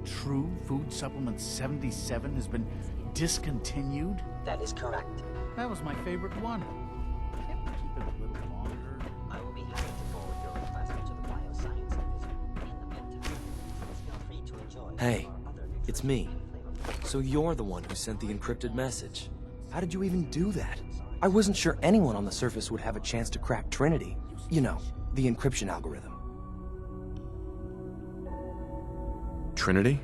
True Food Supplement 77 has been discontinued? That is correct. That was my favorite one. Can't we keep it a little longer? I will be happy to forward your request to the Bioscience Division. In the meantime, please feel free to enjoy Hey, our other it's nutritious me. and flavorful. So you're the one who sent the encrypted message. How did you even do that? I wasn't sure anyone on the surface would have a chance to crack Trinity. You know, the encryption algorithm. Trinity?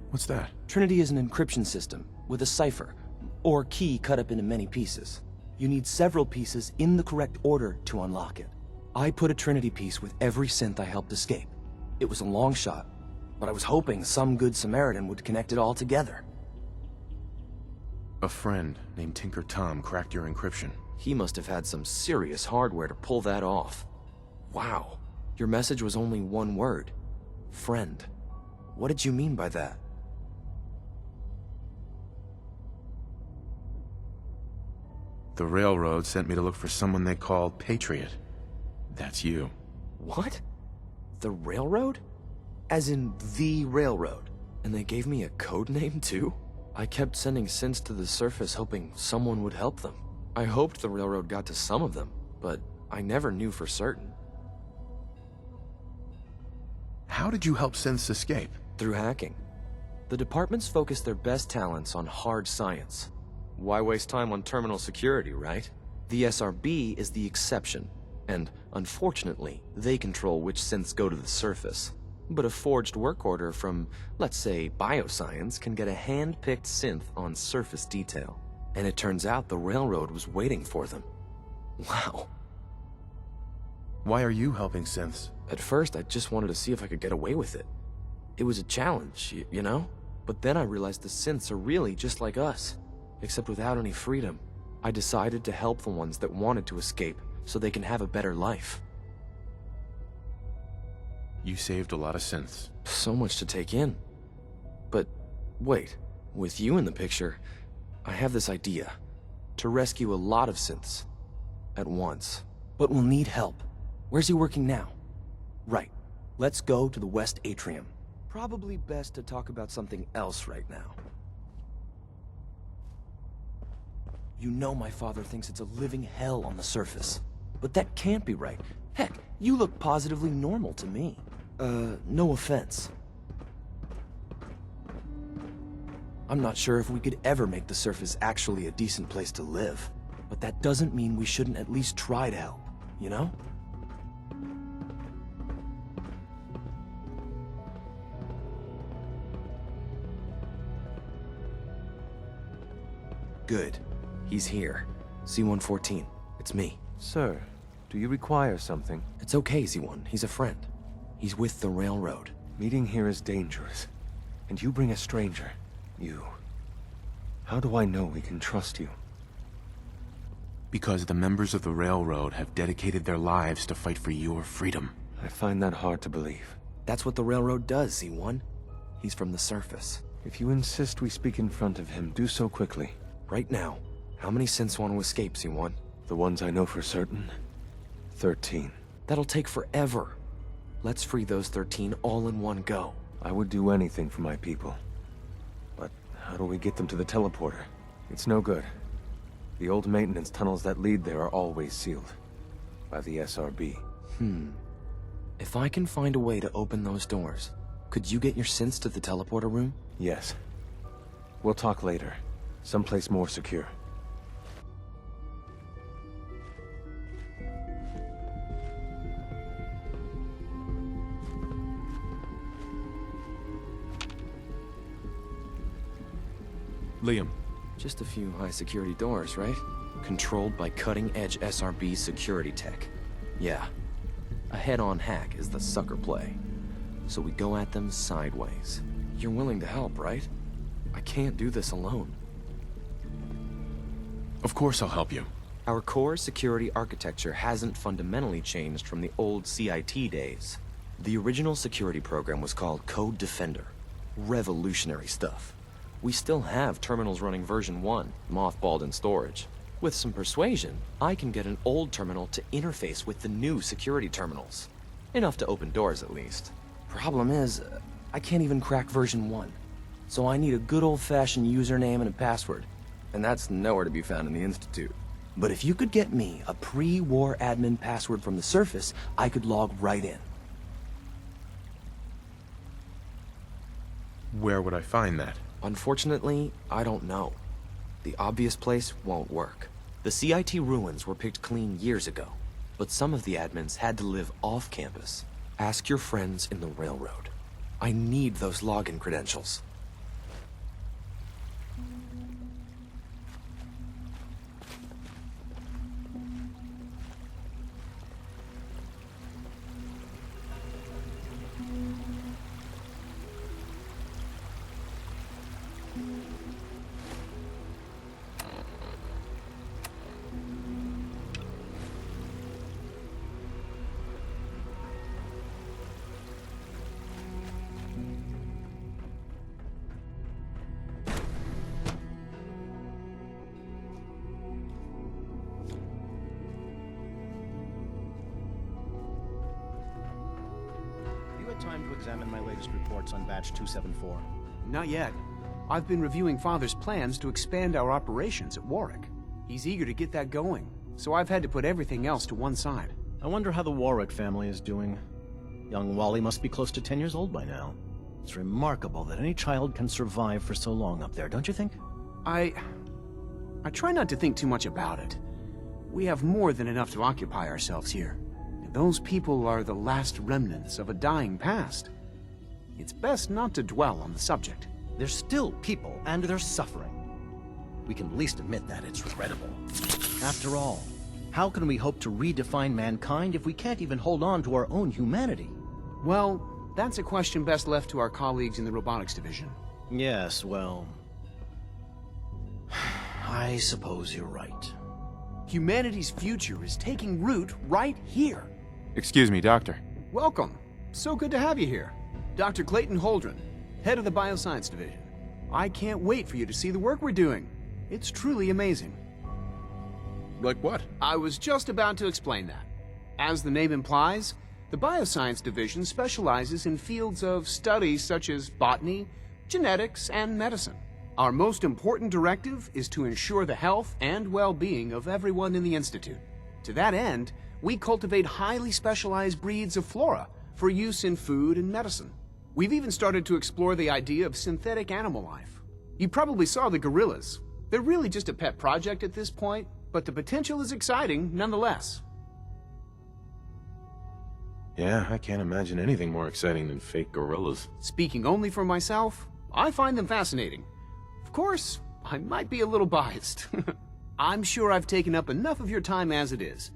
What's that? Trinity is an encryption system with a cipher, or key cut up into many pieces. You need several pieces in the correct order to unlock it. I put a Trinity piece with every synth I helped escape. It was a long shot, but I was hoping some good Samaritan would connect it all together. A friend named Tinker Tom cracked your encryption. He must have had some serious hardware to pull that off. Wow, your message was only one word. Friend. What did you mean by that? The Railroad sent me to look for someone they call Patriot. That's you. What? The Railroad? As in the Railroad? And they gave me a code name too? I kept sending synths to the surface hoping someone would help them. I hoped the Railroad got to some of them, but I never knew for certain. How did you help synths escape? Through hacking. The departments focus their best talents on hard science. Why waste time on terminal security, right? The SRB is the exception, and unfortunately, they control which synths go to the surface. But a forged work order from, let's say, Bioscience can get a hand-picked synth on surface detail. And it turns out the Railroad was waiting for them. Wow. Why are you helping synths? At first, I just wanted to see if I could get away with it. It was a challenge, you know? But then I realized the synths are really just like us, except without any freedom. I decided to help the ones that wanted to escape so they can have a better life. You saved a lot of synths. So much to take in. But wait, with you in the picture, I have this idea. To rescue a lot of synths at once. But we'll need help. Where's he working now? Right. Let's go to the West Atrium. Probably best to talk about something else right now. You know my father thinks it's a living hell on the surface. But that can't be right. Heck, you look positively normal to me. No offense. I'm not sure if we could ever make the surface actually a decent place to live. But that doesn't mean we shouldn't at least try to help, you know? Good. He's here. C-114. It's me. Sir, do you require something? It's okay, Z1. He's a friend. He's with the Railroad. Meeting here is dangerous. And you bring a stranger. You. How do I know we can trust you? Because the members of the Railroad have dedicated their lives to fight for your freedom. I find that hard to believe. That's what the Railroad does, Z1. He's from the surface. If you insist we speak in front of him, do so quickly. Right now, how many synths want to escape, Z1? The ones I know for certain? 13. That'll take forever. Let's free those 13 all in one go. I would do anything for my people. But how do we get them to the teleporter? It's no good. The old maintenance tunnels that lead there are always sealed. By the SRB. If I can find a way to open those doors, could you get your synths to the teleporter room? Yes. We'll talk later. Someplace more secure. Liam, Just a few high-security doors, right? Controlled by cutting-edge SRB security tech. Yeah. A head-on hack is the sucker play. So we go at them sideways. You're willing to help, right? I can't do this alone. Of course I'll help you. Our core security architecture hasn't fundamentally changed from the old CIT days. The original security program was called Code Defender. Revolutionary stuff. We still have terminals running version 1, mothballed in storage. With some persuasion, I can get an old terminal to interface with the new security terminals. Enough to open doors, at least. Problem is, I can't even crack version 1. So I need a good old-fashioned username and a password. And that's nowhere to be found in the Institute. But if you could get me a pre-war admin password from the surface, I could log right in. Where would I find that? Unfortunately, I don't know. The obvious place won't work. The CIT ruins were picked clean years ago, but some of the admins had to live off campus. Ask your friends in the railroad. I need those login credentials. You had time to examine my latest reports on Batch 274. Not yet. I've been reviewing Father's plans to expand our operations at Warwick. He's eager to get that going, so I've had to put everything else to one side. I wonder how the Warwick family is doing. Young Wally must be close to 10 years old by now. It's remarkable that any child can survive for so long up there, don't you think? I try not to think too much about it. We have more than enough to occupy ourselves here. And those people are the last remnants of a dying past. It's best not to dwell on the subject. They're still people, and they're suffering. We can at least admit that it's regrettable. After all, how can we hope to redefine mankind if we can't even hold on to our own humanity? Well, that's a question best left to our colleagues in the robotics division. Yes, well... I suppose you're right. Humanity's future is taking root right here. Excuse me, Doctor. Welcome. So good to have you here. Dr. Clayton Holdren, head of the Bioscience Division. I can't wait for you to see the work we're doing. It's truly amazing. Like what? I was just about to explain that. As the name implies, the Bioscience Division specializes in fields of study such as botany, genetics, and medicine. Our most important directive is to ensure the health and well-being of everyone in the Institute. To that end, we cultivate highly specialized breeds of flora for use in food and medicine. We've even started to explore the idea of synthetic animal life. You probably saw the gorillas. They're really just a pet project at this point, but the potential is exciting nonetheless. Yeah, I can't imagine anything more exciting than fake gorillas. Speaking only for myself, I find them fascinating. Of course, I might be a little biased. I'm sure I've taken up enough of your time as it is.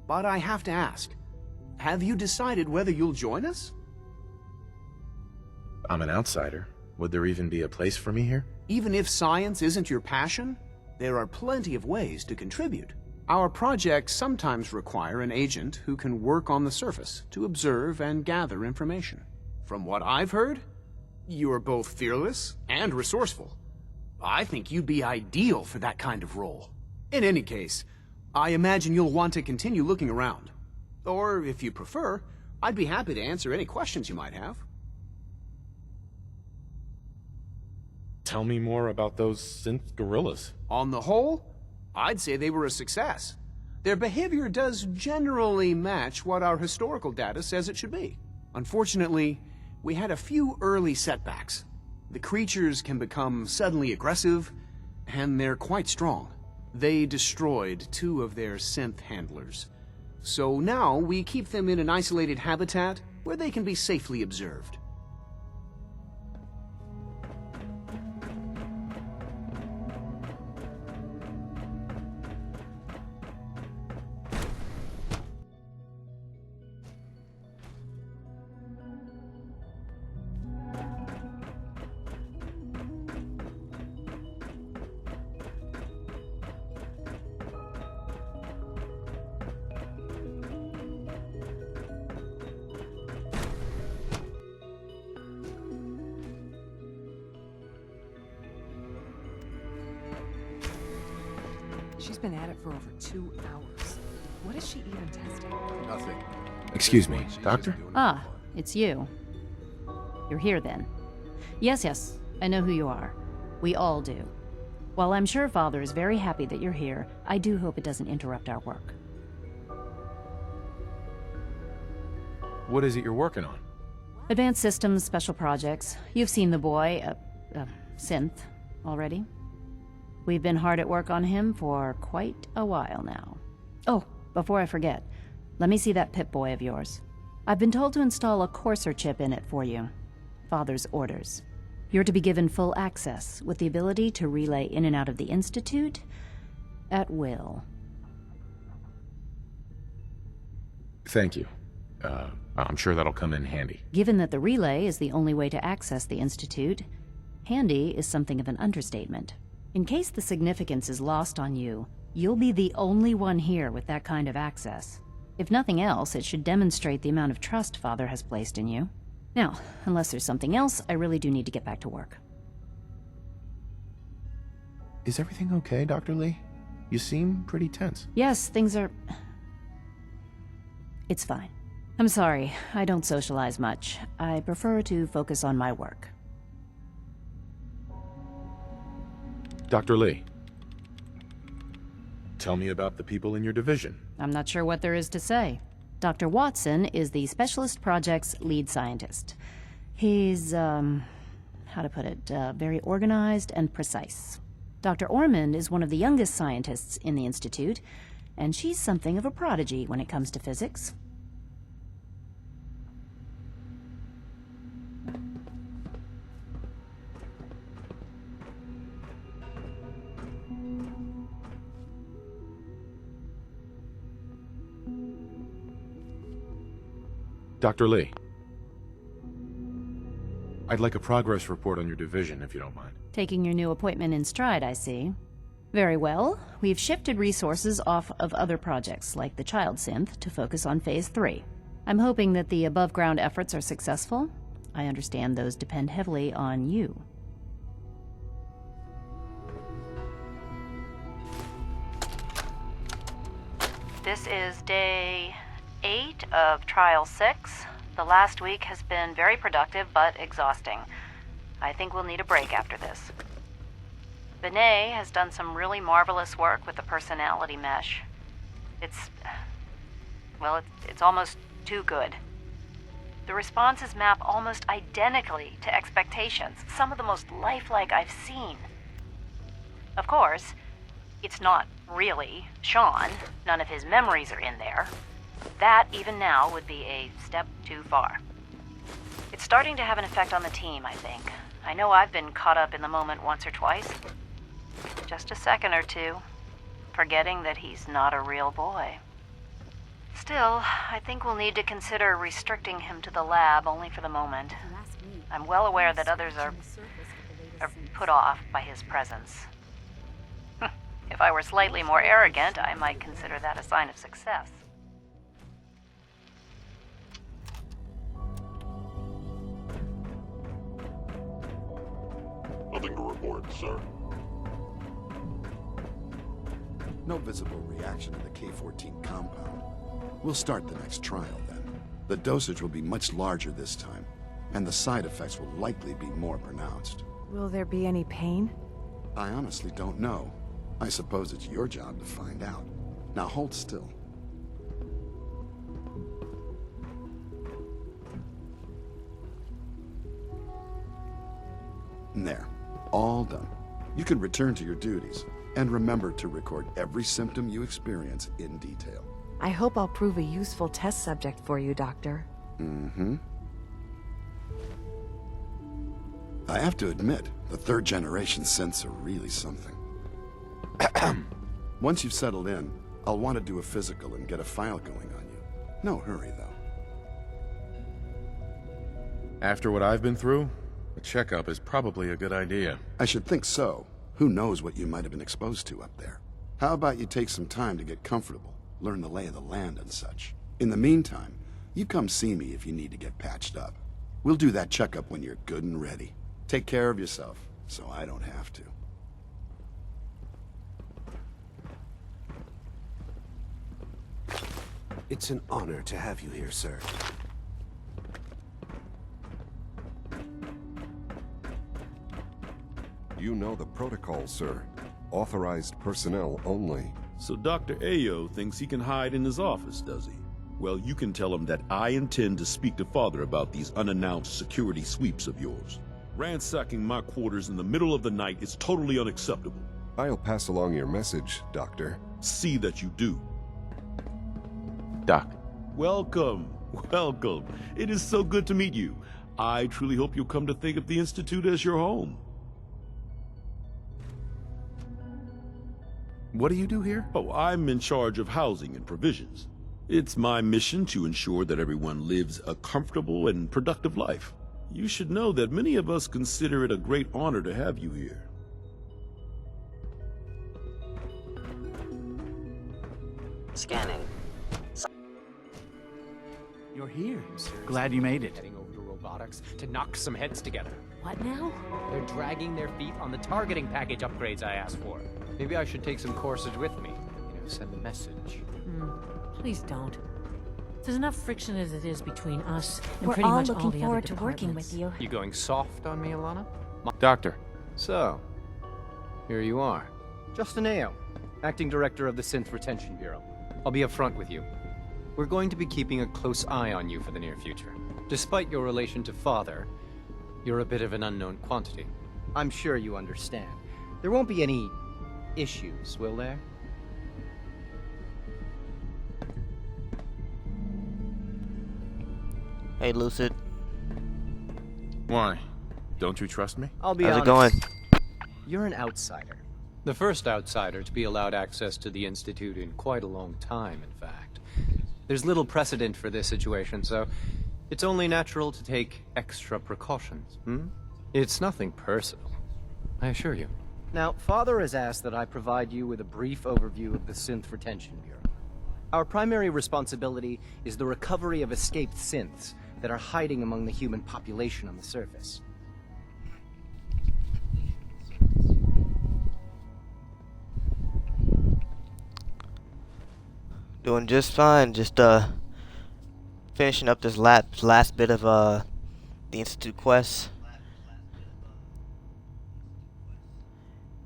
But I have to ask, have you decided whether you'll join us? I'm an outsider. Would there even be a place for me here? Even if science isn't your passion, there are plenty of ways to contribute. Our projects sometimes require an agent who can work on the surface to observe and gather information. From what I've heard, you are both fearless and resourceful. I think you'd be ideal for that kind of role. In any case, I imagine you'll want to continue looking around. Or, if you prefer, I'd be happy to answer any questions you might have. Tell me more about those synth gorillas. On the whole, I'd say they were a success. Their behavior does generally match what our historical data says it should be. Unfortunately, we had a few early setbacks. The creatures can become suddenly aggressive, and they're quite strong. They destroyed 2 of their synth handlers. So now we keep them in an isolated habitat where they can be safely observed. She's been at it for over 2 hours. What is she even testing? Nothing. Excuse me, Doctor? Ah, it's you. You're here then. Yes, I know who you are. We all do. While I'm sure Father is very happy that you're here, I do hope it doesn't interrupt our work. What is it you're working on? Advanced Systems Special Projects. You've seen the boy, Synth, already. We've been hard at work on him for quite a while now. Oh, before I forget, let me see that Pip-Boy of yours. I've been told to install a Courser chip in it for you. Father's orders. You're to be given full access, with the ability to relay in and out of the Institute at will. Thank you. I'm sure that'll come in handy. Given that the relay is the only way to access the Institute, handy is something of an understatement. In case the significance is lost on you, you'll be the only one here with that kind of access. If nothing else, it should demonstrate the amount of trust Father has placed in you. Now, unless there's something else, I really do need to get back to work. Is everything okay, Dr. Lee? You seem pretty tense. Yes, things are... It's fine. I'm sorry, I don't socialize much. I prefer to focus on my work. Dr. Lee, tell me about the people in your division. I'm not sure what there is to say. Dr. Watson is the Specialist Project's lead scientist. He's, how to put it, very organized and precise. Dr. Ormond is one of the youngest scientists in the Institute, and she's something of a prodigy when it comes to physics. Dr. Lee, I'd like a progress report on your division, if you don't mind. Taking your new appointment in stride, I see. Very well. We've shifted resources off of other projects, like the Child Synth, to focus on Phase 3. I'm hoping that the above-ground efforts are successful. I understand those depend heavily on you. This is day 8 of Trial 6. The last week has been very productive, but exhausting. I think we'll need a break after this. Benet has done some really marvelous work with the personality mesh. It's almost too good. The responses map almost identically to expectations, some of the most lifelike I've seen. Of course, it's not really Sean. None of his memories are in there. That, even now, would be a step too far. It's starting to have an effect on the team, I think. I know I've been caught up in the moment once or twice. Just a second or two, forgetting that he's not a real boy. Still, I think we'll need to consider restricting him to the lab only for the moment. I'm well aware that others are put off by his presence. If I were slightly more arrogant, I might consider that a sign of success. Nothing to report, sir. No visible reaction to the K-14 compound. We'll start the next trial then. The dosage will be much larger this time, and the side effects will likely be more pronounced. Will there be any pain? I honestly don't know. I suppose it's your job to find out. Now hold still. There. All done. You can return to your duties, and remember to record every symptom you experience in detail. I hope I'll prove a useful test subject for you, Doctor. Mm-hmm. I have to admit, the third-generation synths are really something. Once you've settled in, I'll want to do a physical and get a file going on you. No hurry, though. After what I've been through, a checkup is probably a good idea. I should think so. Who knows what you might have been exposed to up there? How about you take some time to get comfortable, learn the lay of the land and such. In the meantime, you come see me if you need to get patched up. We'll do that checkup when you're good and ready. Take care of yourself, so I don't have to. It's an honor to have you here, sir. You know the protocol, sir. Authorized personnel only. So Dr. Ayo thinks he can hide in his office, does he? Well, you can tell him that I intend to speak to Father about these unannounced security sweeps of yours. Ransacking my quarters in the middle of the night is totally unacceptable. I'll pass along your message, Doctor. See that you do. Doc. Welcome, welcome. It is so good to meet you. I truly hope you'll come to think of the Institute as your home. What do you do here? Oh, I'm in charge of housing and provisions. It's my mission to ensure that everyone lives a comfortable and productive life. You should know that many of us consider it a great honor to have you here. Scanning. You're here. Glad you made it. Heading over to robotics to knock some heads together. What now? They're dragging their feet on the targeting package upgrades I asked for. Maybe I should take some courses with me. Send a message. Please don't. There's enough friction as it is between us and We're pretty all much looking all the forward other to working departments. with you. You going soft on me, Alana? Doctor. So, here you are. Justin Ayo, Acting Director of the Synth Retention Bureau. I'll be upfront with you. We're going to be keeping a close eye on you for the near future. Despite your relation to Father, you're a bit of an unknown quantity. I'm sure you understand. There won't be any issues, will there? Hey, Lucid. Why? Don't you trust me? I'll be How's honest. it going? You're an outsider. The first outsider to be allowed access to the Institute in quite a long time, in fact. There's little precedent for this situation, so it's only natural to take extra precautions. It's nothing personal, I assure you. Now, Father has asked that I provide you with a brief overview of the Synth Retention Bureau. Our primary responsibility is the recovery of escaped synths that are hiding among the human population on the surface. Doing just fine. Just finishing up this last bit of the Institute quest,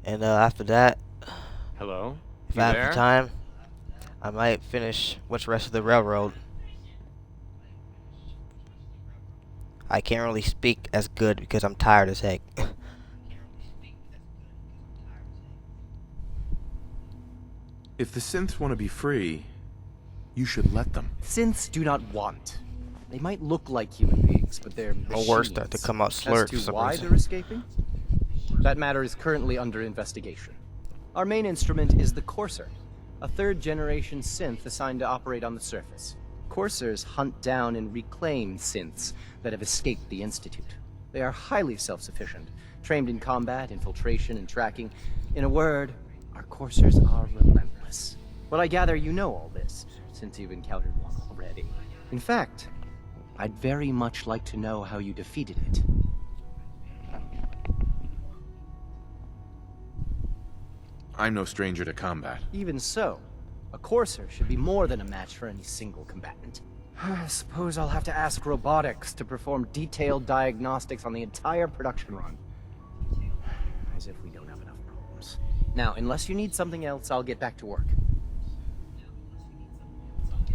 and after that, Hello? if You I have there? the time, I might finish what's rest of the railroad. I can't really speak as good because I'm tired as heck. If the synths want to be free, you should let them. Synths do not want. They might look like human beings, but they're machines. My words start to come out slurred for As to some why reason. they're escaping? That matter is currently under investigation. Our main instrument is the Courser, a third-generation synth assigned to operate on the surface. Coursers hunt down and reclaim synths that have escaped the Institute. They are highly self-sufficient, trained in combat, infiltration, and tracking. In a word, our Coursers are relentless. But I gather you know all this, since you've encountered one already. In fact, I'd very much like to know how you defeated it. I'm no stranger to combat. Even so, a Courser should be more than a match for any single combatant. I suppose I'll have to ask robotics to perform detailed diagnostics on the entire production run. As if we don't have enough problems. Now, unless you need something else, I'll get back to work.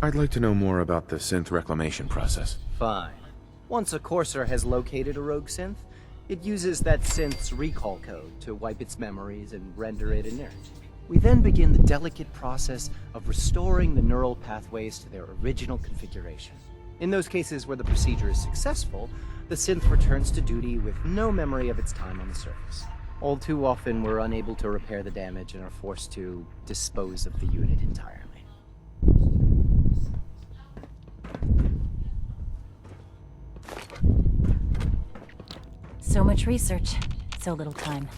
I'd like to know more about the synth reclamation process. Fine. Once a Courser has located a rogue synth, it uses that synth's recall code to wipe its memories and render it inert. We then begin the delicate process of restoring the neural pathways to their original configuration. In those cases where the procedure is successful, the synth returns to duty with no memory of its time on the surface. All too often, we're unable to repair the damage and are forced to dispose of the unit entirely. So much research, so little time.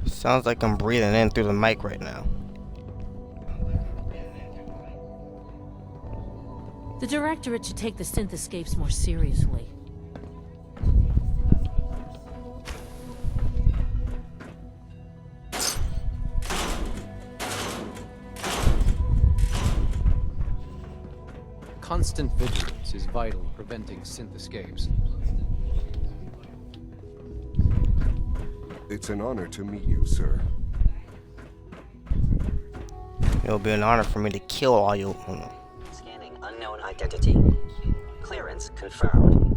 Sounds like I'm breathing in through the mic right now. The Directorate should take the synth escapes more seriously. Constant vigilance is vital in preventing synth escapes. It's an honor to meet you, sir. It'll be an honor for me to kill all you. Scanning unknown identity. Clearance confirmed.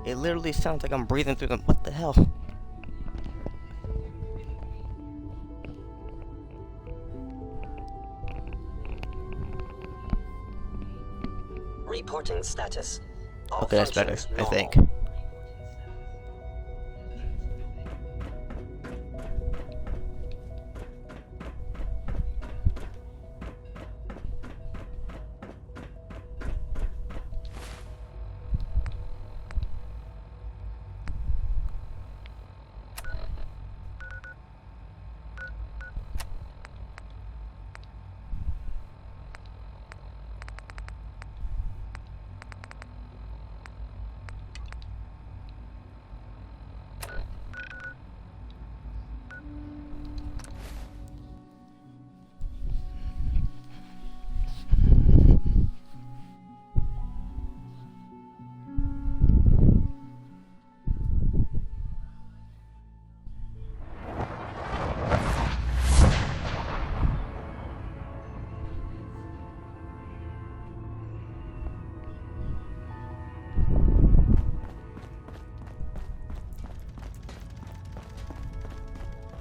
It literally sounds like I'm breathing through them. What the hell? Reporting status. All Okay, that's better, functions I normal. think.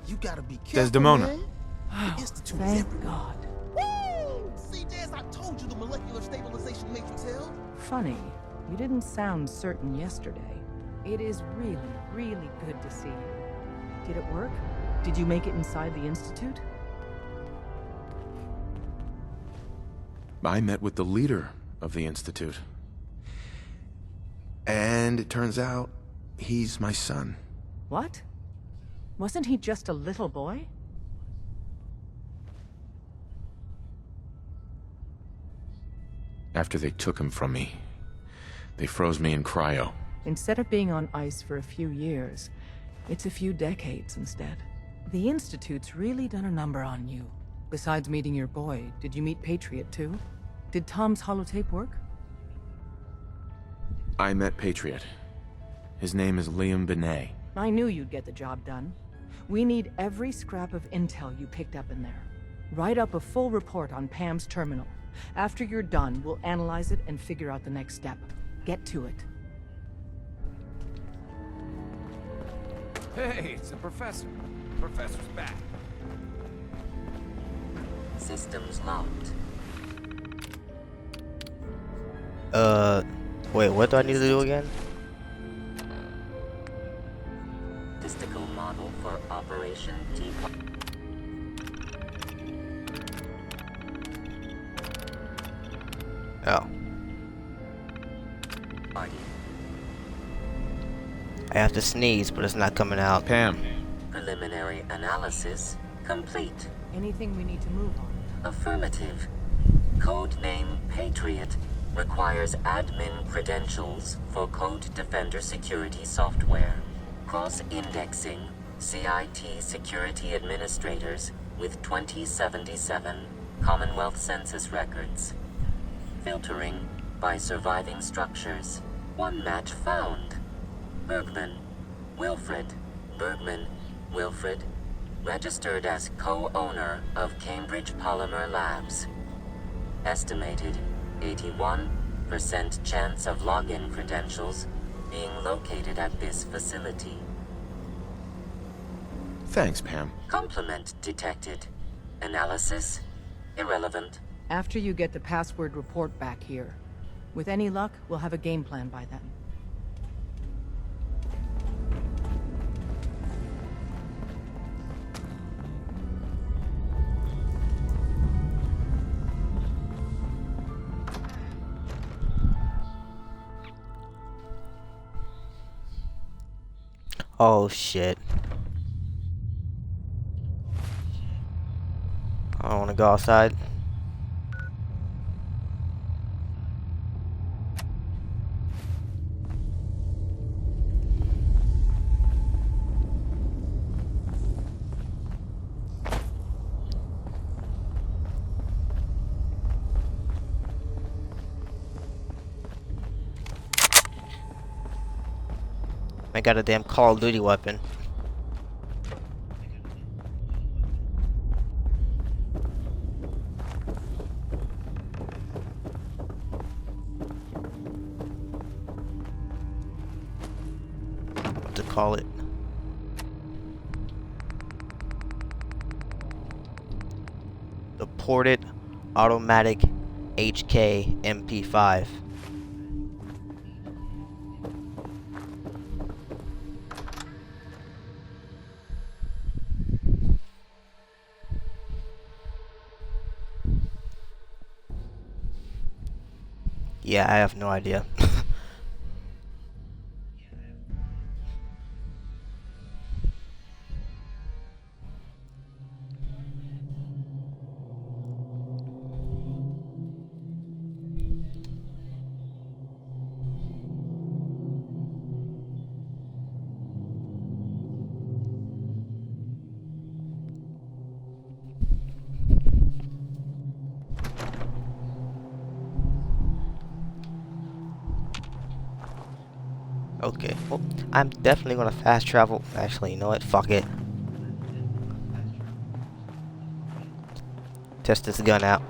You gotta be careful, Desdemona. man. The Institute is Thank everywhere. God. Woo! See, Jazz, I told you the molecular stabilization matrix held. Funny, you didn't sound certain yesterday. It is really, really good to see you. Did it work? Did you make it inside the Institute? I met with the leader of the Institute. And it turns out he's my son. What? Wasn't he just a little boy? After they took him from me, they froze me in cryo. Instead of being on ice for a few years, it's a few decades instead. The Institute's really done a number on you. Besides meeting your boy, did you meet Patriot too? Did Tom's holotape work? I met Patriot. His name is Liam Benet. I knew you'd get the job done. We need every scrap of intel you picked up in there. Write up a full report on Pam's terminal. After you're done, we'll analyze it and figure out the next step. Get to it. Hey, it's the professor. Professor's back. Systems locked. Wait, what do I need to do again? Statistical model for Operation Depart. Oh. I have to sneeze, but it's not coming out. Pam. Preliminary analysis complete. Anything we need to move on? Affirmative. Codename Patriot requires admin credentials for Code Defender security software. Cross-indexing CIT security administrators with 2077 Commonwealth Census records. Filtering by surviving structures. One match found. Bergman, Wilfred. Bergman, Wilfred. Registered as co-owner of Cambridge Polymer Labs. Estimated 81% chance of login credentials being located at this facility. Thanks, Pam. Complement detected. Analysis irrelevant. After you get the password report back here. With any luck, we'll have a game plan by then. Oh shit. I don't want to go outside. I got a damn Call of Duty weapon. What to call it? The Ported Automatic HK MP5. Yeah, I have no idea. Okay, well, I'm definitely gonna fast travel. Actually, you know what? Fuck it. Test this gun out.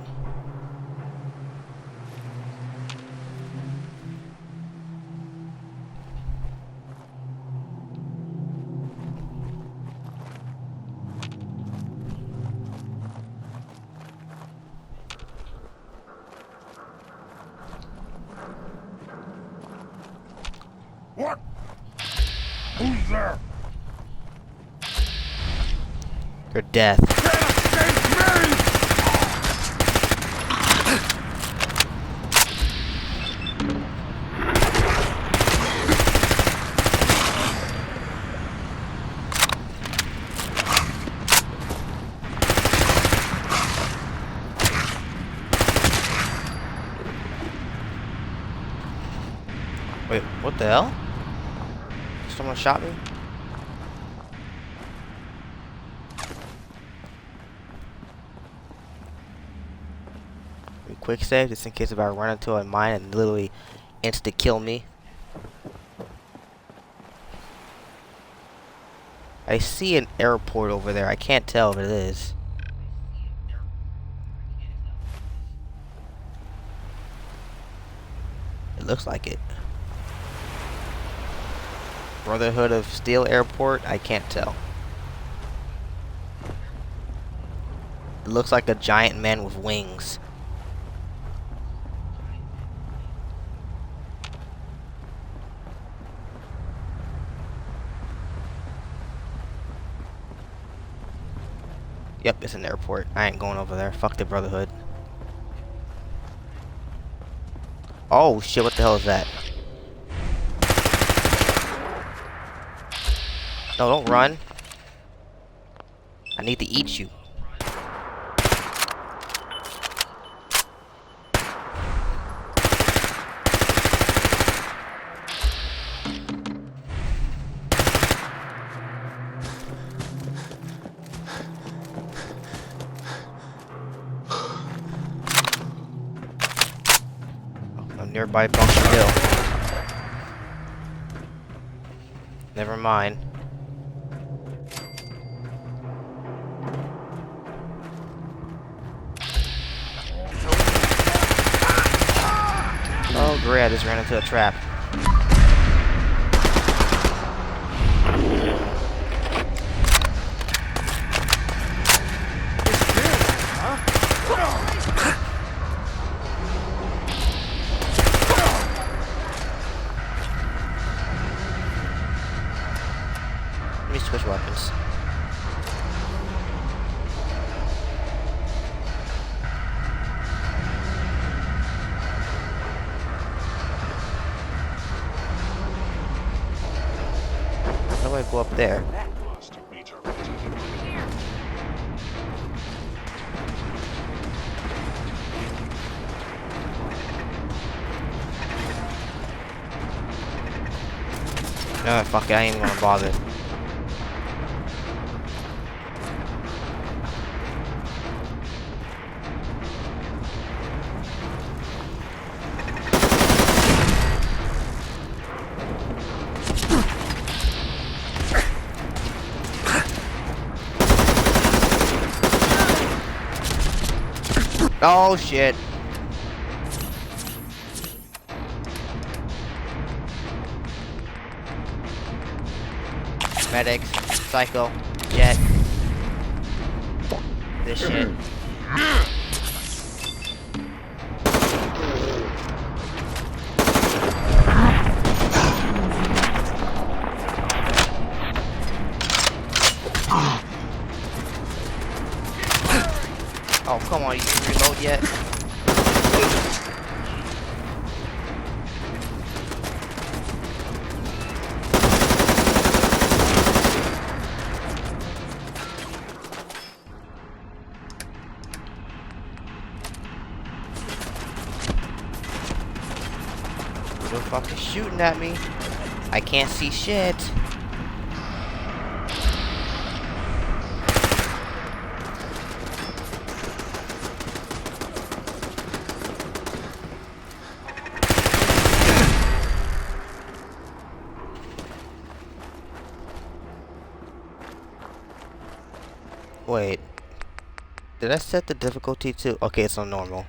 What? Who's there? Your death. Wait, what the hell? Someone shot me? Quick save just in case if I run into a mine and literally insta kill me. I see an airport over there. I can't tell if it is. It looks like it. Brotherhood of Steel Airport? I can't tell. It looks like a giant man with wings. Yep, it's an airport. I ain't going over there. Fuck the Brotherhood. Oh shit, what the hell is that? No, don't run. I need to eat you. I'm nearby Bunker Hill. Never mind. Oh great, I just ran into a trap. Let me switch weapons. How do I go up there? No, fuck it, I ain't even gonna bother. Oh shit. Medics, Psycho, Jet. This shit. Oh, come on, you can reload yet? They're fucking shooting at me. I can't see shit. Wait. Did I set the difficulty to? Okay, it's on normal.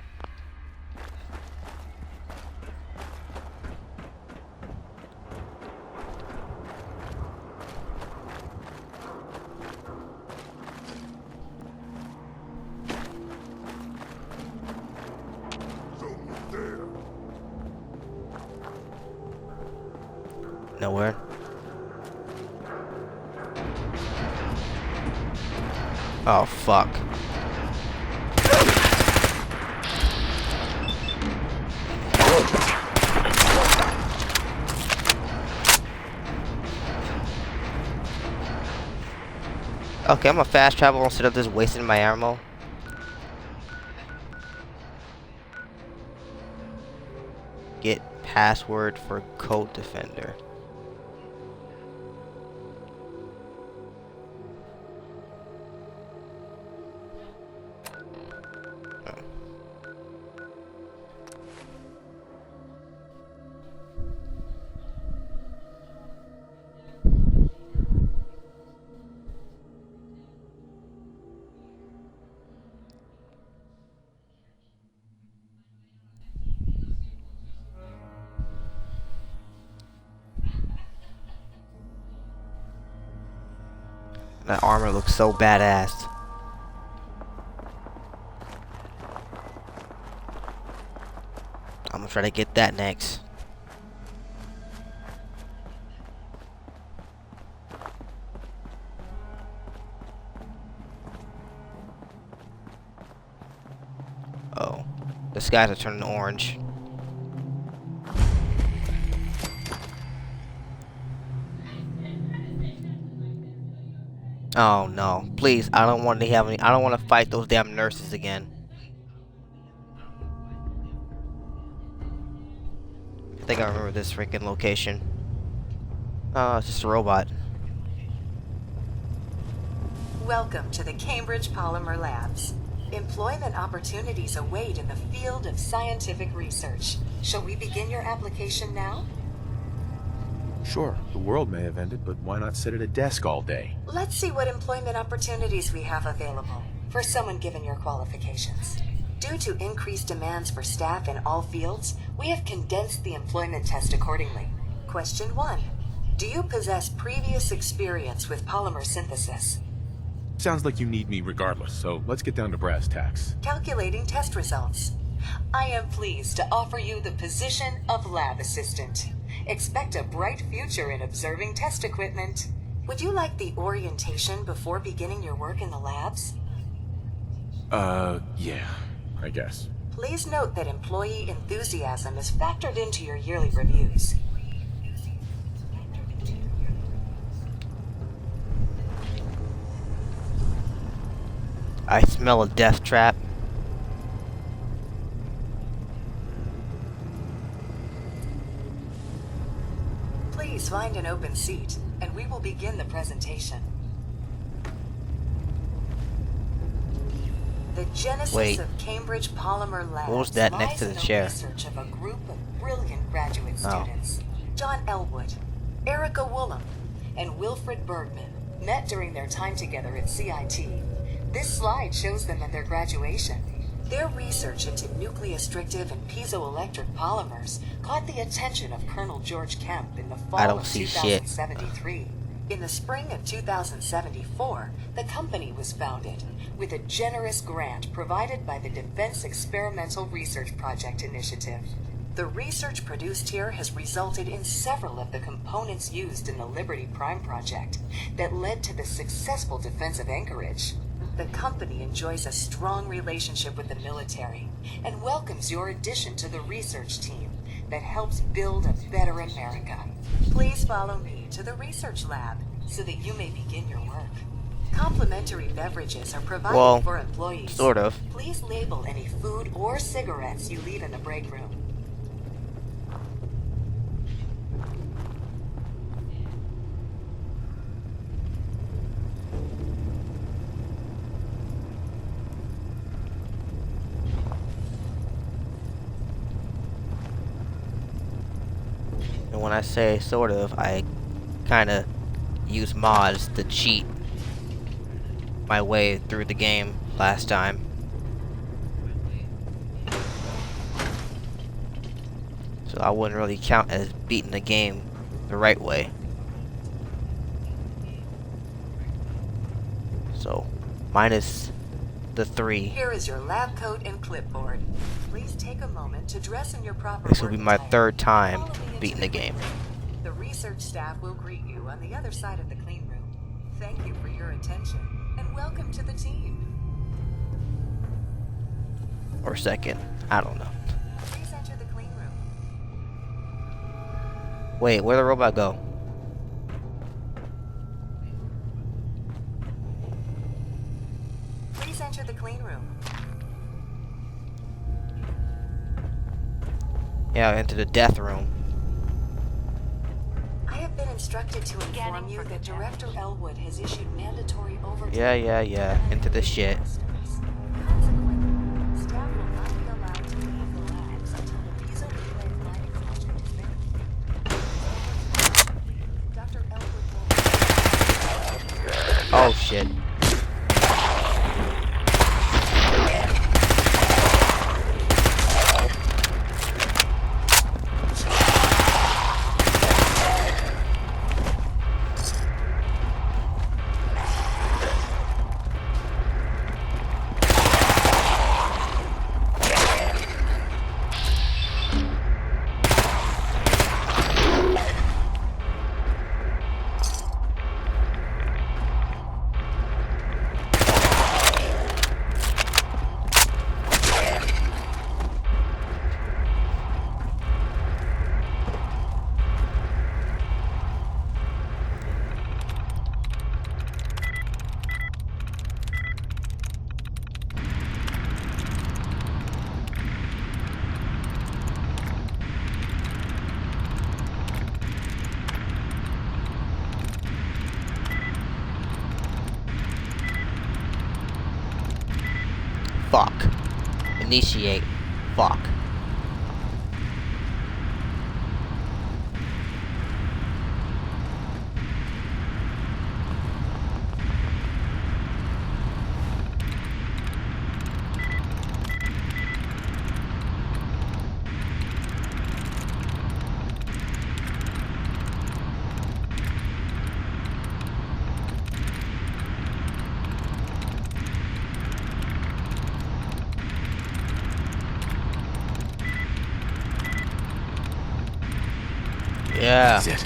Nowhere. Oh, fuck. Okay, I'm gonna fast travel instead of just wasting my ammo. Get password for Code Defender. That armor looks so badass. I'm gonna try to get that next. Oh, the skies are turning orange. Oh no, please, I don't want to have any, I don't want to fight those damn nurses again. I think I remember this freaking location. Oh, it's just a robot. Welcome to the Cambridge Polymer Labs. Employment opportunities await in the field of scientific research. Shall we begin your application now? Sure, the world may have ended, but why not sit at a desk all day? Let's see what employment opportunities we have available for someone given your qualifications. Due to increased demands for staff in all fields, we have condensed the employment test accordingly. Question 1. Do you possess previous experience with polymer synthesis? Sounds like you need me regardless, so let's get down to brass tacks. Calculating test results. I am pleased to offer you the position of lab assistant. Expect a bright future in observing test equipment. Would you like the orientation before beginning your work in the labs? Yeah, I guess. Please note that employee enthusiasm is factored into your yearly reviews. I smell a death trap. Please find an open seat, and we will begin the presentation. The genesis of Cambridge Polymer Labs what was that next to the chair? Research of a group of brilliant graduate students. John Elwood, Erica Woolham, and Wilfred Bergman met during their time together at CIT. This slide shows them at their graduation. Their research into nucleostrictive and piezoelectric polymers caught the attention of Colonel George Kemp in the fall of 2073. In the spring of 2074, the company was founded, with a generous grant provided by the Defense Experimental Research Project Initiative. The research produced here has resulted in several of the components used in the Liberty Prime project that led to the successful defense of Anchorage. The company enjoys a strong relationship with the military and welcomes your addition to the research team that helps build a better America. Please follow me to the research lab so that you may begin your work. Complimentary beverages are provided for employees. Sort of. Please label any food or cigarettes you leave in the break room. And when I say sort of, I kind of use mods to cheat my way through the game last time. So I wouldn't really count as beating the game the right way. So, minus the 3. Here is your lab coat and clipboard. Please take a moment to dress in your proper This will be my work third time attire. Follow me beating into the game. The research staff will greet you on the other side of the clean room. Thank you for your attention, and welcome to the team. Or second. I don't know. Please enter the clean room. Wait, where'd the robot go? Please enter the clean room. Yeah, into the death room. I have been instructed to inform you that Director Elwood has issued mandatory overtime. Yeah. Into the shit. Consequently, staff will not be allowed to leave the labs until the piezo-relay mining project is finished. Dr. Elwood will... Oh shit. Fuck. Initiate. Fuck. Yeah. That's it.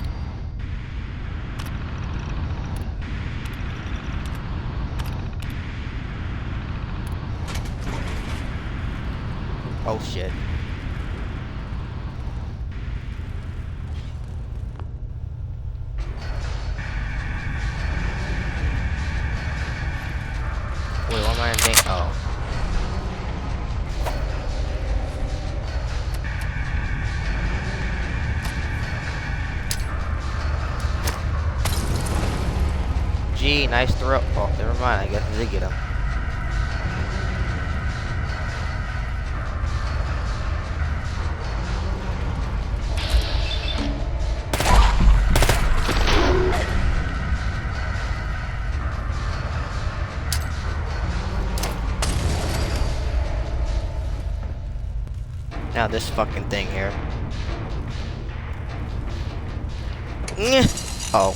Oh shit. Wait, what am I in danger? Oh. Gee, nice throw. Oh, never mind. I guess I did get him. Now this fucking thing here. Oh.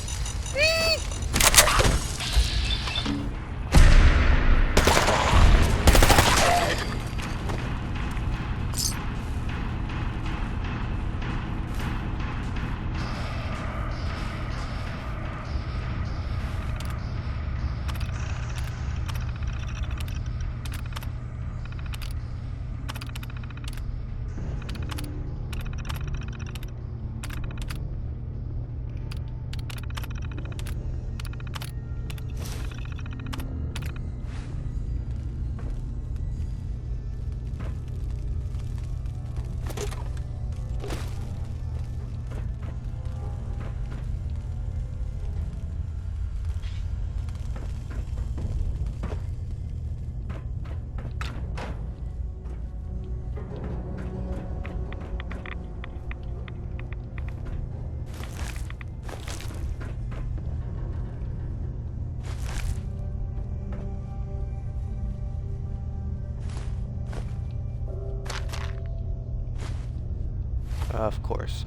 Of course.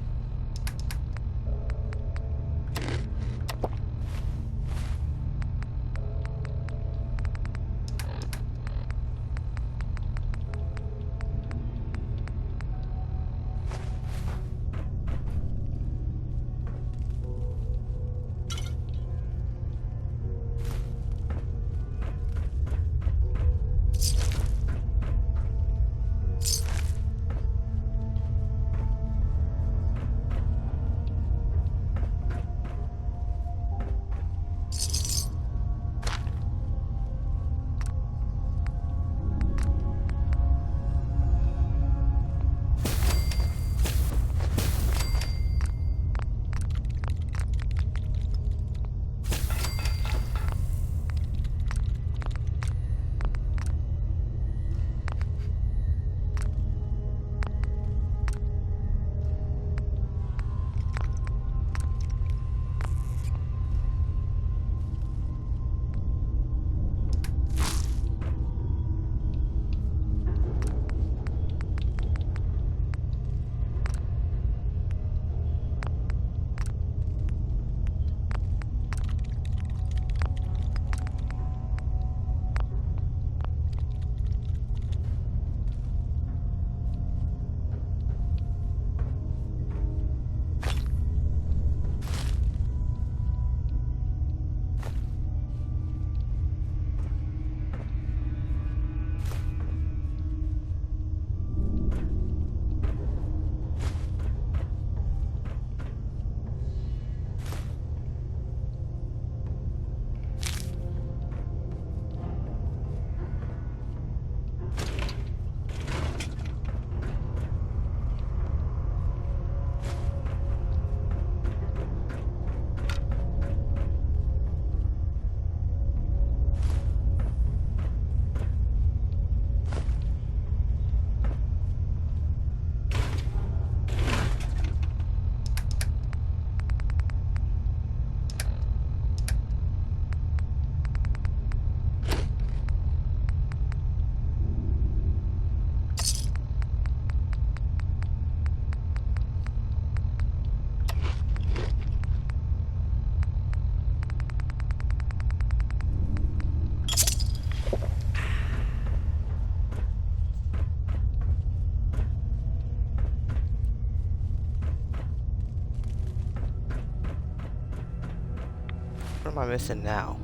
What am I missing now?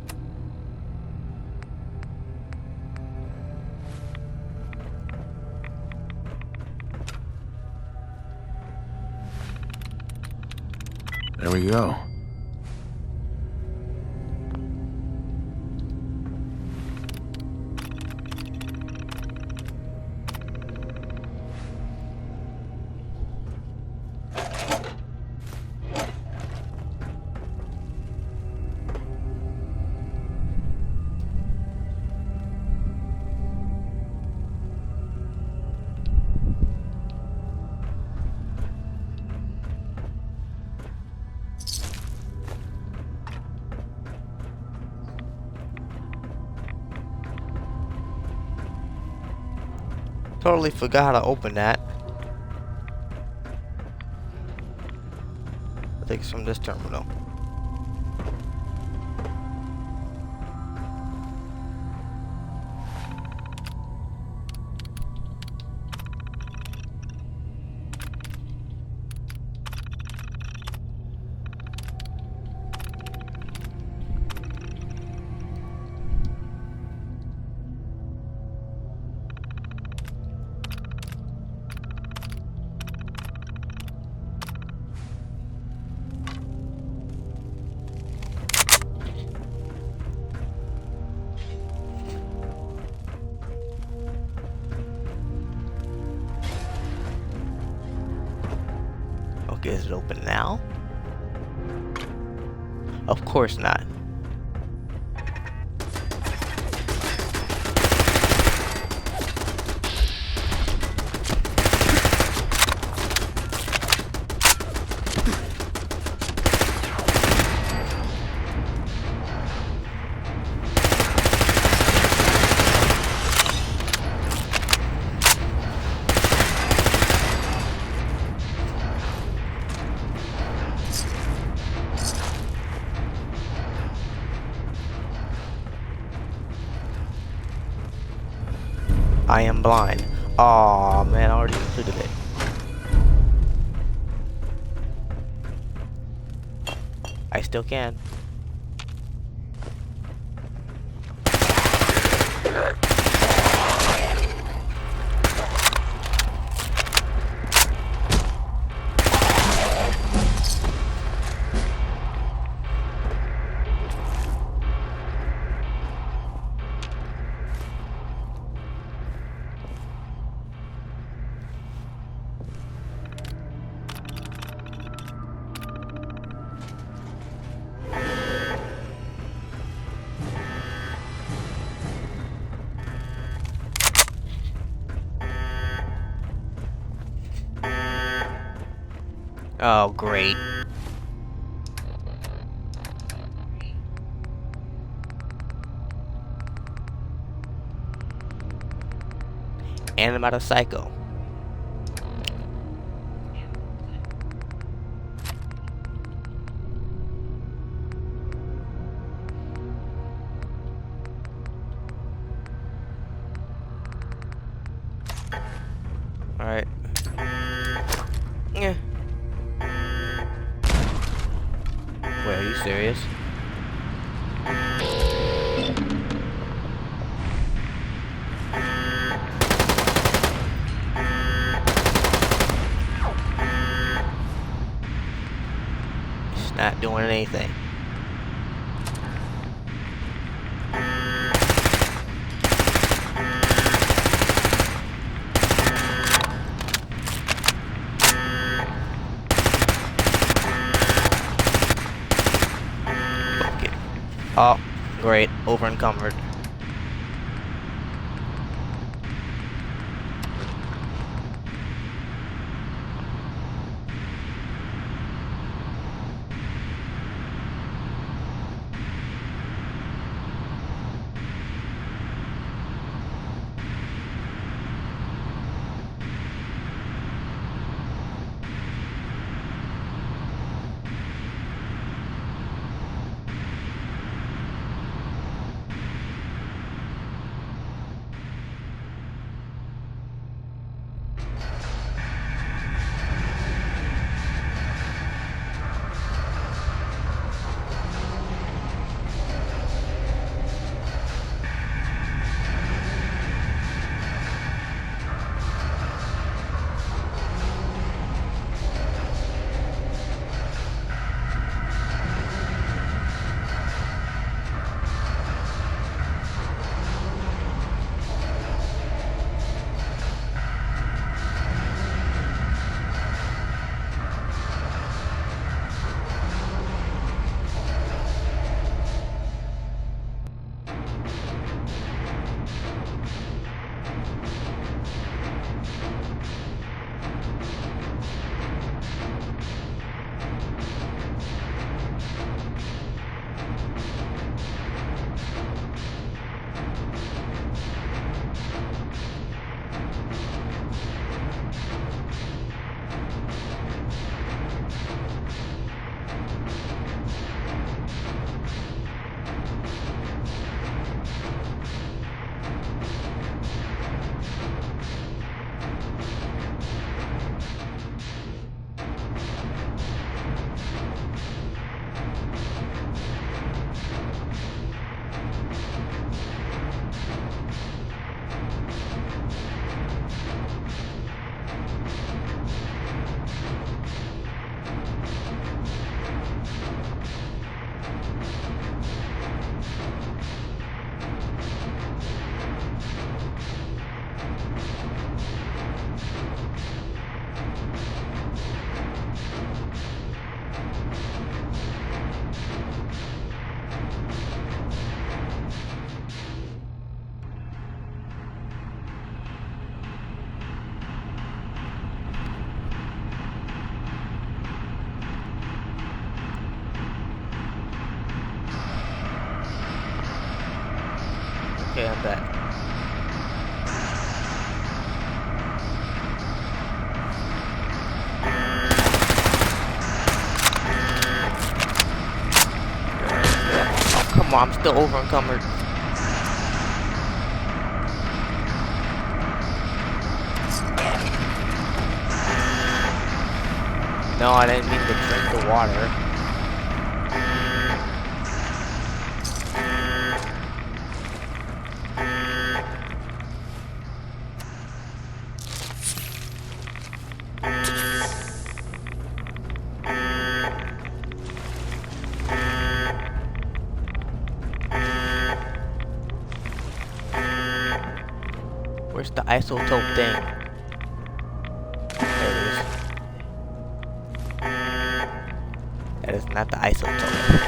There we go. Totally forgot how to open that. takes from this terminal. Okay, is it open now? Of course not. I am blind. Aw, man, I already completed it. I still can. Oh, great. And I'm out of Psycho. Alright. Yeah. Wait, are you serious? It's not doing anything. Oh, great. Over encumbered. Okay, I'm back. Oh, come on, I'm still over encumbered. No, I didn't mean to drink the water. Where's the isotope thing? There it is. That is not the isotope.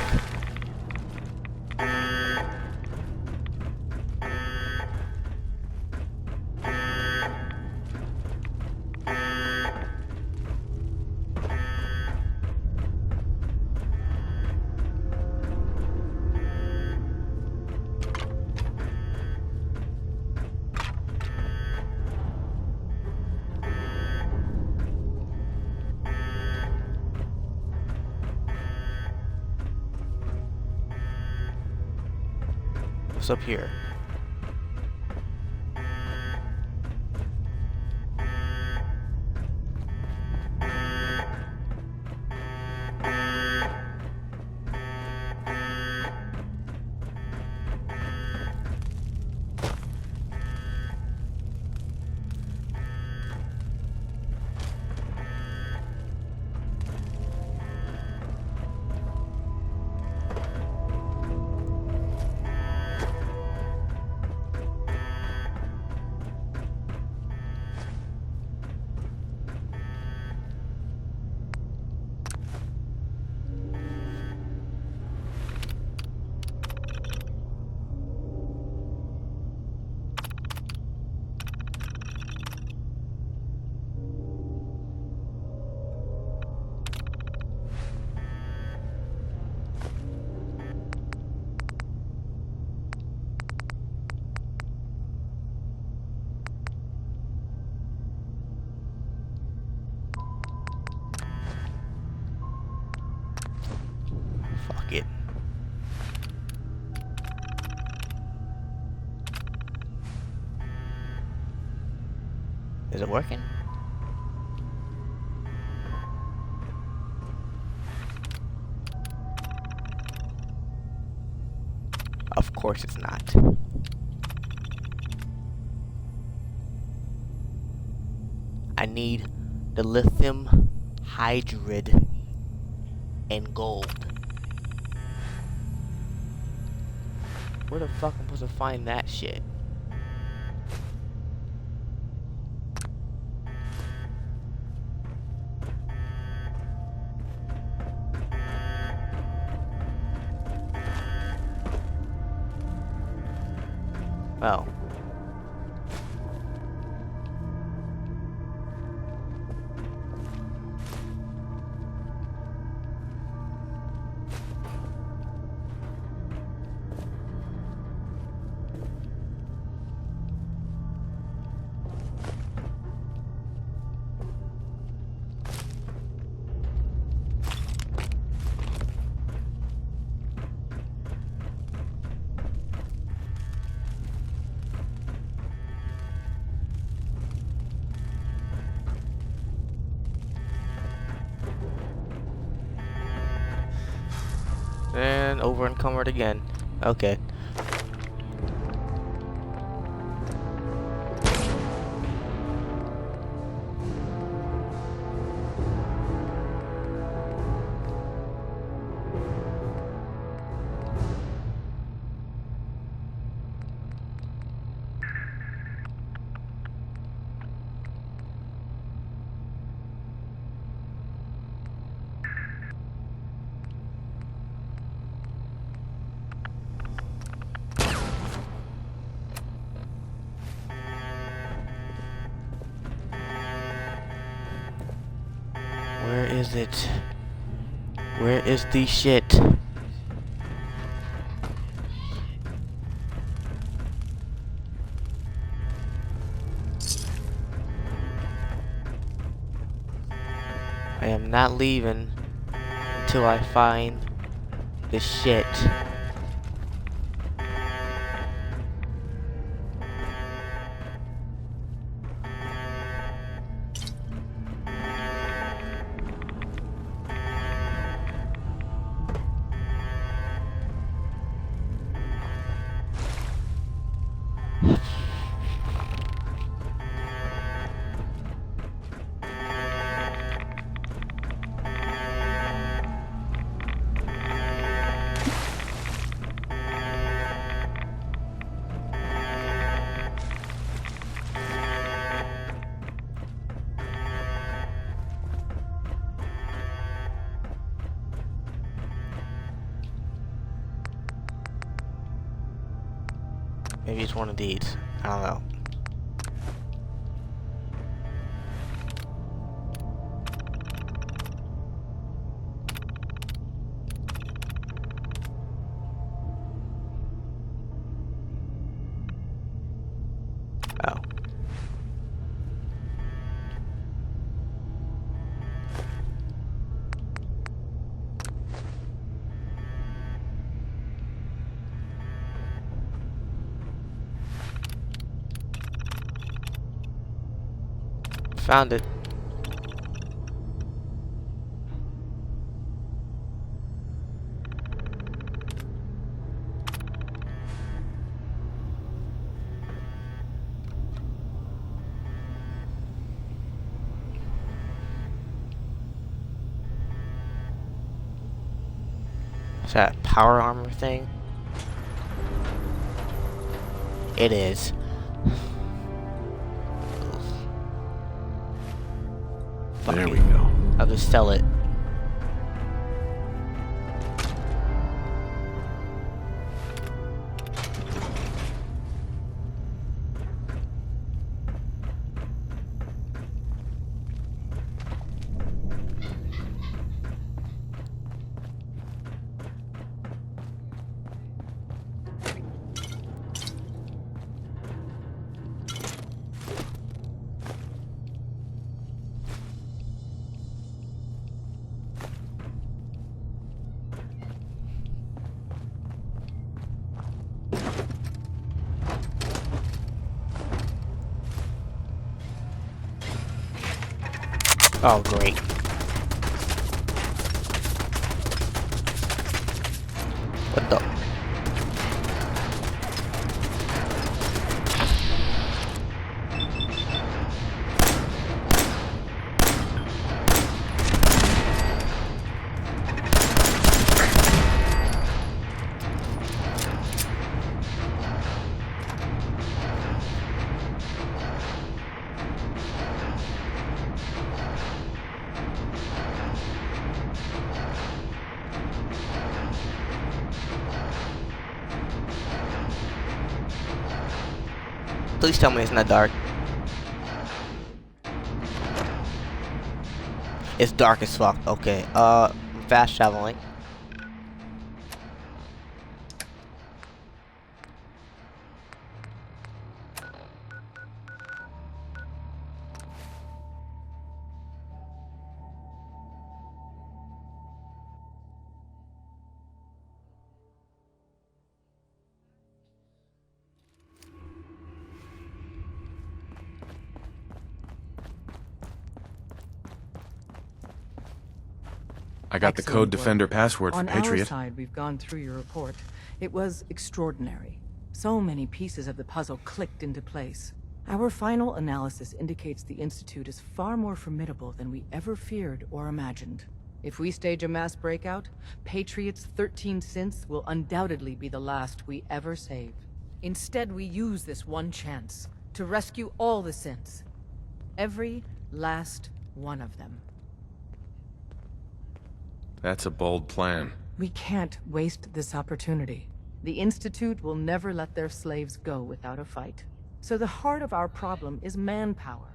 What's up here? Fuck it. Is it working? Of course it's not. I need the lithium hydride and gold. Where the fuck am I supposed to find that shit? Oh. And over encumbered again. Okay. Where is it? Where is the shit? am not leaving until I find the shit. Maybe it's one of these. I don't know. Oh. Found it. Is that power armor thing? It is. There we go. I'll just sell it. Oh, great. What the? Please tell me it's not dark. It's dark as fuck. Okay. Fast traveling. I got the Code Defender password for On Patriot. our side, we've gone through your report. It was extraordinary. So many pieces of the puzzle clicked into place. Our final analysis indicates the Institute is far more formidable than we ever feared or imagined. If we stage a mass breakout, Patriot's 13 synths will undoubtedly be the last we ever save. Instead, we use this one chance to rescue all the synths. Every last one of them. That's a bold plan. We can't waste this opportunity. The Institute will never let their slaves go without a fight. So the heart of our problem is manpower.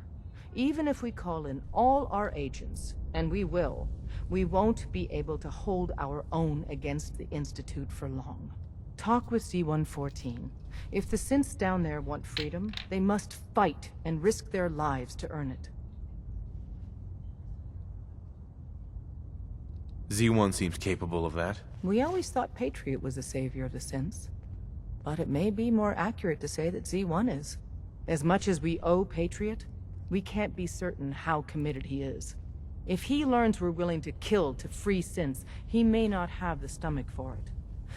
Even if we call in all our agents, and we will, we won't be able to hold our own against the Institute for long. Talk with C-114. If the synths down there want freedom, they must fight and risk their lives to earn it. Z1 seems capable of that. We always thought Patriot was the savior of the synths. But it may be more accurate to say that Z1 is. As much as we owe Patriot, we can't be certain how committed he is. If he learns we're willing to kill to free synths, he may not have the stomach for it.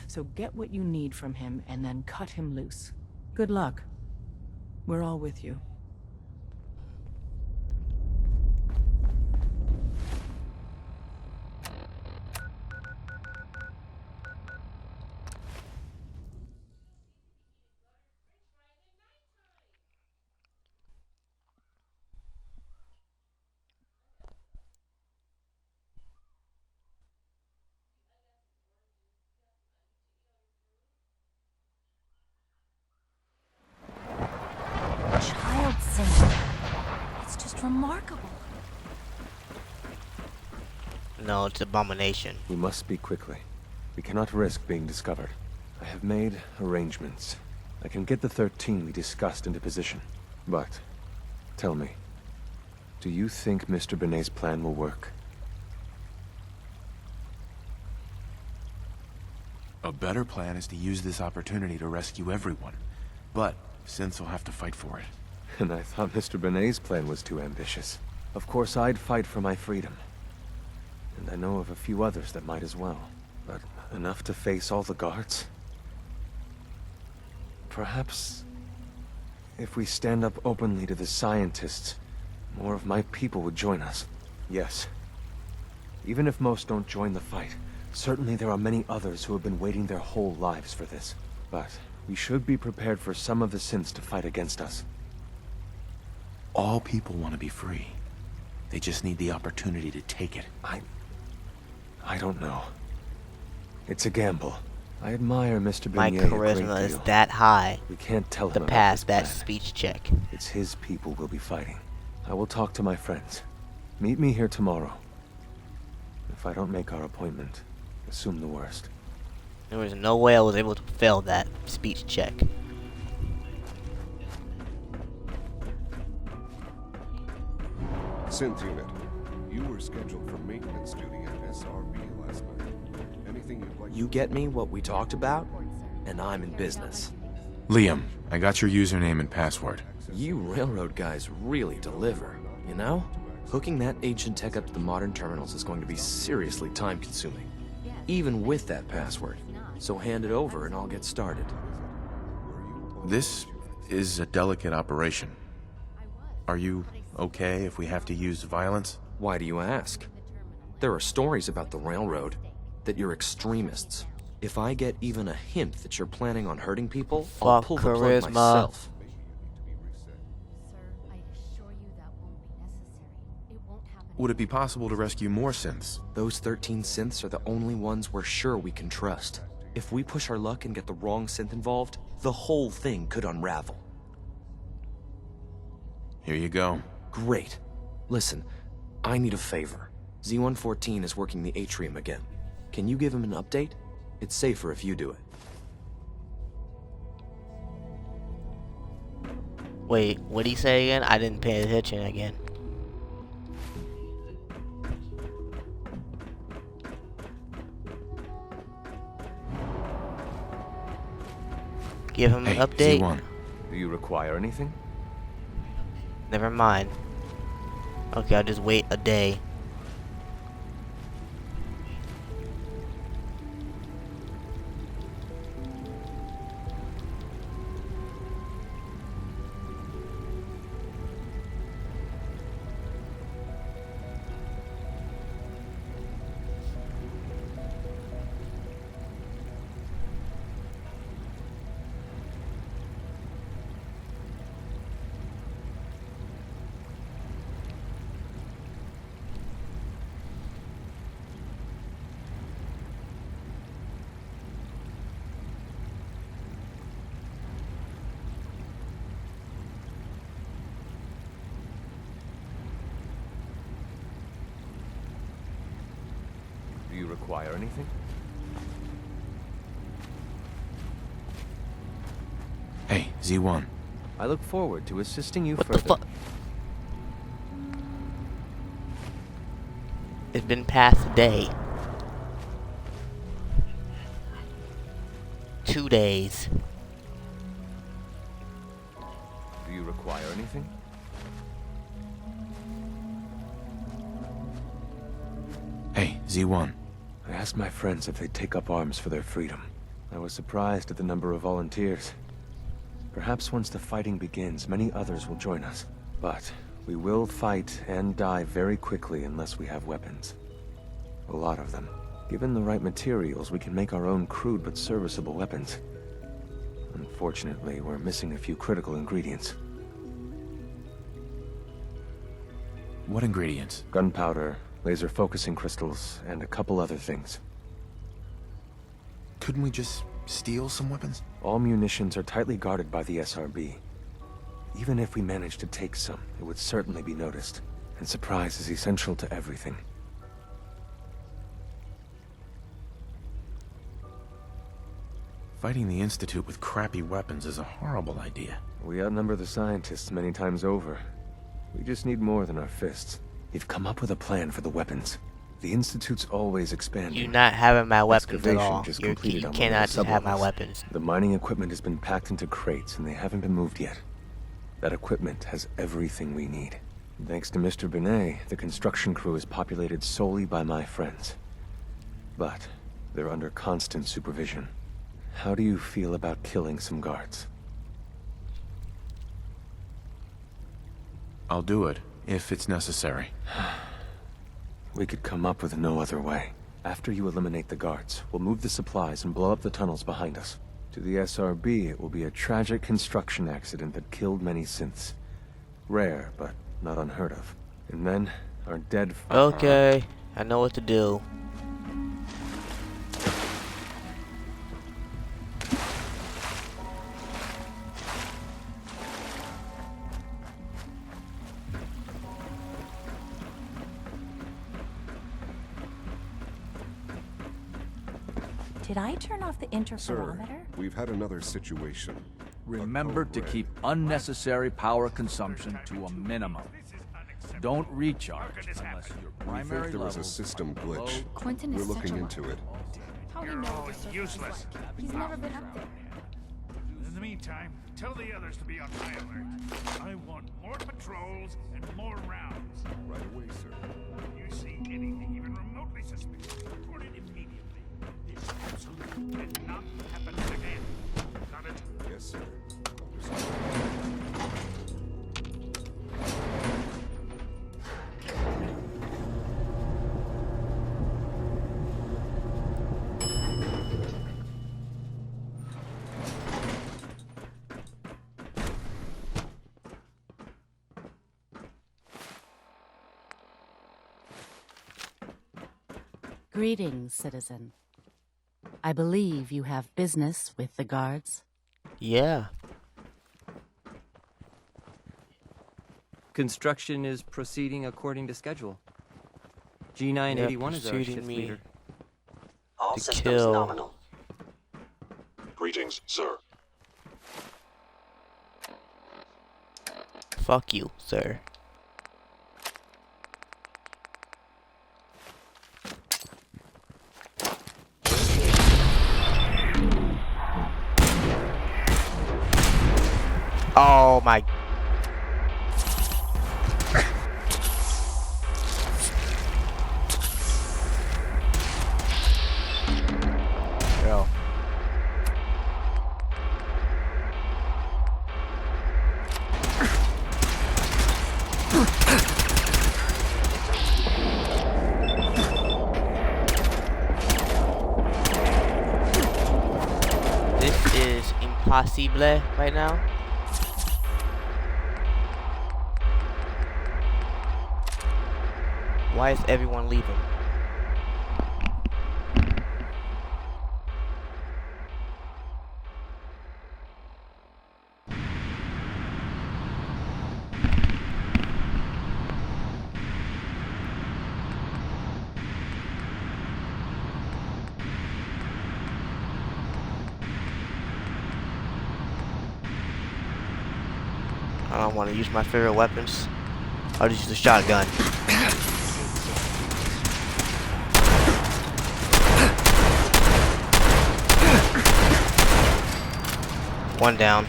So get what you need from him and then cut him loose. Good luck. We're all with you. Child syndrome. It's just remarkable. No, it's abomination. We must speak quickly. We cannot risk being discovered. I have made arrangements. I can get the 13 we discussed into position. But, tell me, do you think Mr. Benet's plan will work? A better plan is to use this opportunity to rescue everyone. But synths will have to fight for it. And I thought Mr. Benet's plan was too ambitious. Of course, I'd fight for my freedom. And I know of a few others that might as well. But enough to face all the guards? Perhaps, if we stand up openly to the scientists, more of my people would join us. Yes. Even if most don't join the fight, certainly there are many others who have been waiting their whole lives for this. But we should be prepared for some of the synths to fight against us. All people want to be free. They just need the opportunity to take it. I don't know. It's a gamble. I admire Mr. My Benet a charisma great is deal. that high We can't tell to him pass about that this plan. speech check. It's his people we'll be fighting. I will talk to my friends. Meet me here tomorrow. If I don't make our appointment, assume the worst. There was no way I was able to fail that speech check. Synth unit, you were scheduled for maintenance duty at SRB last night. Anything you'd like? You get me what we talked about, and I'm in business. Liam, I got your username and password. You railroad guys really deliver, you know? Hooking that ancient tech up to the modern terminals is going to be seriously time-consuming, even with that password. So hand it over and I'll get started. This is a delicate operation. Are you okay if we have to use violence? Why do you ask? There are stories about the railroad, that you're extremists. If I get even a hint that you're planning on hurting people, I'll pull the plug charisma. myself. Would it be possible to rescue more synths? Those 13 synths are the only ones we're sure we can trust. If we push our luck and get the wrong synth involved, the whole thing could unravel. Here you go. Great. Listen, I need a favor. Z-114 is working the atrium again. Can you give him an update? It's safer if you do it. Wait, what'd he say again? I didn't pay attention again. Give him an update. Z1. Do you require anything? Never mind. Okay, I'll just wait a day. Do you require anything? Hey, Z1. I look forward to assisting you What further. the fuck? It's been past a day. 2 days. Do you require anything? Hey, Z1. I asked my friends if they'd take up arms for their freedom. I was surprised at the number of volunteers. Perhaps once the fighting begins, many others will join us. But we will fight and die very quickly unless we have weapons. A lot of them. Given the right materials, we can make our own crude but serviceable weapons. Unfortunately, we're missing a few critical ingredients. What ingredients? Gunpowder, laser focusing crystals, and a couple other things. Couldn't we just steal some weapons? All munitions are tightly guarded by the SRB. Even if we managed to take some, it would certainly be noticed. And surprise is essential to everything. Fighting the Institute with crappy weapons is a horrible idea. We outnumber the scientists many times over. We just need more than our fists. We've come up with a plan for the weapons. The Institute's always expanding. You're not having my weapons at Excavation all. just You completed on one of cannot the just have my sublevels. weapons. The mining equipment has been packed into crates, and they haven't been moved yet. That equipment has everything we need. Thanks to Mr. Binet, the construction crew is populated solely by my friends. But they're under constant supervision. How do you feel about killing some guards? I'll do it, if it's necessary. We could come up with no other way. After you eliminate the guards, we'll move the supplies and blow up the tunnels behind us. To the SRB, it will be a tragic construction accident that killed many synths. Rare, but not unheard of. And then, our dead... Okay, I know what to do. Did I turn off the interferometer? Sir, we've had another situation. Remember to keep unnecessary power consumption to a minimum. Don't recharge unless your We primary think there was a levels system are below- glitch. Quentin We're is such looking a into it. How do you know what the surface useless. is like? He's never been up there. In the meantime, tell the others to be on high alert. I want more patrols and more rounds. Right away, sir. If you see anything even remotely suspicious, report it immediately. This absolutely cannot happen again. Got it? Yes, sir. Greetings, citizen. I believe you have business with the guards. Yeah. Construction is proceeding according to schedule. G981 is our preceding shift me. leader. All To systems kill. nominal. Greetings, sir. Fuck you, sir. Oh my. Yo. This is impossible right now. Why is everyone leaving? I don't want to use my favorite weapons. I'll just use the shotgun. One down.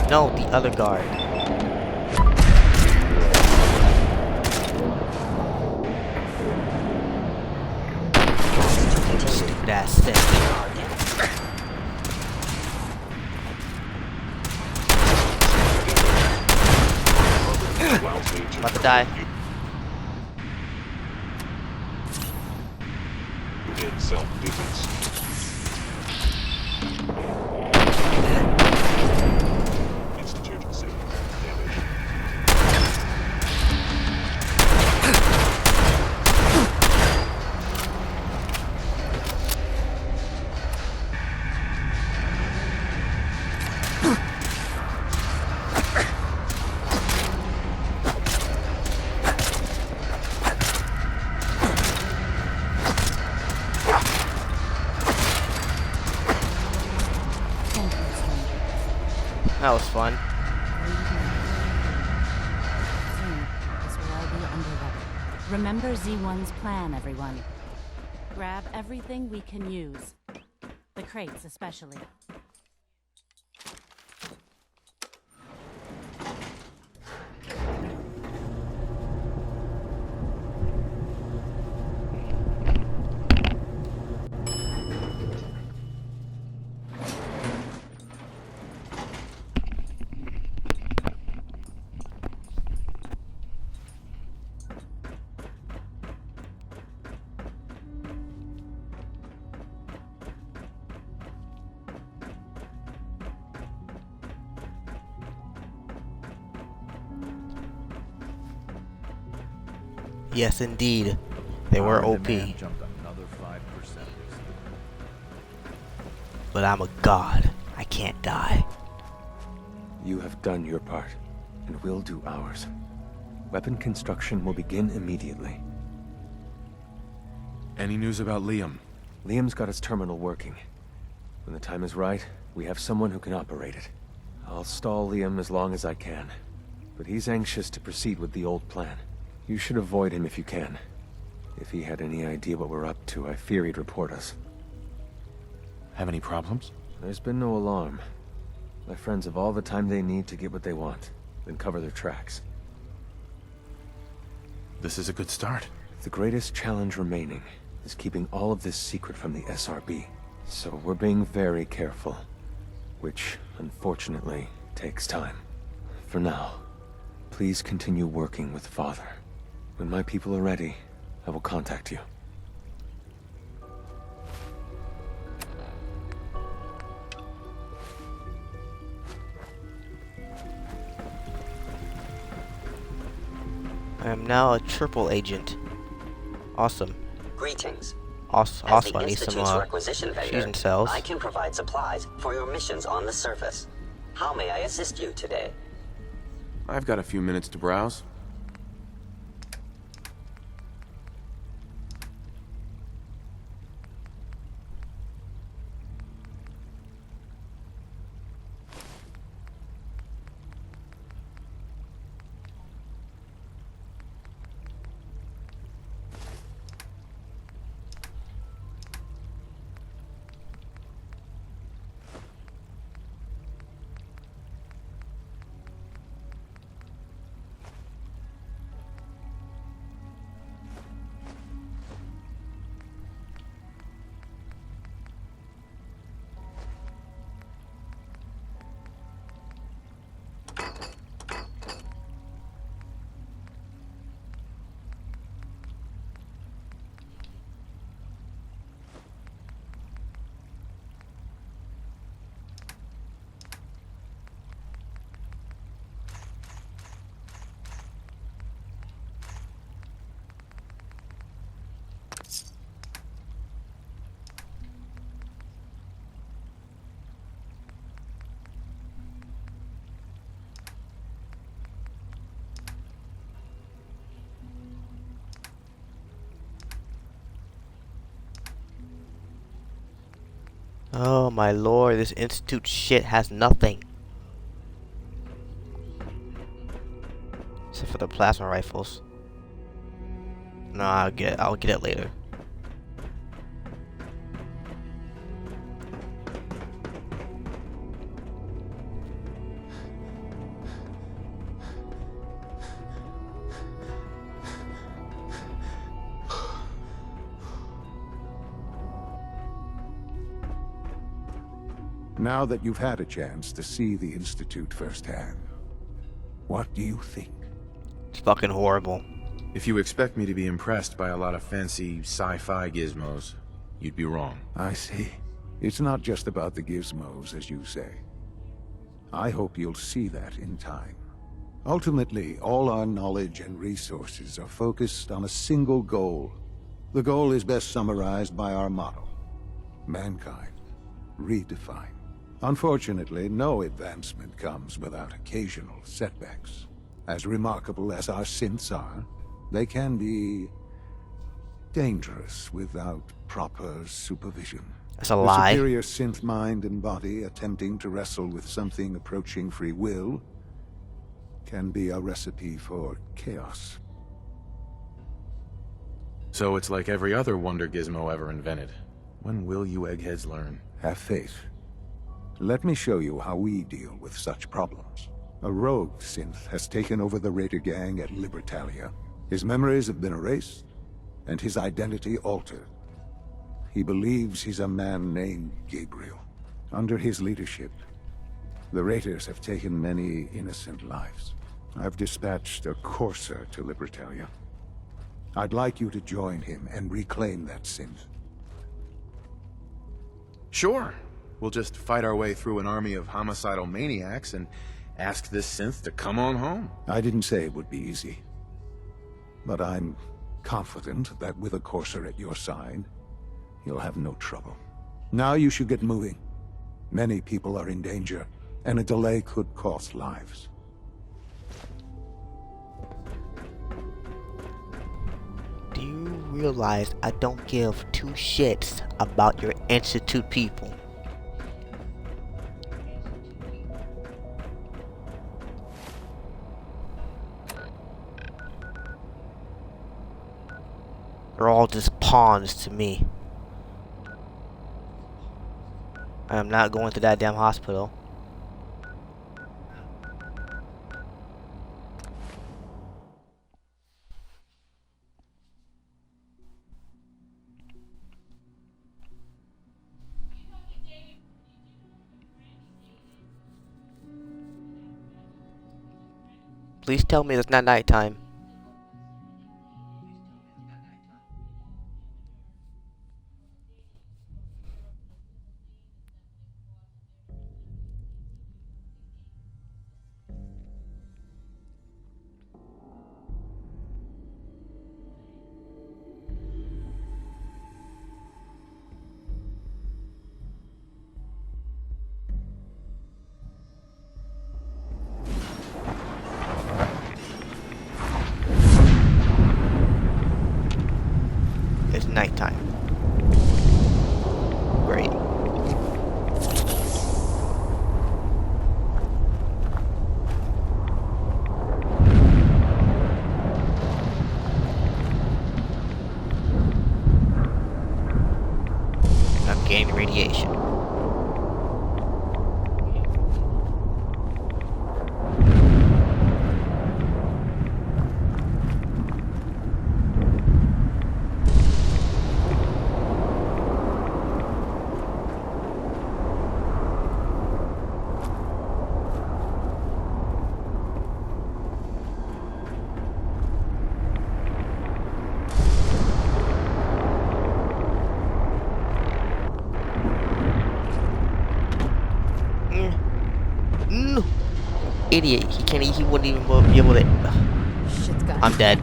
No, the other guard. Stupid ass thing. About to die. In self-defense. Institute signal damage. That was fun. Soon, this will all be underway. Remember Z1's plan, everyone. Grab everything we can use. The crates especially. Yes, indeed. They were OP. Jumped another 5%. But I'm a god. I can't die. You have done your part, and we'll do ours. Weapon construction will begin immediately. Any news about Liam? Liam's got his terminal working. When the time is right, we have someone who can operate it. I'll stall Liam as long as I can, but he's anxious to proceed with the old plan. You should avoid him if you can. If he had any idea what we're up to, I fear he'd report us. Have any problems? There's been no alarm. My friends have all the time they need to get what they want, then cover their tracks. This is a good start. The greatest challenge remaining is keeping all of this secret from the SRB. So we're being very careful, which, unfortunately, takes time. For now, please continue working with Father. When my people are ready, I will contact you. I am now a triple agent. Awesome. Greetings. Also, As the I need some Institute's requisition vendor, fusion cells. I can provide supplies for your missions on the surface. How may I assist you today? I've got a few minutes to browse. Oh my lord, this Institute shit has nothing. Except for the plasma rifles. No, I'll get it later. Now that you've had a chance to see the Institute firsthand, what do you think? It's fucking horrible. If you expect me to be impressed by a lot of fancy sci-fi gizmos, you'd be wrong. I see. It's not just about the gizmos, as you say. I hope you'll see that in time. Ultimately, all our knowledge and resources are focused on a single goal. The goal is best summarized by our motto: mankind, redefined. Unfortunately, no advancement comes without occasional setbacks. As remarkable as our synths are, they can be dangerous without proper supervision. That's a lie. The superior synth mind and body attempting to wrestle with something approaching free will can be a recipe for chaos. So it's like every other wonder gizmo ever invented. When will you eggheads learn? Have faith. Let me show you how we deal with such problems. A rogue synth has taken over the Raider gang at Libertalia. His memories have been erased, and his identity altered. He believes he's a man named Gabriel. Under his leadership, the Raiders have taken many innocent lives. I've dispatched a Courser to Libertalia. I'd like you to join him and reclaim that synth. Sure. We'll just fight our way through an army of homicidal maniacs and ask this synth to come on home. I didn't say it would be easy. But I'm confident that with a Courser at your side, you'll have no trouble. Now you should get moving. Many people are in danger, and a delay could cost lives. Do you realize I don't give two shits about your Institute people? They're all just pawns to me. I am not going to that damn hospital. Please tell me it's not nighttime. It's nighttime. Great. I'm getting radiation. No. Idiot. He wouldn't even be able to. I'm dead.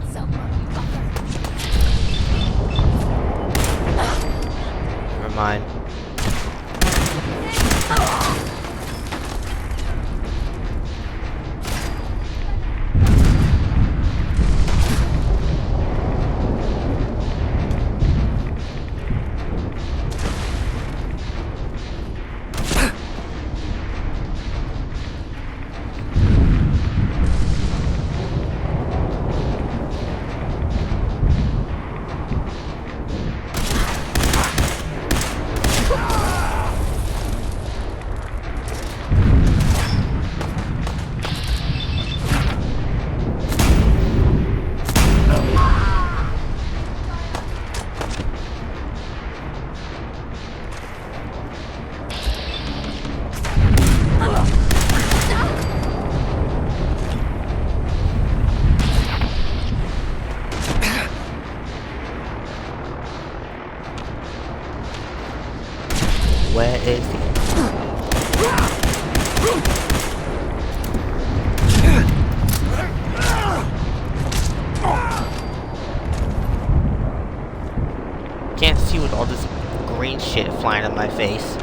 Never mind. Where is he? Can't see with all this green shit flying in my face.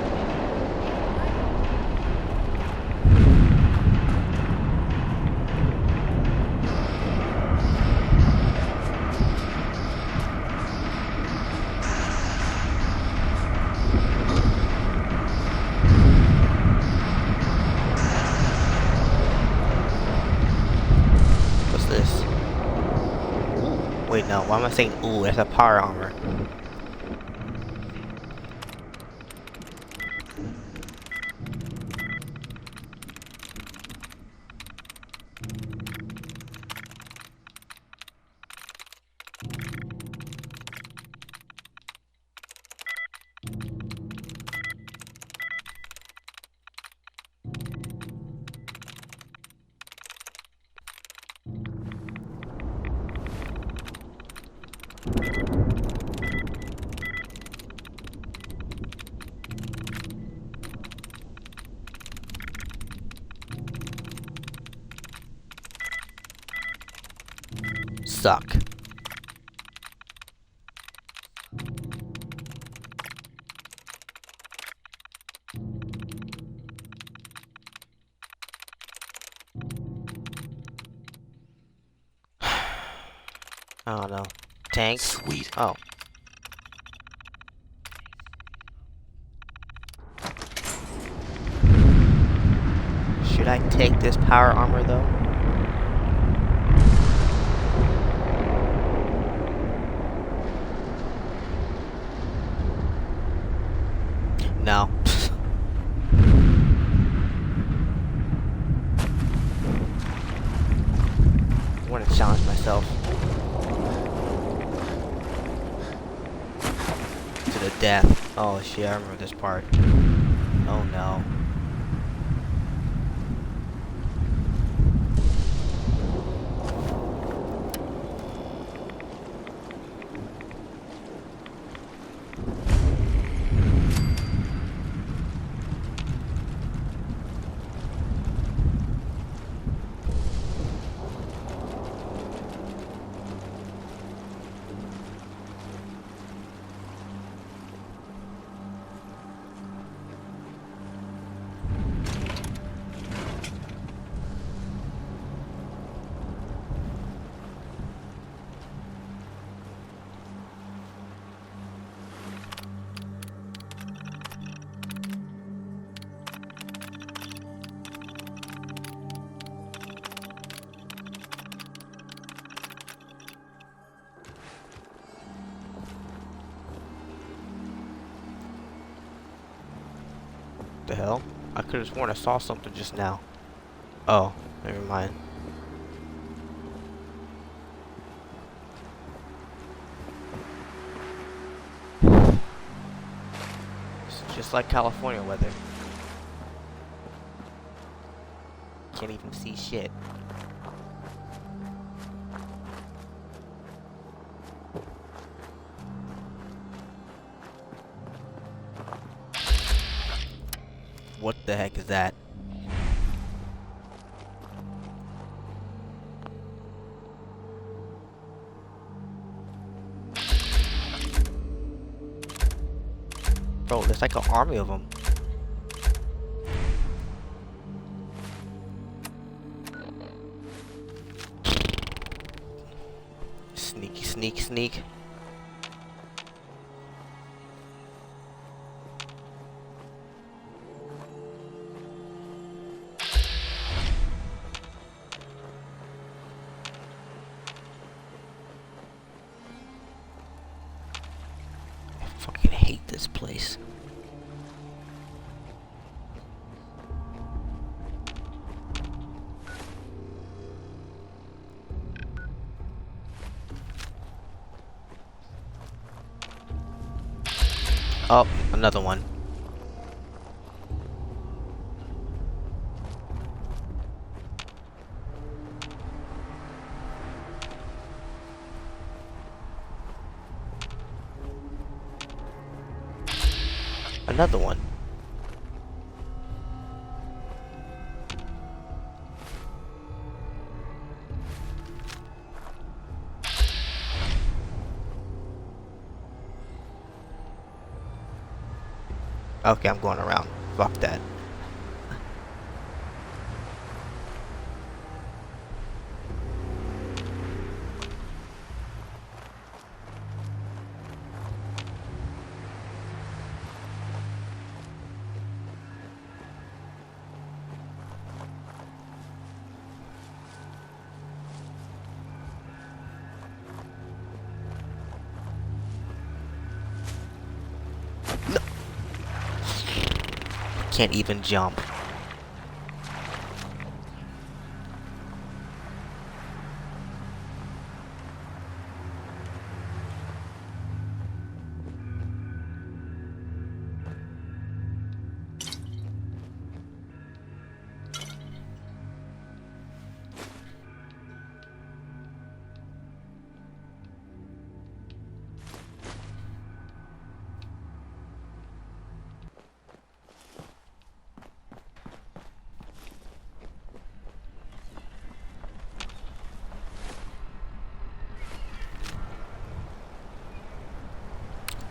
What's this? Wait, no. Why am I saying ooh? That's a power armor. Suck. I don't know. Tank? Sweet. Oh. Should I take this power armor though? No. I want to challenge myself to the death. Oh shit, I remember this part. Oh no. The hell? I could have sworn I saw something just now. Oh, never mind. It's just like California weather. Can't even see shit. What the heck is that? Bro, there's like an army of them. Sneaky, sneak, sneak. I hate this place. Oh, another one. Another one. Okay, I'm going around. Fuck that. Can't even jump.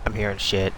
I'm hearing shit.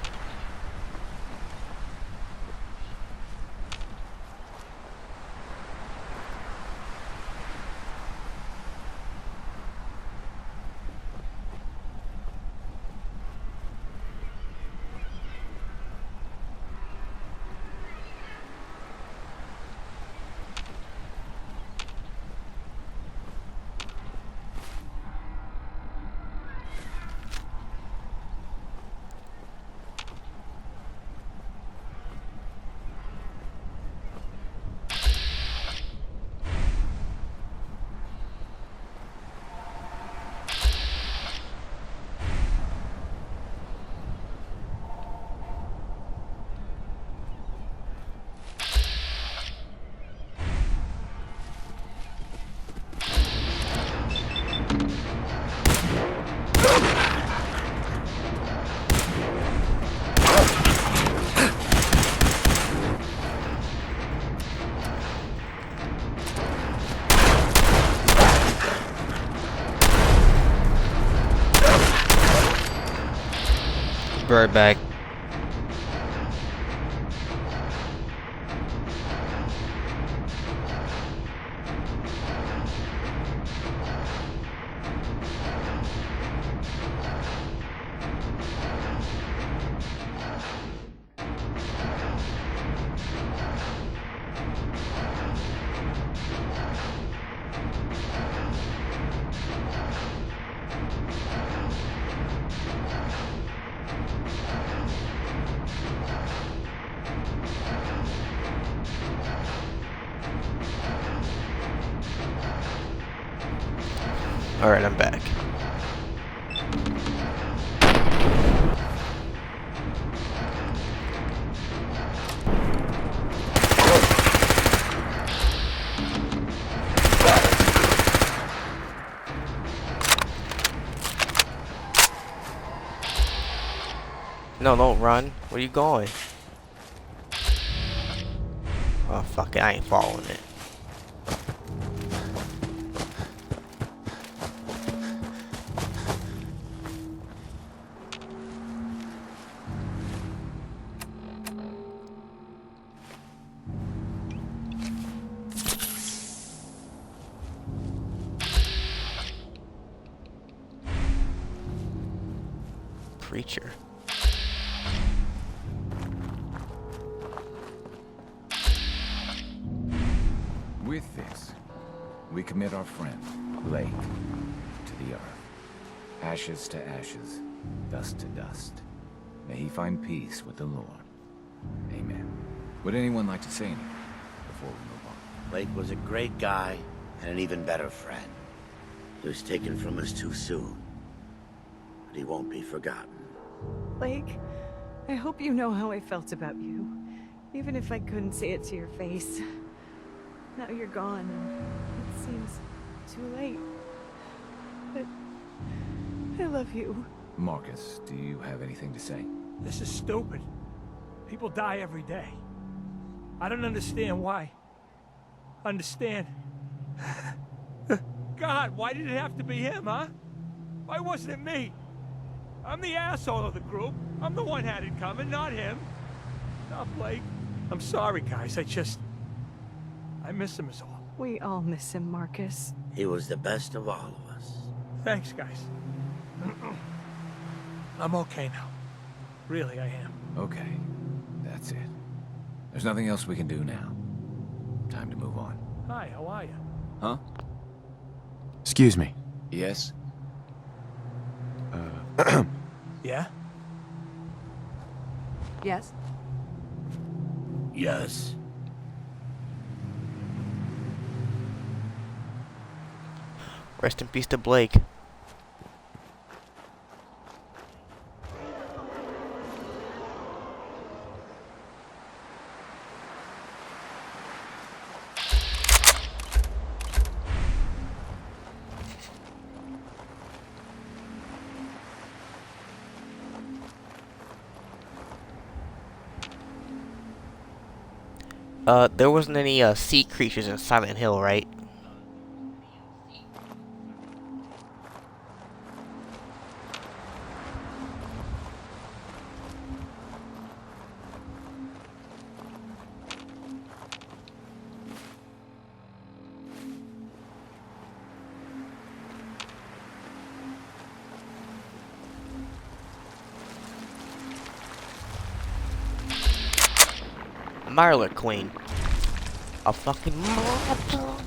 Bird bag. Alright, I'm back. No, don't run. Where you going? Oh, fuck it. I ain't following it. Preacher. With this, we commit our friend, Blake, to the earth. Ashes to ashes, dust to dust. May he find peace with the Lord. Amen. Would anyone like to say anything before we move on? Blake was a great guy and an even better friend. He was taken from us too soon. But he won't be forgotten. Blake, I hope you know how I felt about you. Even if I couldn't say it to your face. Now you're gone, and it seems too late. But I love you. Marcus, do you have anything to say? This is stupid. People die every day. I don't understand why. Understand? God, why did it have to be him, huh? Why wasn't it me? I'm the asshole of the group. I'm the one had it coming, not him. No, Blake. I'm sorry, guys. I miss him is all. We all miss him, Marcus. He was the best of all of us. Thanks, guys. I'm okay now. Really, I am. Okay. That's it. There's nothing else we can do now. Time to move on. Hi, how are you? Huh? Excuse me. Yes? Yeah? Yes? Yes. Rest in peace to Blake. There wasn't any sea creatures in Silent Hill, right? Marler Queen. A fucking Marler.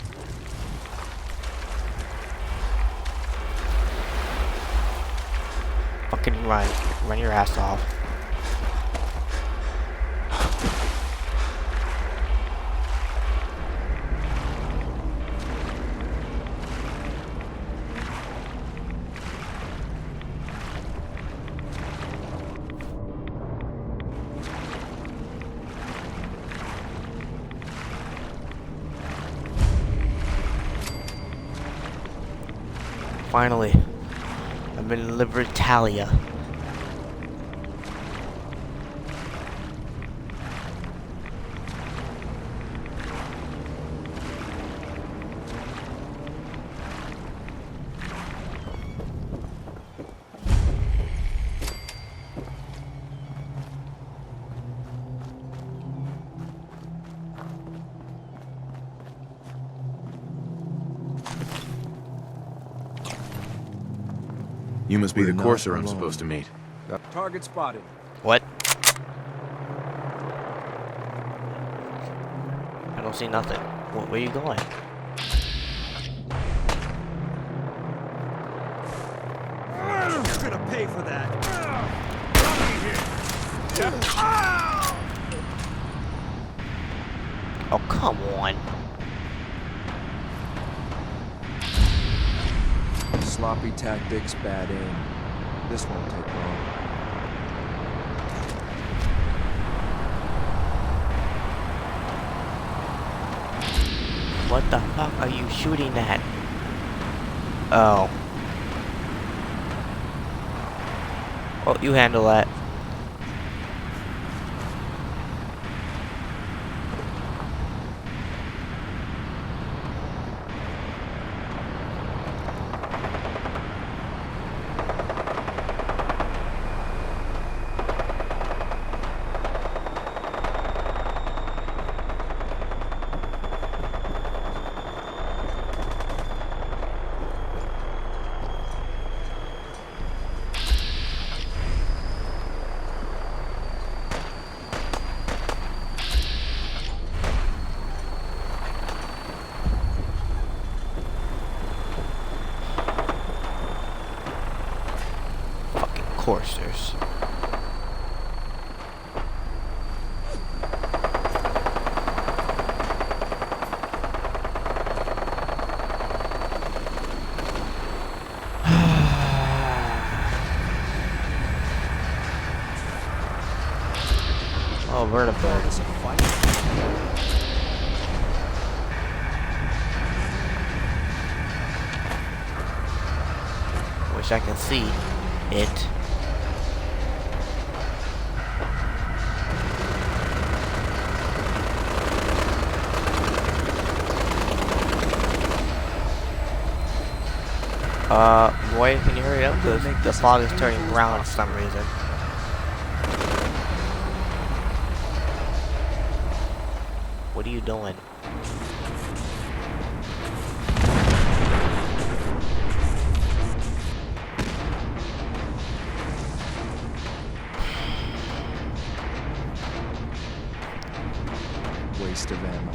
Fucking run. Run your ass off. Finally, I'm in Libertalia. You must be We're the not courser I'm alone. supposed to meet. Target spotted. What? I don't see nothing. Where are you going? You're gonna pay for that. Oh, come on. Sloppy tactics, bad aim. This won't take long. What the fuck are you shooting at? Oh. Well, you handle that. Coursers. Oh, vertibird. Wish I can see it. Boy, can you hurry up? Because the fog is turning brown for some reason. What are you doing? Waste of ammo.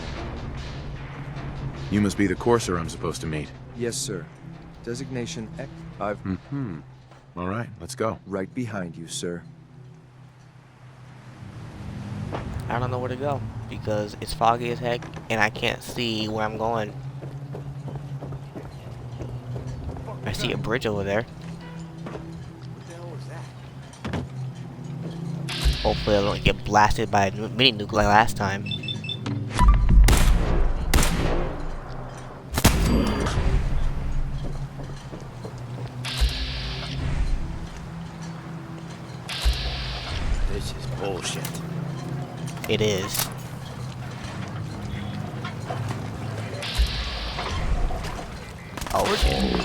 You must be the courser I'm supposed to meet. Yes, sir. Designation X. I've... All right, let's go. Right behind you, sir. I don't know where to go because it's foggy as heck and I can't see where I'm going. I see a bridge over there. Hopefully I don't get blasted by a mini nuke like last time. This is bullshit. It is. Oh shit.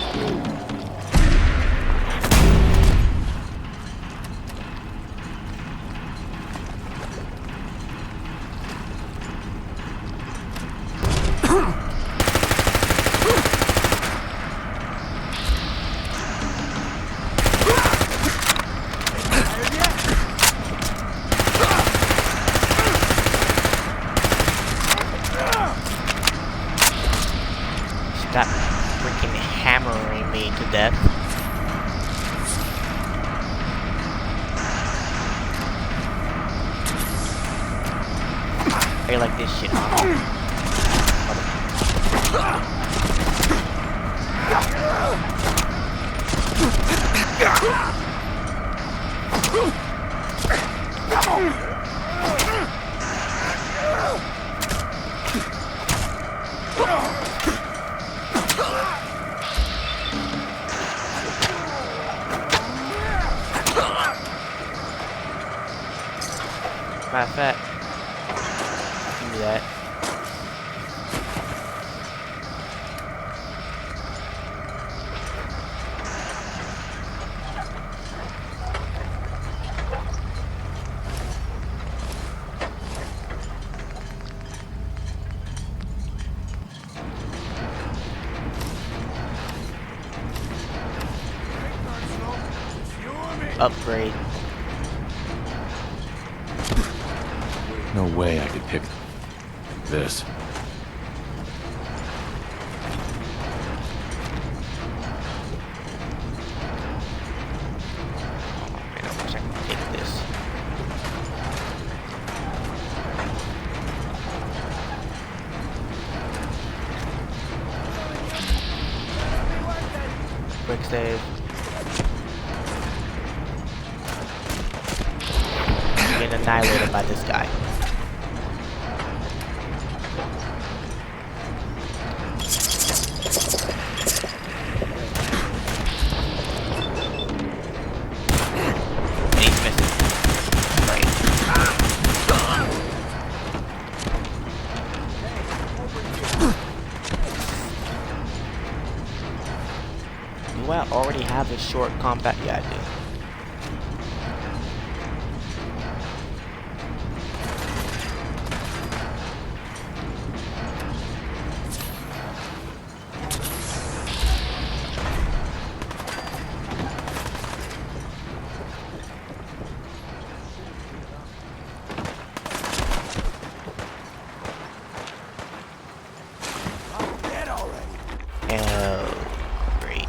Stop freaking hammering me to death. I like this shit, huh? Matter of fact, give me that. Upgrade. No way I could pick this. Man, I wish I could take this. Quick save. Getting annihilated by this guy. And he's missing. Great. Do I already have a short combat? Yeah, I do. Oh, great.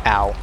Ow.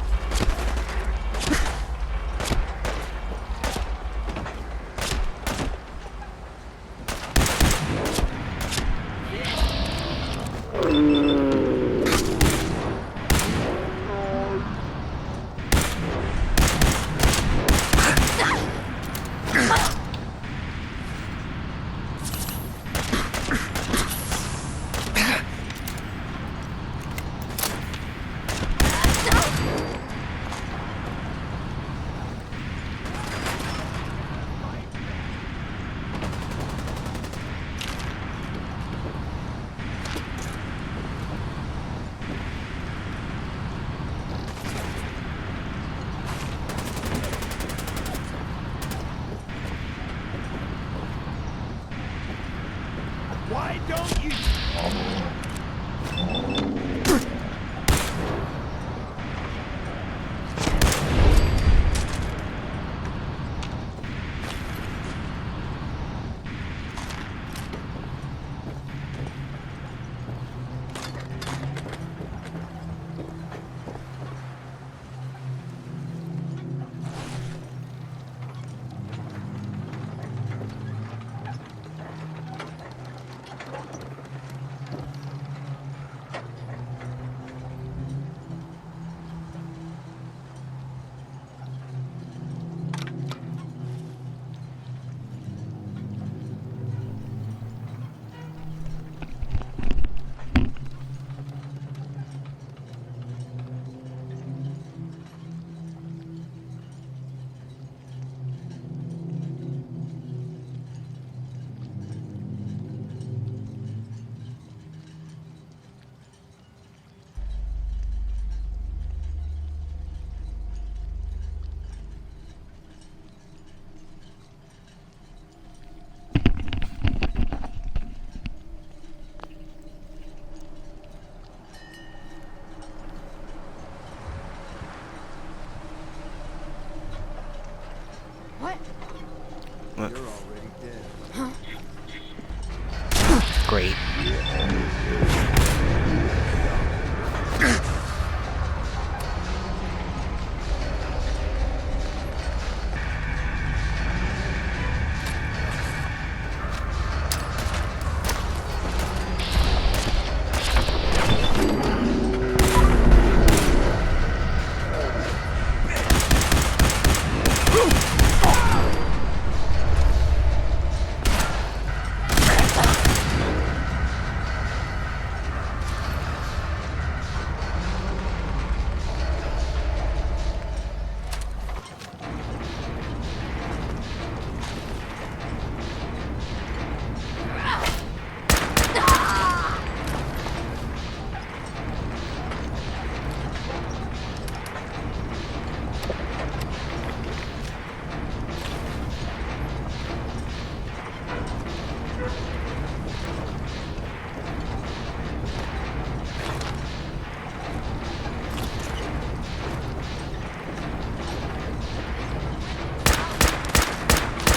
Great.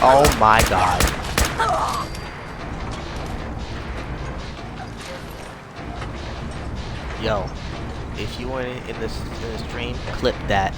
Oh my god. Yo, if you want it in the stream, clip that.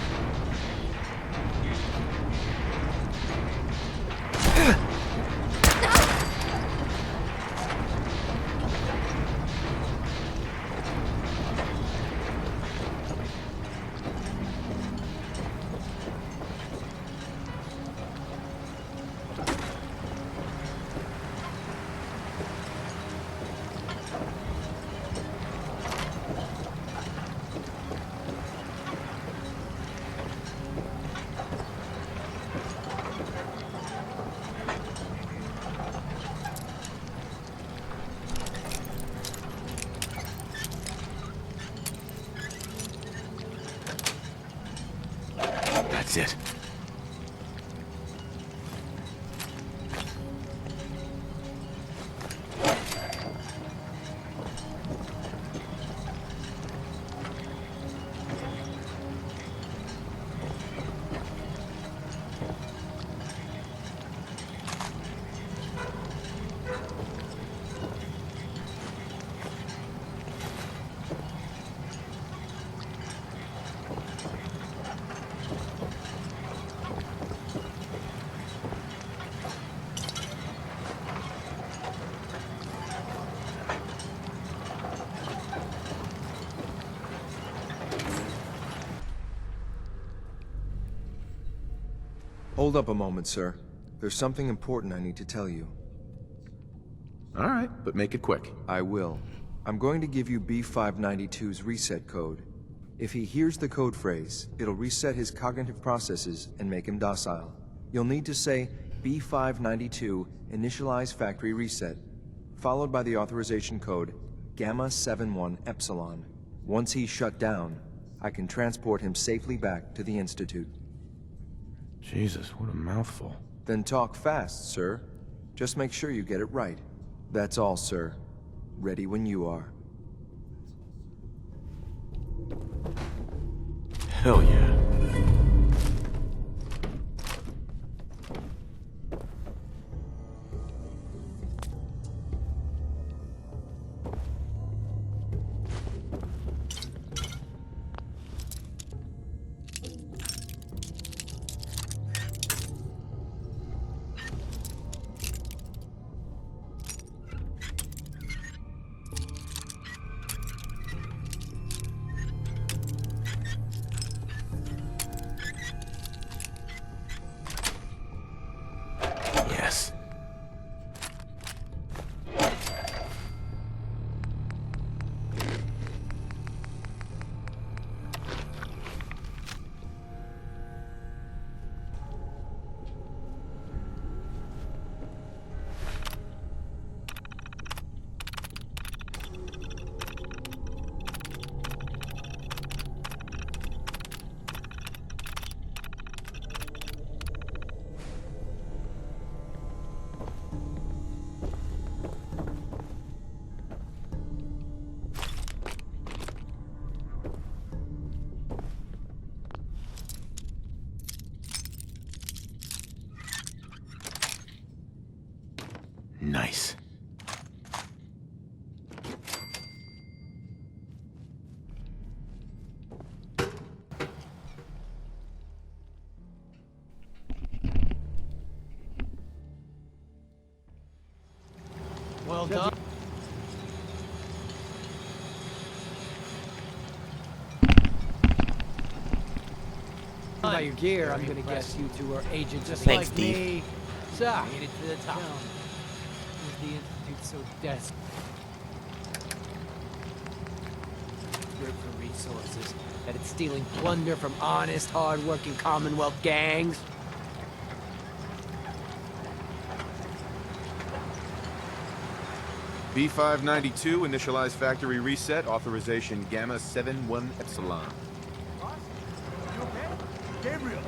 That's it. Hold up a moment, sir. There's something important I need to tell you. All right, but make it quick. I will. I'm going to give you B592's reset code. If he hears the code phrase, it'll reset his cognitive processes and make him docile. You'll need to say B592 initialize factory reset, followed by the authorization code Gamma 71 Epsilon. Once he's shut down, I can transport him safely back to the Institute. Jesus, what a mouthful. Then talk fast, sir. Just make sure you get it right. That's all, sir. Ready when you are. Hell yeah. Nice. Well done. By your gear, I'm gonna guess you two are agents just Thanks, like Steve. me. So, made it to the top. Was the Institute so desperate for resources that it's stealing plunder from honest, hard-working Commonwealth gangs? B592, initialize factory reset, authorization Gamma 71 Epsilon. Gabriel!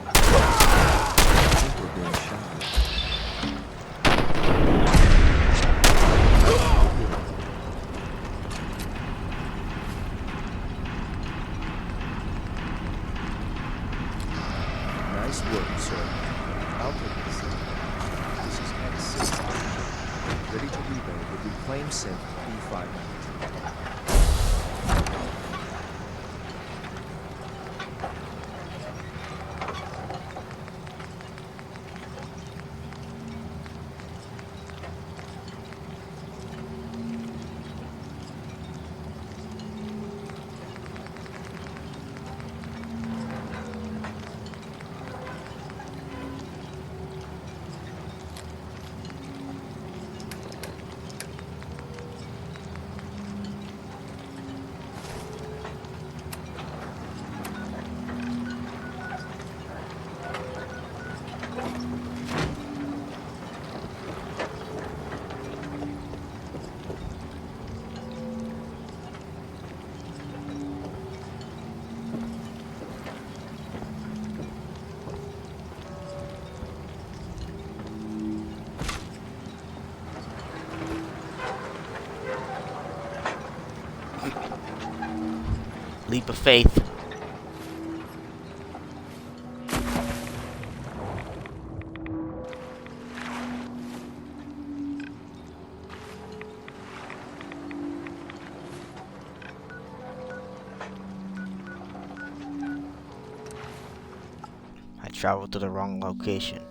Nice work, sir. I'll take this. This is X6. Ready to reload with reclaim synth B592. Leap of faith. I traveled to the wrong location.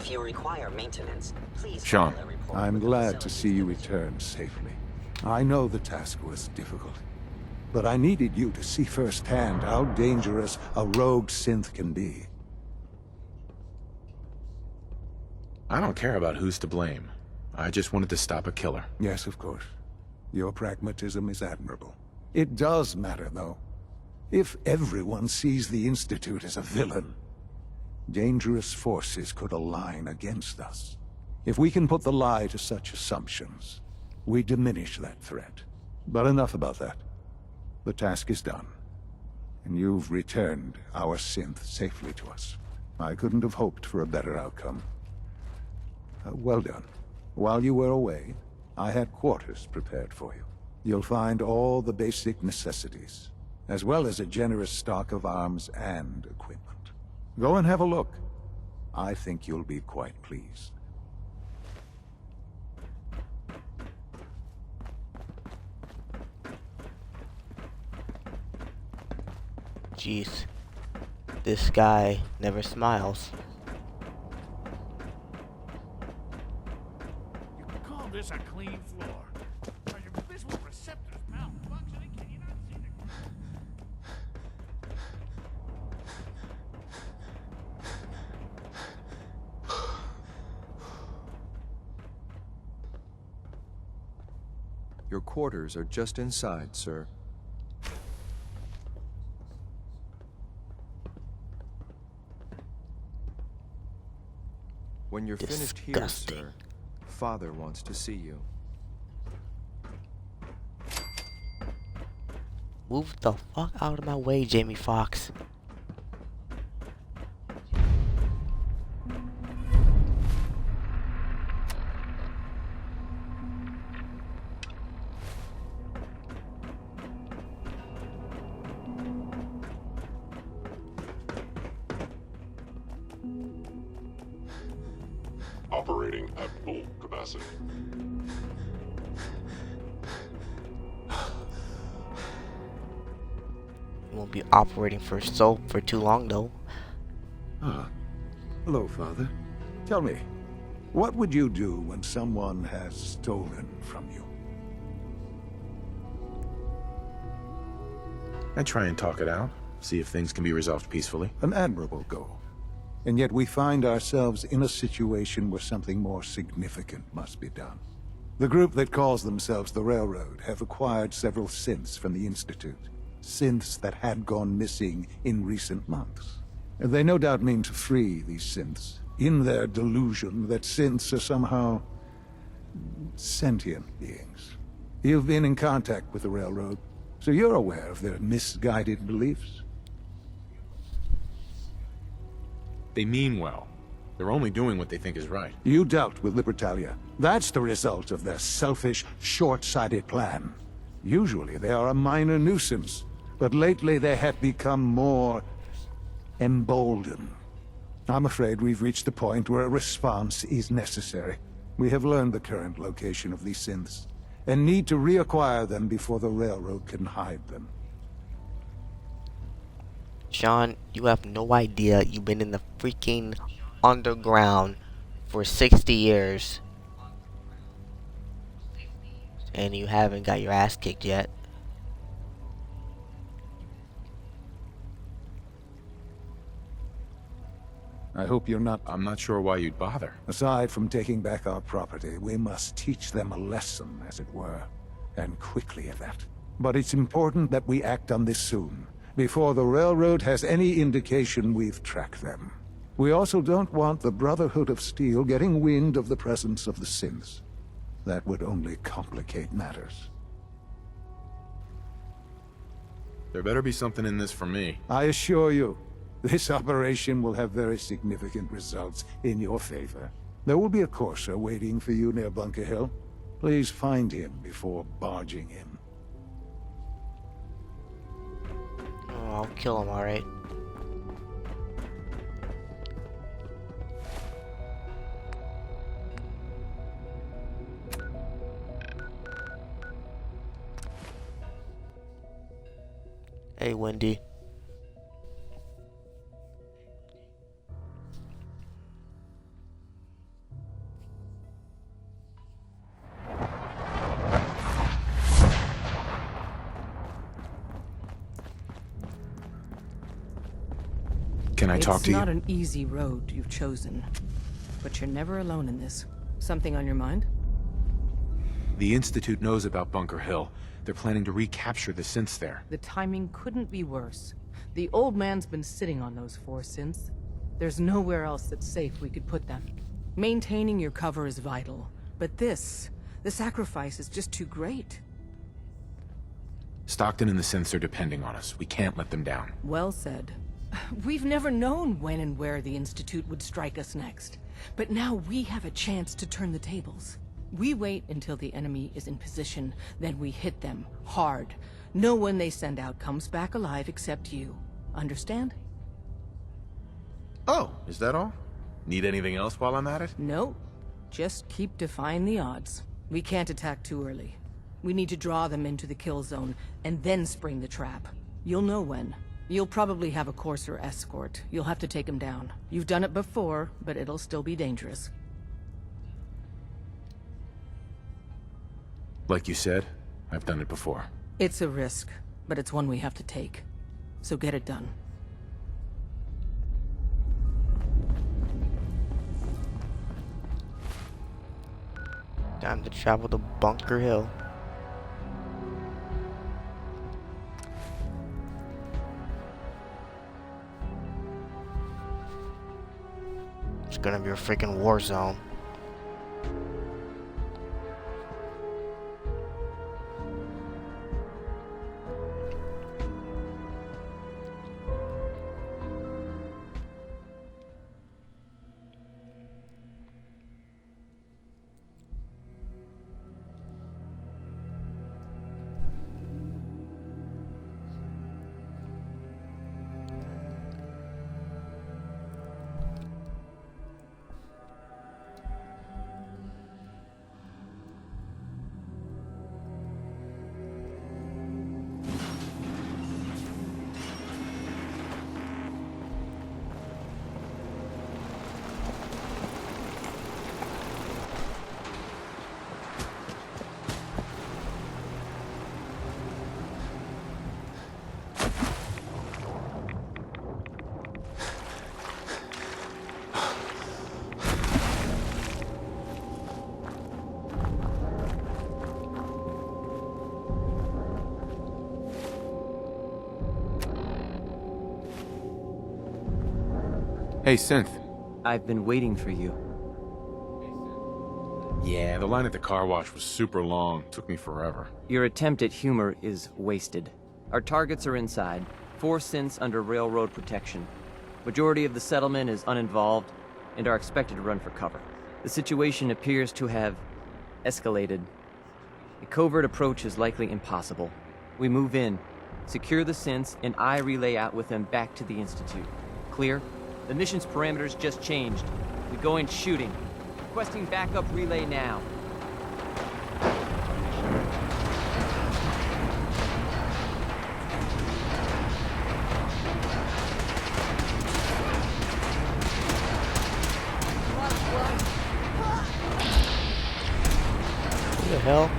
If you require maintenance, please Sean. file a report I'm with the glad to facilities see you division. return safely. I know the task was difficult, but I needed you to see firsthand how dangerous a rogue synth can be. I don't care about who's to blame. I just wanted to stop a killer. Yes, of course. Your pragmatism is admirable. It does matter, though. If everyone sees the Institute as a villain, dangerous forces could align against us. If we can put the lie to such assumptions, we diminish that threat. But enough about that. The task is done, and you've returned our synth safely to us. I couldn't have hoped for a better outcome. Well done. While you were away, I had quarters prepared for you. You'll find all the basic necessities, as well as a generous stock of arms and equipment. Go and have a look. I think you'll be quite pleased. Jeez. this guy never smiles. You can call this a clean floor. Are your visual receptors malfunctioning? Can you not see the... Your quarters are just inside, sir. When you're finished here, sir, Father wants to see you. Move the fuck out of my way, Jamie Foxx. Operating at full capacity. Won't be operating for too long though. Ah. Hello, Father. Tell me, what would you do when someone has stolen from you? I try and talk it out, see if things can be resolved peacefully. An admirable goal. And yet we find ourselves in a situation where something more significant must be done. The group that calls themselves the Railroad have acquired several synths from the Institute. Synths that had gone missing in recent months. And they no doubt mean to free these synths, in their delusion that synths are somehow sentient beings. You've been in contact with the Railroad, so you're aware of their misguided beliefs? They mean well. They're only doing what they think is right. You dealt with Libertalia. That's the result of their selfish, short-sighted plan. Usually they are a minor nuisance, but lately they have become more emboldened. I'm afraid we've reached the point where a response is necessary. We have learned the current location of these synths, and need to reacquire them before the Railroad can hide them. Sean, you have no idea you've been in the freaking underground for 60 years. And you haven't got your ass kicked yet. I hope you're not... I'm not sure why you'd bother. Aside from taking back our property, we must teach them a lesson, as it were. And quickly at that. But it's important that we act on this soon, before the Railroad has any indication we've tracked them. We also don't want the Brotherhood of Steel getting wind of the presence of the synths. That would only complicate matters. There better be something in this for me. I assure you, this operation will have very significant results in your favor. There will be a courser waiting for you near Bunker Hill. Please find him before barging in. Oh, I'll kill him, alright. Hey, Wendy. Can I talk to you? It's not an easy road you've chosen, but you're never alone in this. Something on your mind? The Institute knows about Bunker Hill. They're planning to recapture the synths there. The timing couldn't be worse. The old man's been sitting on those 4 synths. There's nowhere else that's safe we could put them. Maintaining your cover is vital, but the sacrifice is just too great. Stockton and the synths are depending on us. We can't let them down. Well said. We've never known when and where the Institute would strike us next. But now we have a chance to turn the tables. We wait until the enemy is in position, then we hit them hard. No one they send out comes back alive except you. Understand? Oh, is that all? Need anything else while I'm at it? No. Just keep defying the odds. We can't attack too early. We need to draw them into the kill zone, and then spring the trap. You'll know when. You'll probably have a Courser escort. You'll have to take him down. You've done it before, but it'll still be dangerous. Like you said, I've done it before. It's a risk, but it's one we have to take. So get it done. Time to travel to Bunker Hill. It's gonna be a freaking war zone. Hey, Synth. I've been waiting for you. Yeah, the line at the car wash was super long. Took me forever. Your attempt at humor is wasted. Our targets are inside. 4 synths under railroad protection. Majority of the settlement is uninvolved and are expected to run for cover. The situation appears to have escalated. A covert approach is likely impossible. We move in, secure the synths, and I relay out with them back to the Institute. Clear? The mission's parameters just changed. We go in shooting. Requesting backup relay now. What the hell?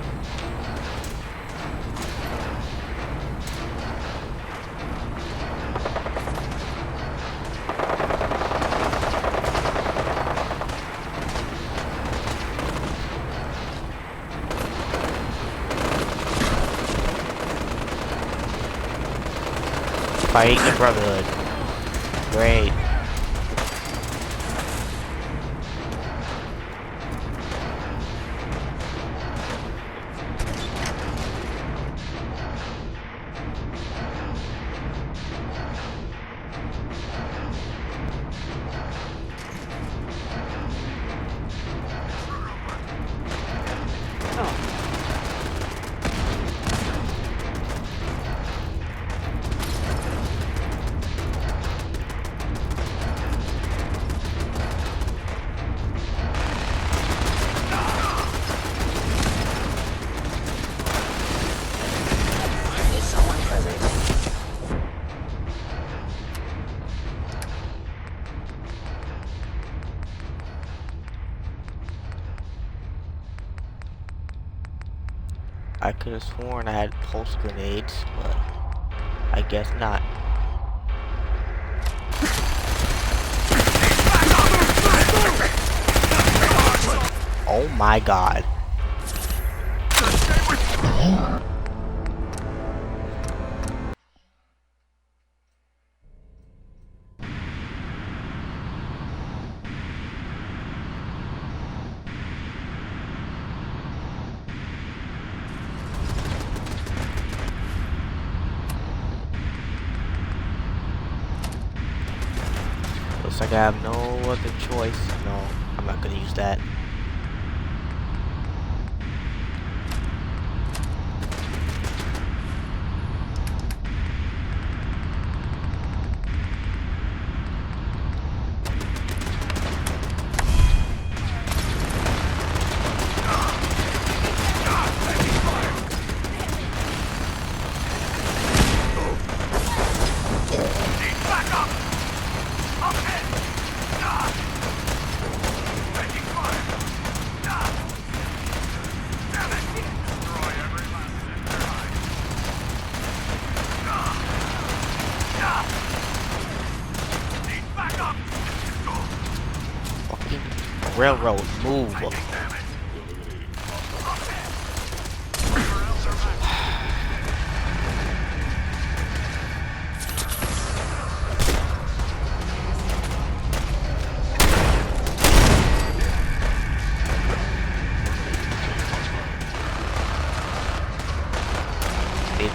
Fighting the Brotherhood. Great. I could have sworn I had pulse grenades, but I guess not. Oh my god. Looks like I have no other choice. No, I'm not gonna use that. Railroad, move.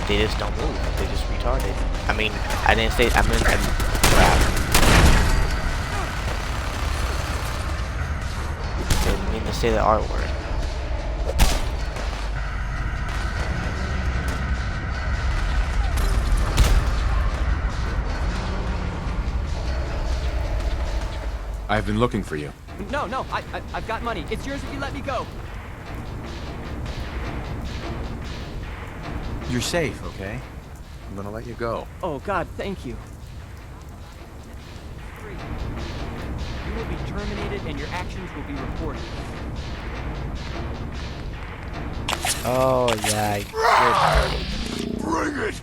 They just don't move. They just retarded. I mean, I didn't say. I mean, crap. Didn't mean to say the R word. I've been looking for you. No, I've got money. It's yours if you let me go. You're safe, okay? I'm gonna let you go. Oh, God, thank you. You will be terminated and your actions will be reported. Oh, yeah. Bring it!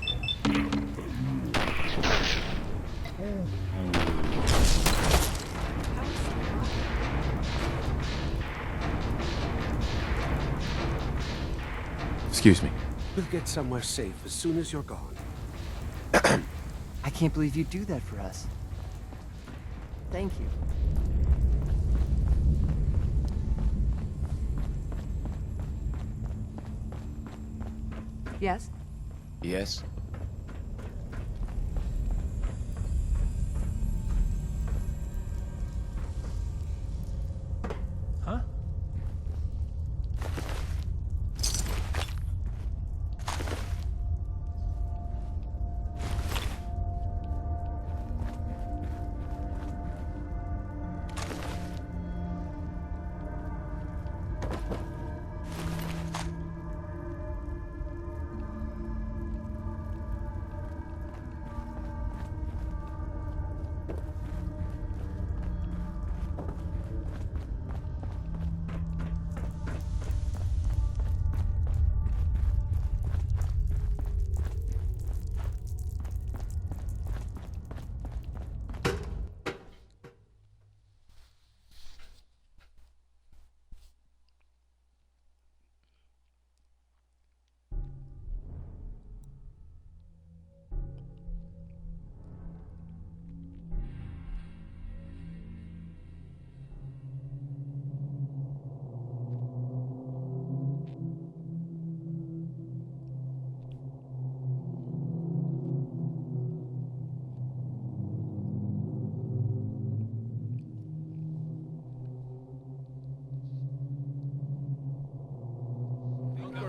Excuse me. We'll get somewhere safe as soon as you're gone. I can't believe you'd do that for us. Thank you. Yes? Yes? Huh?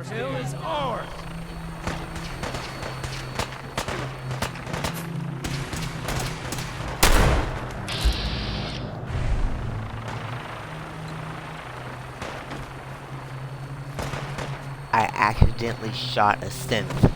Hill is ours! I accidentally shot a synth.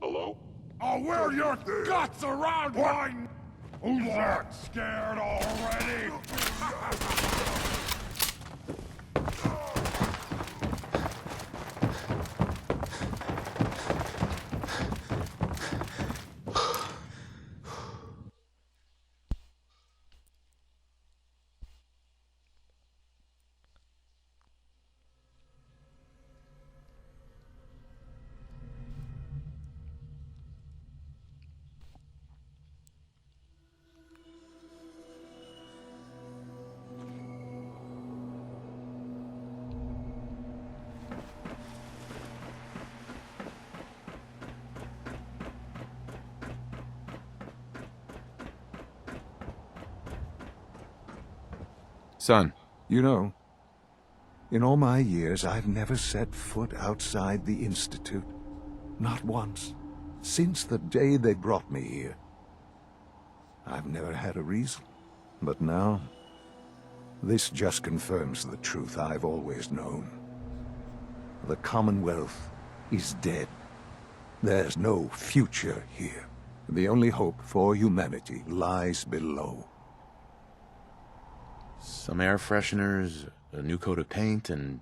Hello? I'll wear your guts around mine! Who's that? Scared already? Son. You know, in all my years, I've never set foot outside the Institute. Not once. Since the day they brought me here. I've never had a reason. But now, this just confirms the truth I've always known. The Commonwealth is dead. There's no future here. The only hope for humanity lies below. Some air fresheners, a new coat of paint, and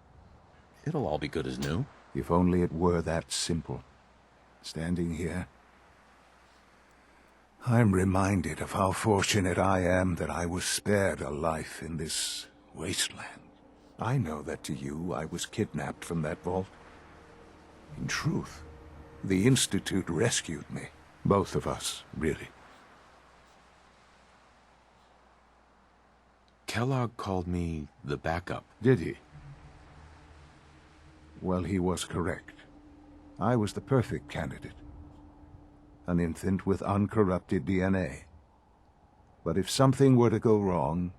it'll all be good as new. If only it were that simple. Standing here, I'm reminded of how fortunate I am that I was spared a life in this wasteland. I know that to you, I was kidnapped from that vault. In truth, the Institute rescued me. Both of us, really. Kellogg called me the backup. Did he? Well, he was correct. I was the perfect candidate. An infant with uncorrupted DNA. But if something were to go wrong,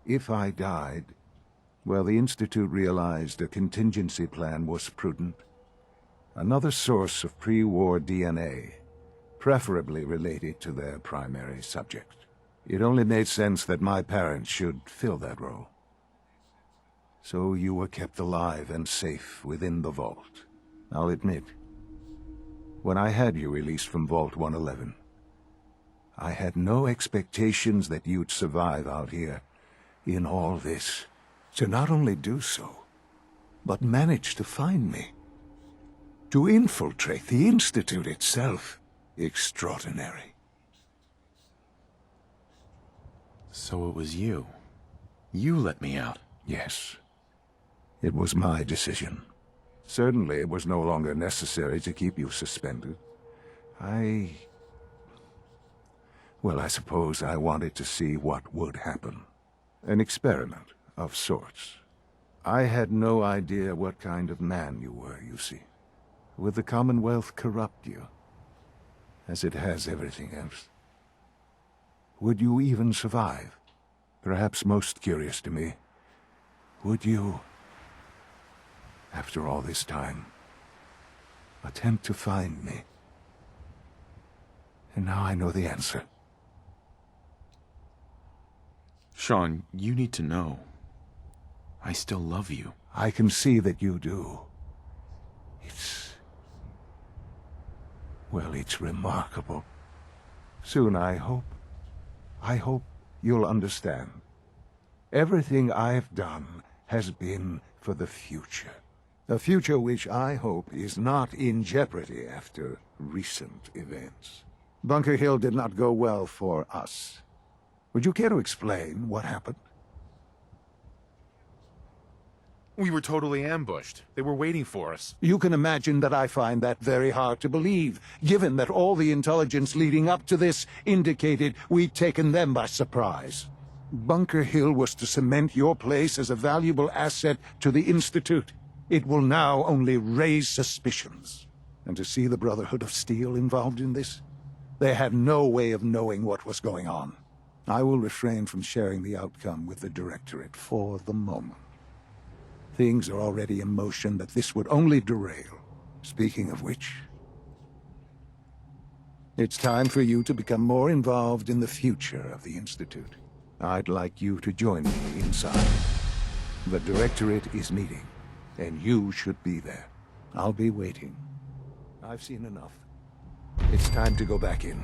if I died, well, the Institute realized a contingency plan was prudent. Another source of pre-war DNA, preferably related to their primary subject. It only made sense that my parents should fill that role. So you were kept alive and safe within the vault. I'll admit, when I had you released from Vault 111, I had no expectations that you'd survive out here in all this. To not only do so, but manage to find me. To infiltrate the Institute itself. Extraordinary. So it was you. You let me out. Yes. It was my decision. Certainly it was no longer necessary to keep you suspended. Well, I suppose I wanted to see what would happen. An experiment of sorts. I had no idea what kind of man you were, you see. Would the Commonwealth corrupt you? As it has everything else? Would you even survive? Perhaps most curious to me, would you, after all this time, attempt to find me? And now I know the answer. Sean, you need to know. I still love you. I can see that you do. Well, it's remarkable. Soon, I hope you'll understand. Everything I've done has been for the future. A future which I hope is not in jeopardy after recent events. Bunker Hill did not go well for us. Would you care to explain what happened? We were totally ambushed. They were waiting for us. You can imagine that I find that very hard to believe, given that all the intelligence leading up to this indicated we'd taken them by surprise. Bunker Hill was to cement your place as a valuable asset to the Institute. It will now only raise suspicions. And to see the Brotherhood of Steel involved in this? They had no way of knowing what was going on. I will refrain from sharing the outcome with the Directorate for the moment. Things are already in motion that this would only derail. Speaking of which, it's time for you to become more involved in the future of the Institute. I'd like you to join me inside. The Directorate is meeting, and you should be there. I'll be waiting. I've seen enough. It's time to go back in.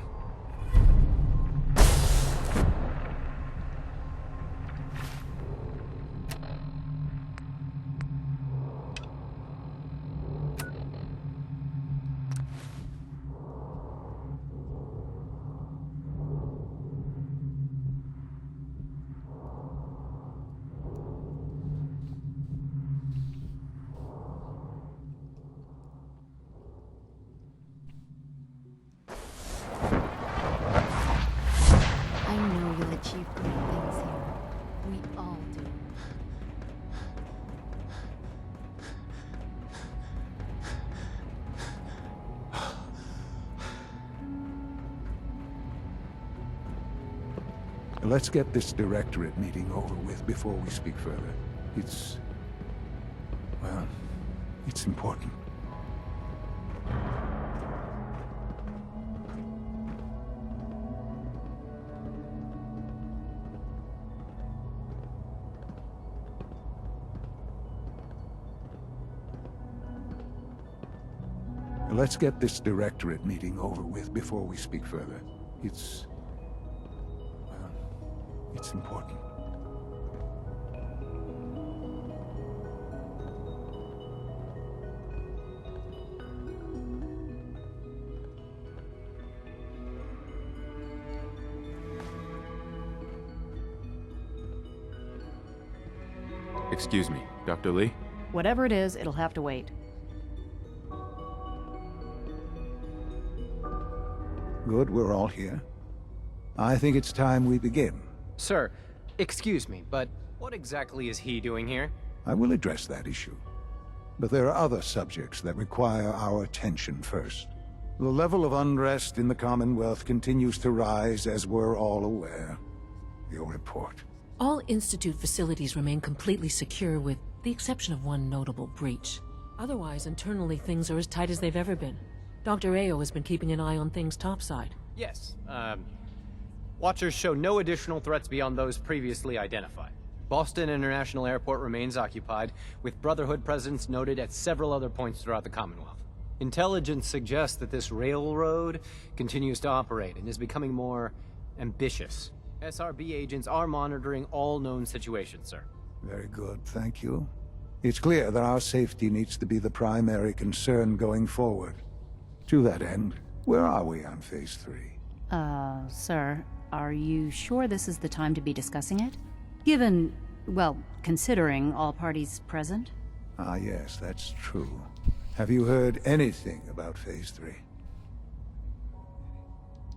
I know you'll achieve great things here. We all do. Let's get this directorate meeting over with before we speak further. Well, it's important. Let's get this directorate meeting over with before we speak further. It's important. Excuse me, Dr. Lee? Whatever it is, it'll have to wait. Good, we're all here. I think it's time we begin. Sir, excuse me, but what exactly is he doing here? I will address that issue. But there are other subjects that require our attention first. The level of unrest in the Commonwealth continues to rise, as we're all aware. Your report. All Institute facilities remain completely secure with the exception of one notable breach. Otherwise, internally things are as tight as they've ever been. Dr. Ao has been keeping an eye on things topside. Yes, Watchers show no additional threats beyond those previously identified. Boston International Airport remains occupied, with Brotherhood presence noted at several other points throughout the Commonwealth. Intelligence suggests that this railroad continues to operate and is becoming more ambitious. SRB agents are monitoring all known situations, sir. Very good, thank you. It's clear that our safety needs to be the primary concern going forward. To that end, where are we on Phase 3? Sir, are you sure this is the time to be discussing it? Given, well, considering all parties present? Ah, yes, that's true. Have you heard anything about Phase 3?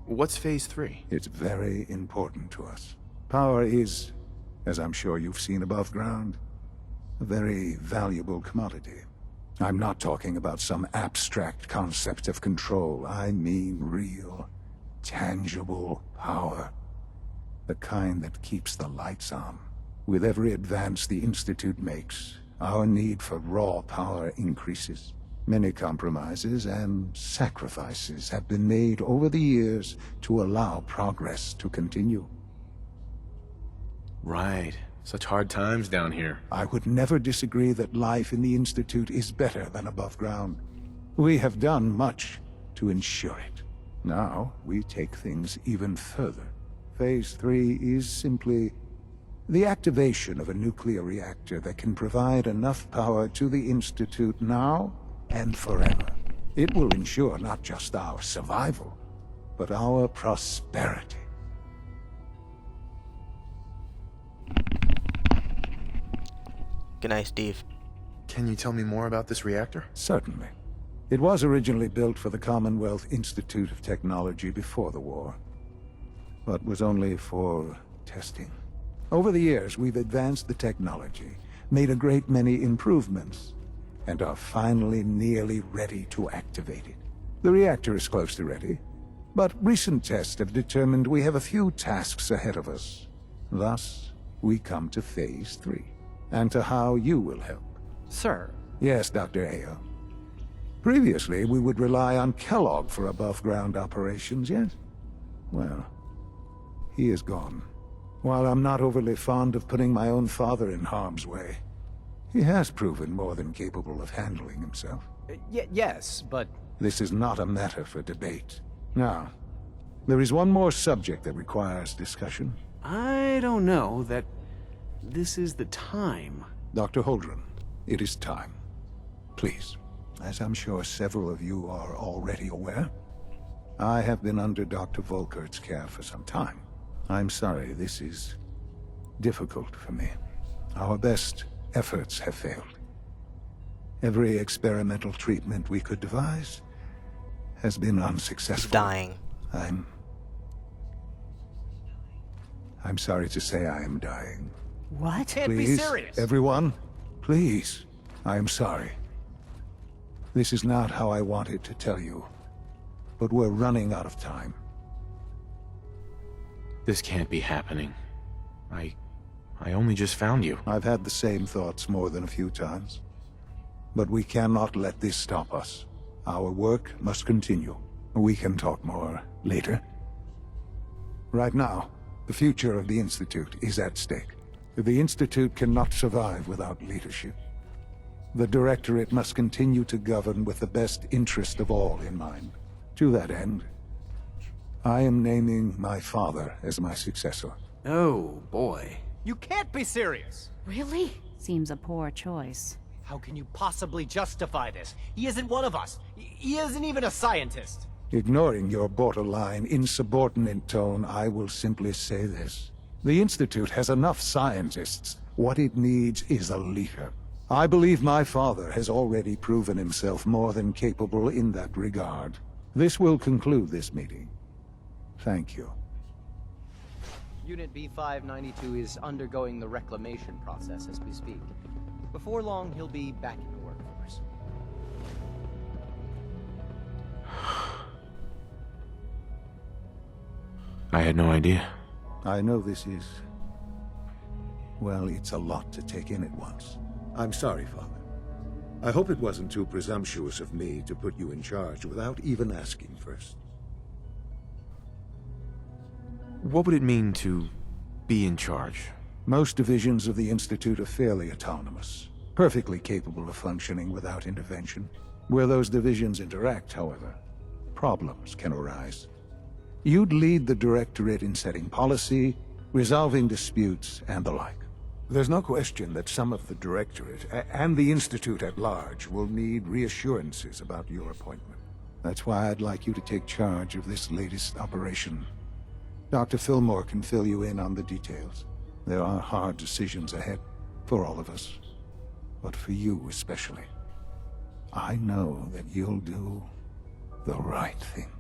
What's Phase 3? It's very important to us. Power is, as I'm sure you've seen above ground, a very valuable commodity. I'm not talking about some abstract concept of control. I mean real, tangible power. The kind that keeps the lights on. With every advance the Institute makes, our need for raw power increases. Many compromises and sacrifices have been made over the years to allow progress to continue. Right. Such hard times down here. I would never disagree that life in the Institute is better than above ground. We have done much to ensure it. Now, we take things even further. Phase 3 is simply the activation of a nuclear reactor that can provide enough power to the Institute now and forever. It will ensure not just our survival, but our prosperity. Good night, Steve. Can you tell me more about this reactor? Certainly. It was originally built for the Commonwealth Institute of Technology before the war, but was only for testing. Over the years, we've advanced the technology, made a great many improvements, and are finally nearly ready to activate it. The reactor is close to ready, but recent tests have determined we have a few tasks ahead of us. Thus, we come to Phase 3. And to how you will help. Sir? Yes, Dr. Ao. Previously, we would rely on Kellogg for above-ground operations, yes? Well, he is gone. While I'm not overly fond of putting my own father in harm's way, he has proven more than capable of handling himself. Yes, but... This is not a matter for debate. Now, there is one more subject that requires discussion. I don't know that this is the time. Dr. Holdren, it is time. Please, as I'm sure several of you are already aware, I have been under Dr. Volkert's care for some time. I'm sorry, this is difficult for me. Our best efforts have failed. Every experimental treatment we could devise has been unsuccessful. Dying. I'm sorry to say I am dying. What? Can't be serious. Everyone, please. I am sorry. This is not how I wanted to tell you, but we're running out of time. This can't be happening. I only just found you. I've had the same thoughts more than a few times. But we cannot let this stop us. Our work must continue. We can talk more later. Right now, the future of the Institute is at stake. The Institute cannot survive without leadership. The Directorate must continue to govern with the best interest of all in mind. To that end, I am naming my father as my successor. Oh, boy. You can't be serious! Really? Seems a poor choice. How can you possibly justify this? He isn't one of us. He isn't even a scientist. Ignoring your borderline, insubordinate tone, I will simply say this. The Institute has enough scientists. What it needs is a leader. I believe my father has already proven himself more than capable in that regard. This will conclude this meeting. Thank you. Unit B592 is undergoing the reclamation process as we speak. Before long, he'll be back in the workforce. I had no idea. I know this is... well, it's a lot to take in at once. I'm sorry, Father. I hope it wasn't too presumptuous of me to put you in charge without even asking first. What would it mean to be in charge? Most divisions of the Institute are fairly autonomous, perfectly capable of functioning without intervention. Where those divisions interact, however, problems can arise. You'd lead the Directorate in setting policy, resolving disputes, and the like. There's no question that some of the Directorate, and the Institute at large, will need reassurances about your appointment. That's why I'd like you to take charge of this latest operation. Dr. Fillmore can fill you in on the details. There are hard decisions ahead, for all of us. But for you especially. I know that you'll do the right thing.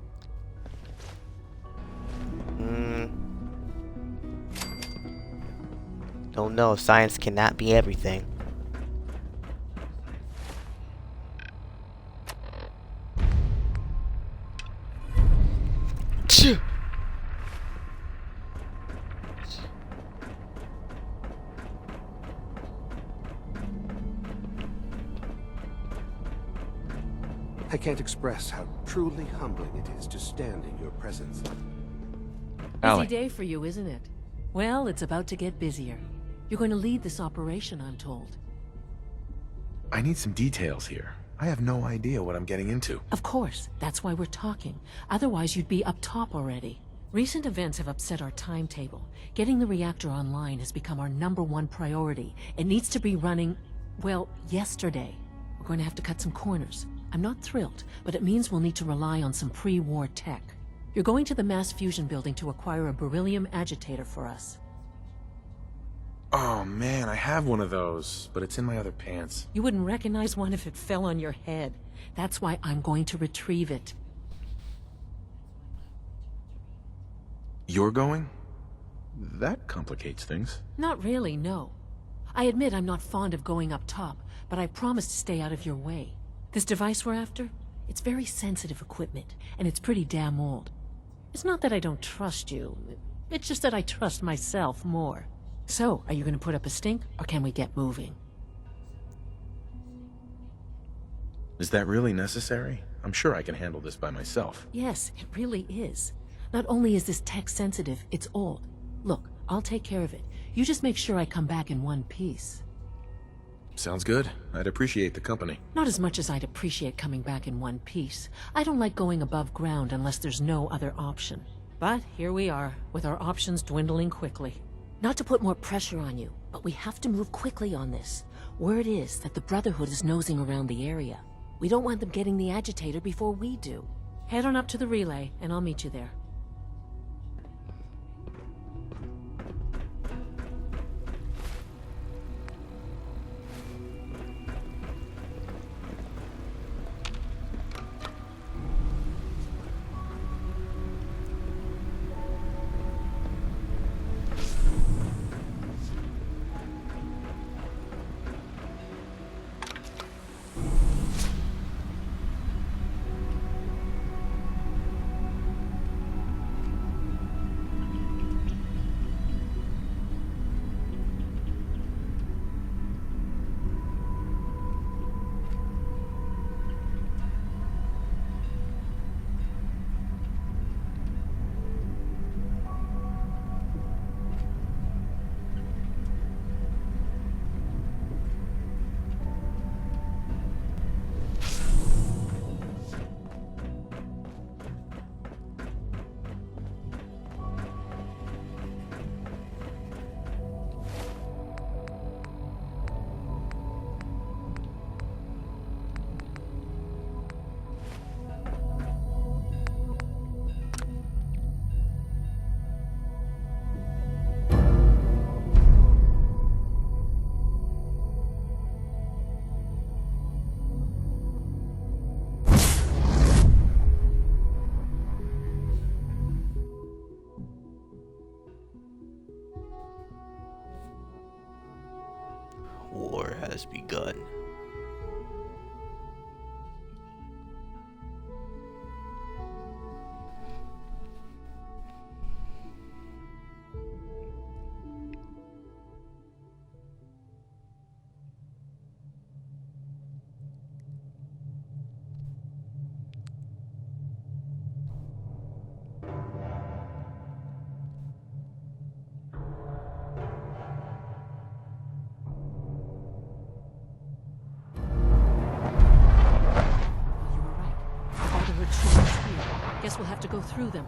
Don't know. Science cannot be everything. I can't express how truly humbling it is to stand in your presence. Busy day for you, isn't it? Well, it's about to get busier. You're going to lead this operation, I'm told. I need some details here. I have no idea what I'm getting into. Of course, that's why we're talking. Otherwise, you'd be up top already. Recent events have upset our timetable. Getting the reactor online has become our #1 priority. It needs to be running, well, yesterday. We're going to have to cut some corners. I'm not thrilled, but it means we'll need to rely on some pre-war tech. You're going to the Mass Fusion building to acquire a beryllium agitator for us. Oh man, I have one of those, but it's in my other pants. You wouldn't recognize one if it fell on your head. That's why I'm going to retrieve it. You're going? That complicates things. Not really, no. I admit I'm not fond of going up top, but I promise to stay out of your way. This device we're after? It's very sensitive equipment, and it's pretty damn old. It's not that I don't trust you. It's just that I trust myself more. So, are you going to put up a stink, or can we get moving? Is that really necessary? I'm sure I can handle this by myself. Yes, it really is. Not only is this tech sensitive, it's old. Look, I'll take care of it. You just make sure I come back in one piece. Sounds good. I'd appreciate the company. Not as much as I'd appreciate coming back in one piece. I don't like going above ground unless there's no other option. But here we are, with our options dwindling quickly. Not to put more pressure on you, but we have to move quickly on this. Word is that the Brotherhood is nosing around the area. We don't want them getting the agitator before we do. Head on up to the relay, and I'll meet you there. War has begun. Guess we'll have to go through them.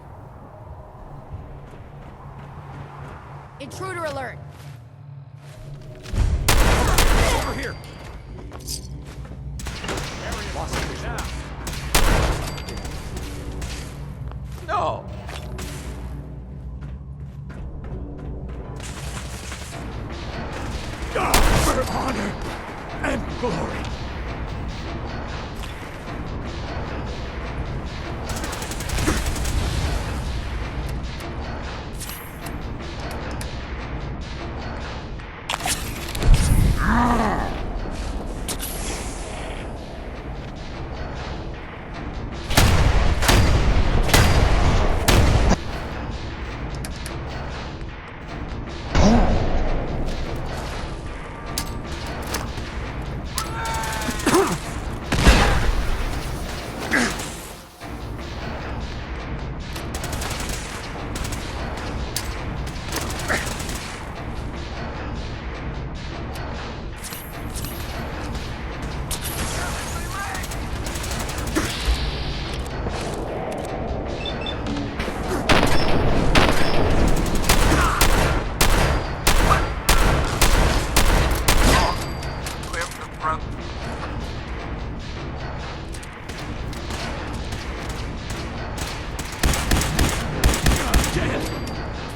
Intruder alert! Over here! No! For honor and glory!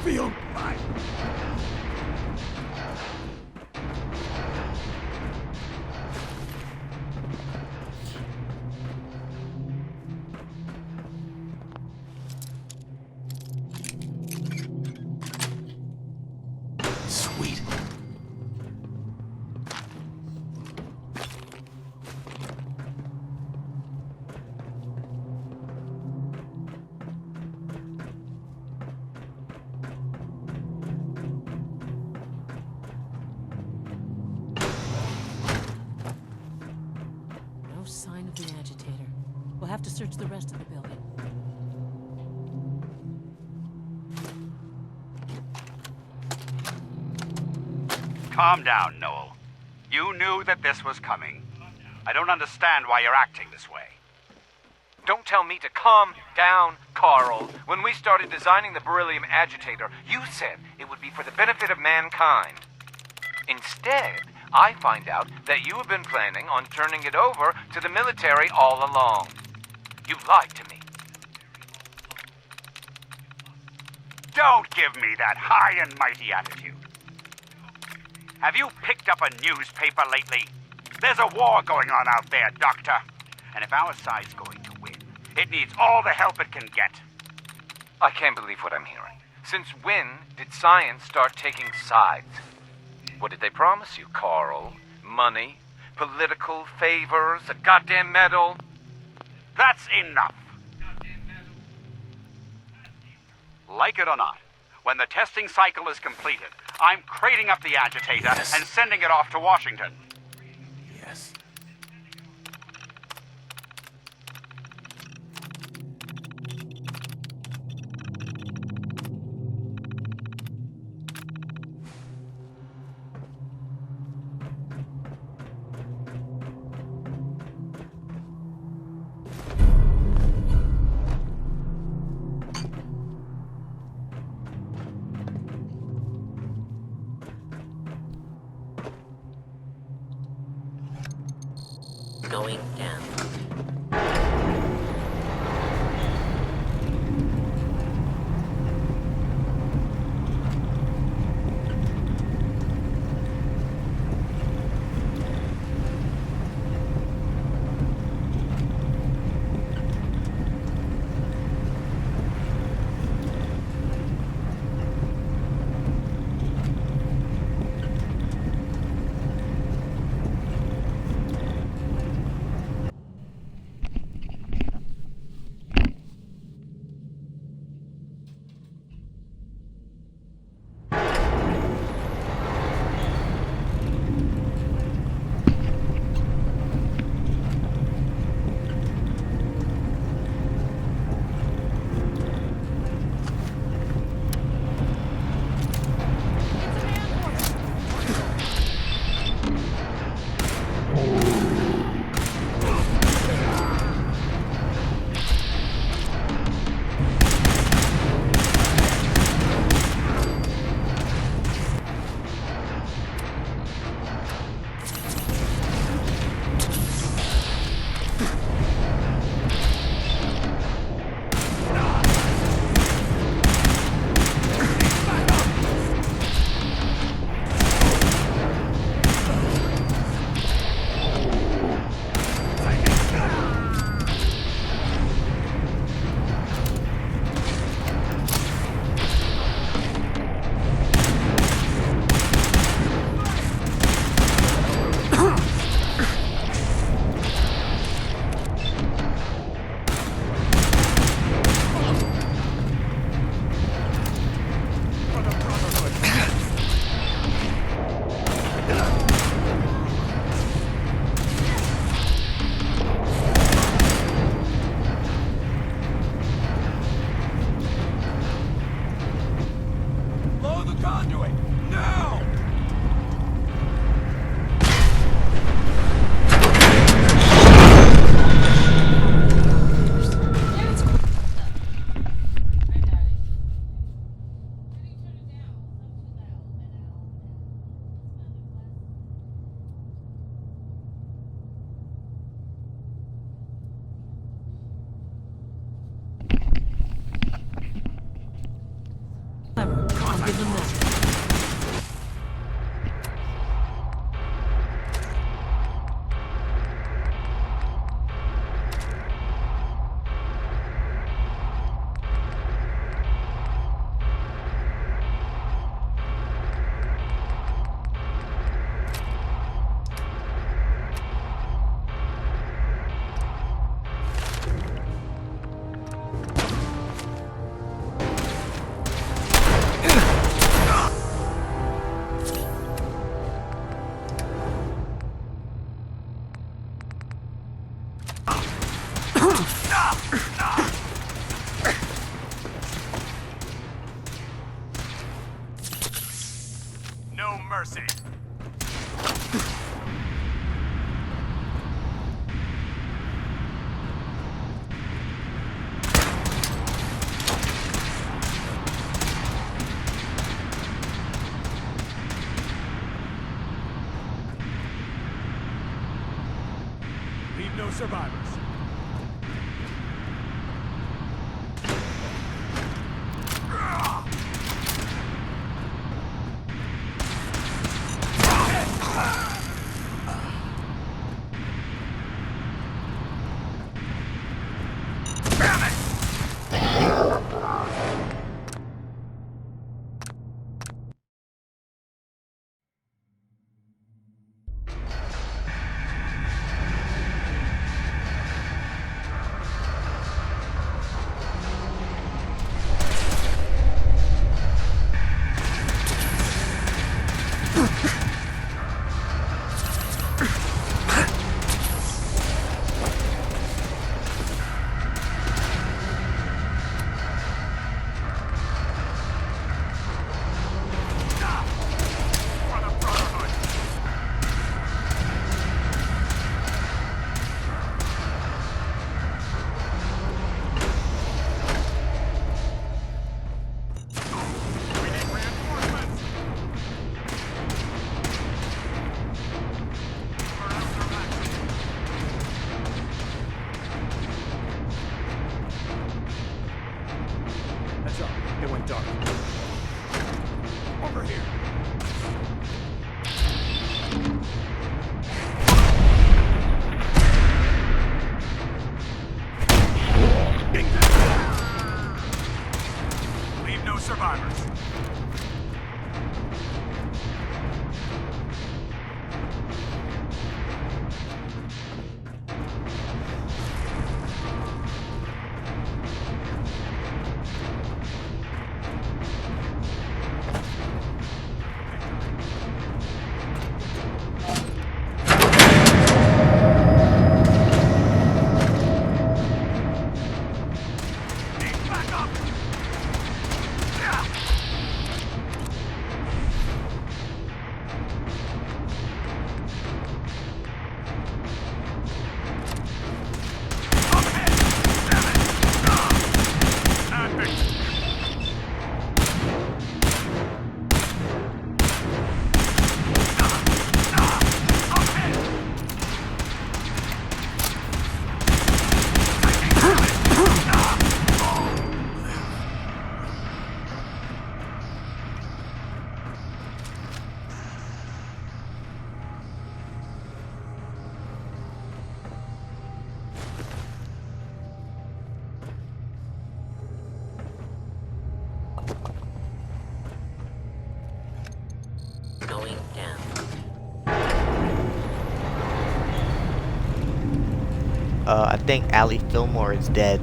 Feel mine. Sweet. No sign of the agitator. We'll have to search the rest of the building. Calm down, Noel. You knew that this was coming. I don't understand why you're acting this way. Don't tell me to calm down, Carl. When we started designing the beryllium agitator, you said it would be for the benefit of mankind. Instead, I find out that you have been planning on turning it over to the military all along. You lied to me. Don't give me that high and mighty attitude. Have you picked up a newspaper lately? There's a war going on out there, Doctor. And if our side's going to win, it needs all the help it can get. I can't believe what I'm hearing. Since when did science start taking sides? What did they promise you, Carl? Money? Political favors? A goddamn medal? That's enough. Like it or not, when the testing cycle is completed, I'm crating up the agitator and sending it off to Washington. Yes. Going down. No mercy. survivors. Heads up. It went dark. Over here. Leave no survivors. Going down. I think Allie Fillmore is dead.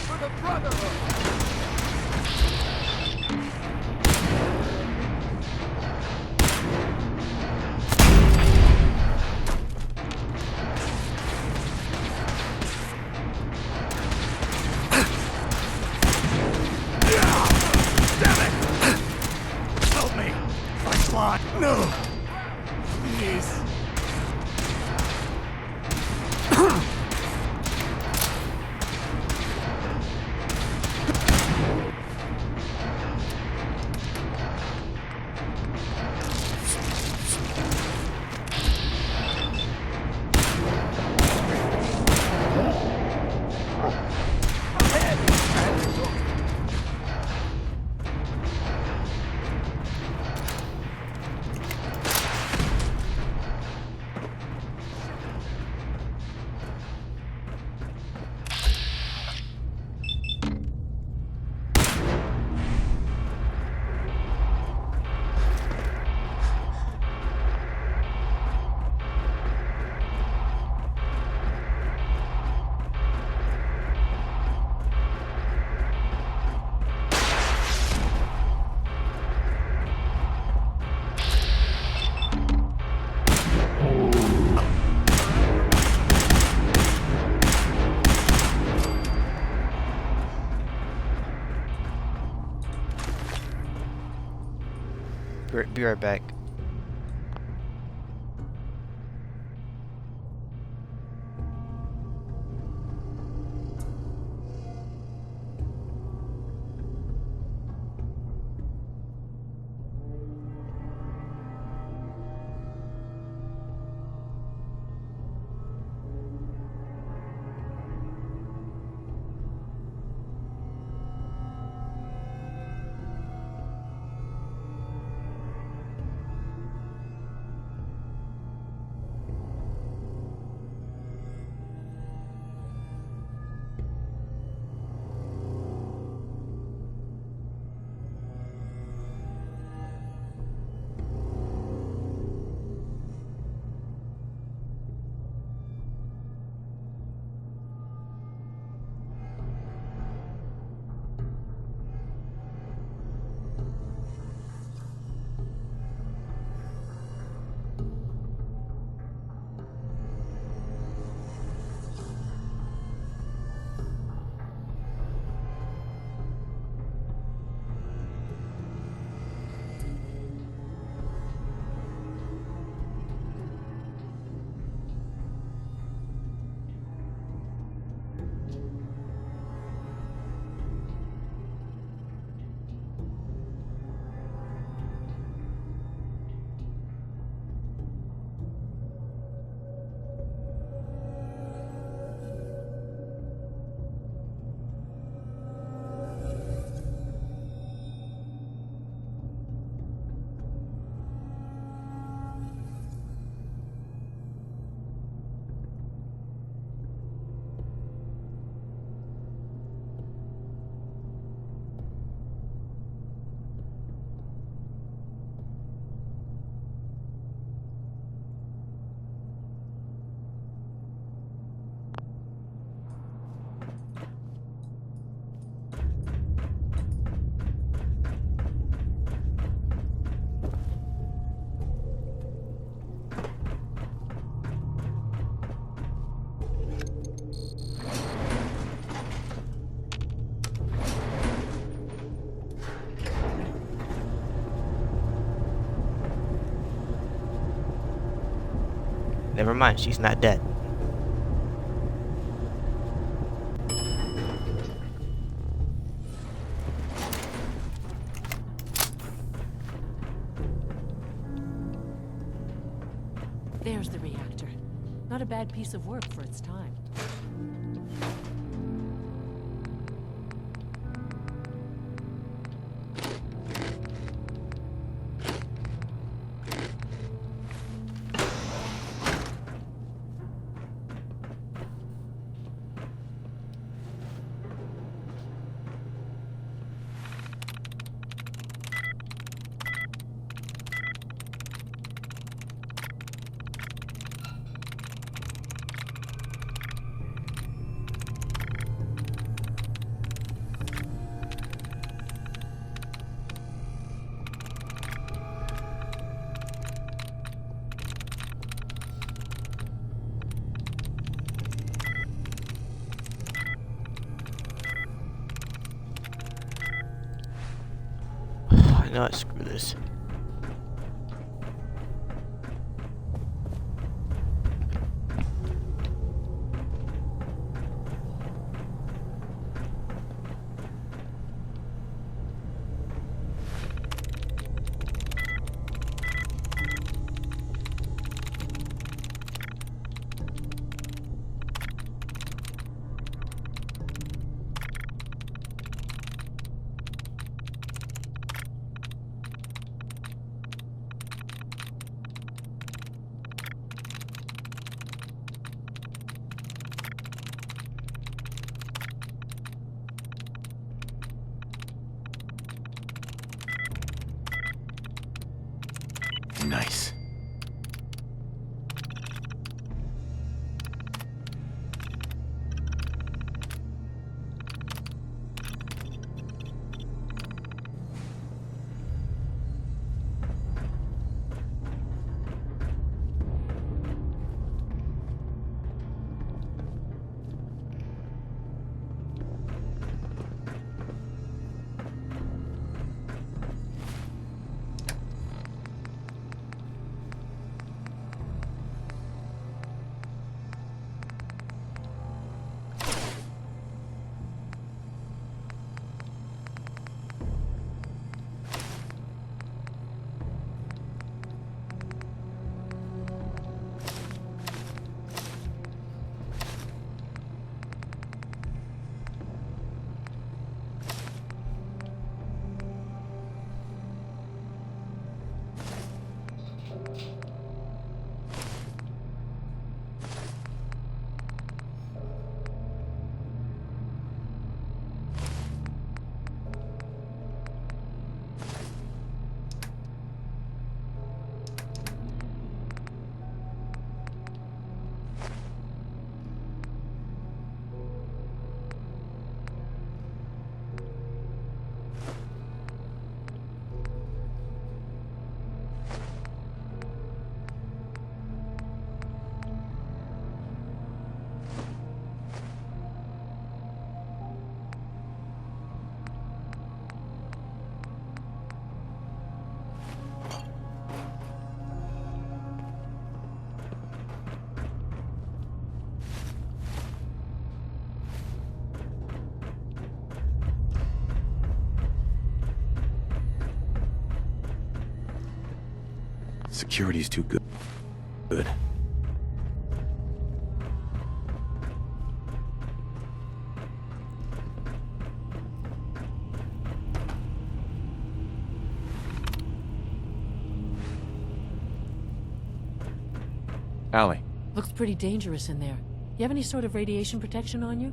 For the Brotherhood! Be right back. Never mind, she's not dead. There's the reactor. Not a bad piece of work for its time. No, screw this. Nice. Security's too good. Good. Allie. Looks pretty dangerous in there. You have any sort of radiation protection on you?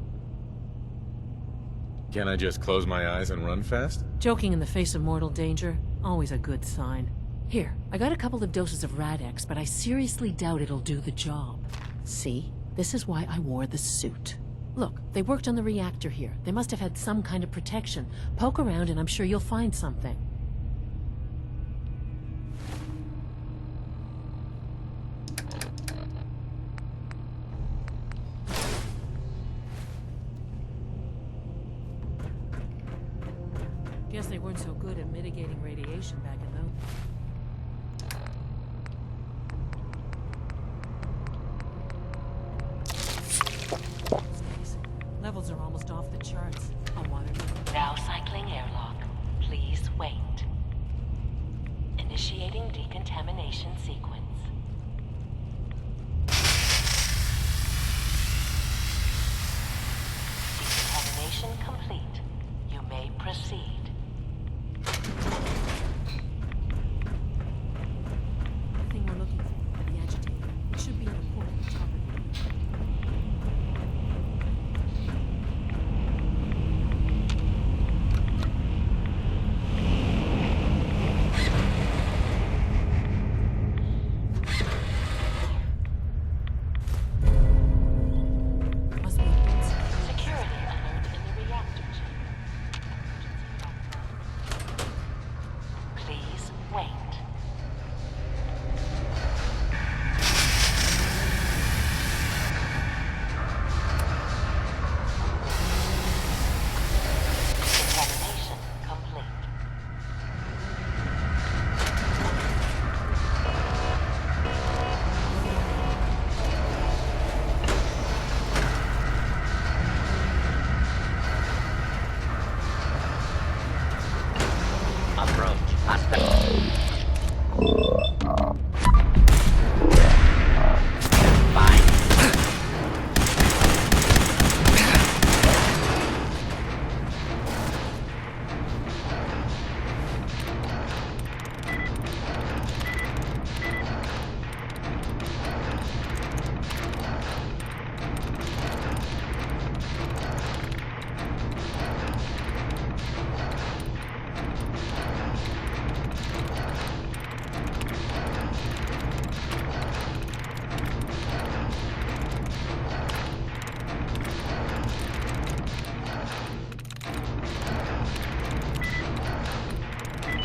Can I just close my eyes and run fast? Joking in the face of mortal danger, always a good sign. Here, I got a couple of doses of Rad-X, but I seriously doubt it'll do the job. See? This is why I wore the suit. Look, they worked on the reactor here. They must have had some kind of protection. Poke around and I'm sure you'll find something. Guess they weren't so good at mitigating radiation back in those. Levels are almost off the charts. I wanted to. Now cycling airlock. Please wait. Initiating decontamination sequence. Decontamination complete. You may proceed. The thing we're looking for, the agitator. It should be a report at the top of it. Security alert in the reactor chamber. Please wait. Decontamination complete. Approach.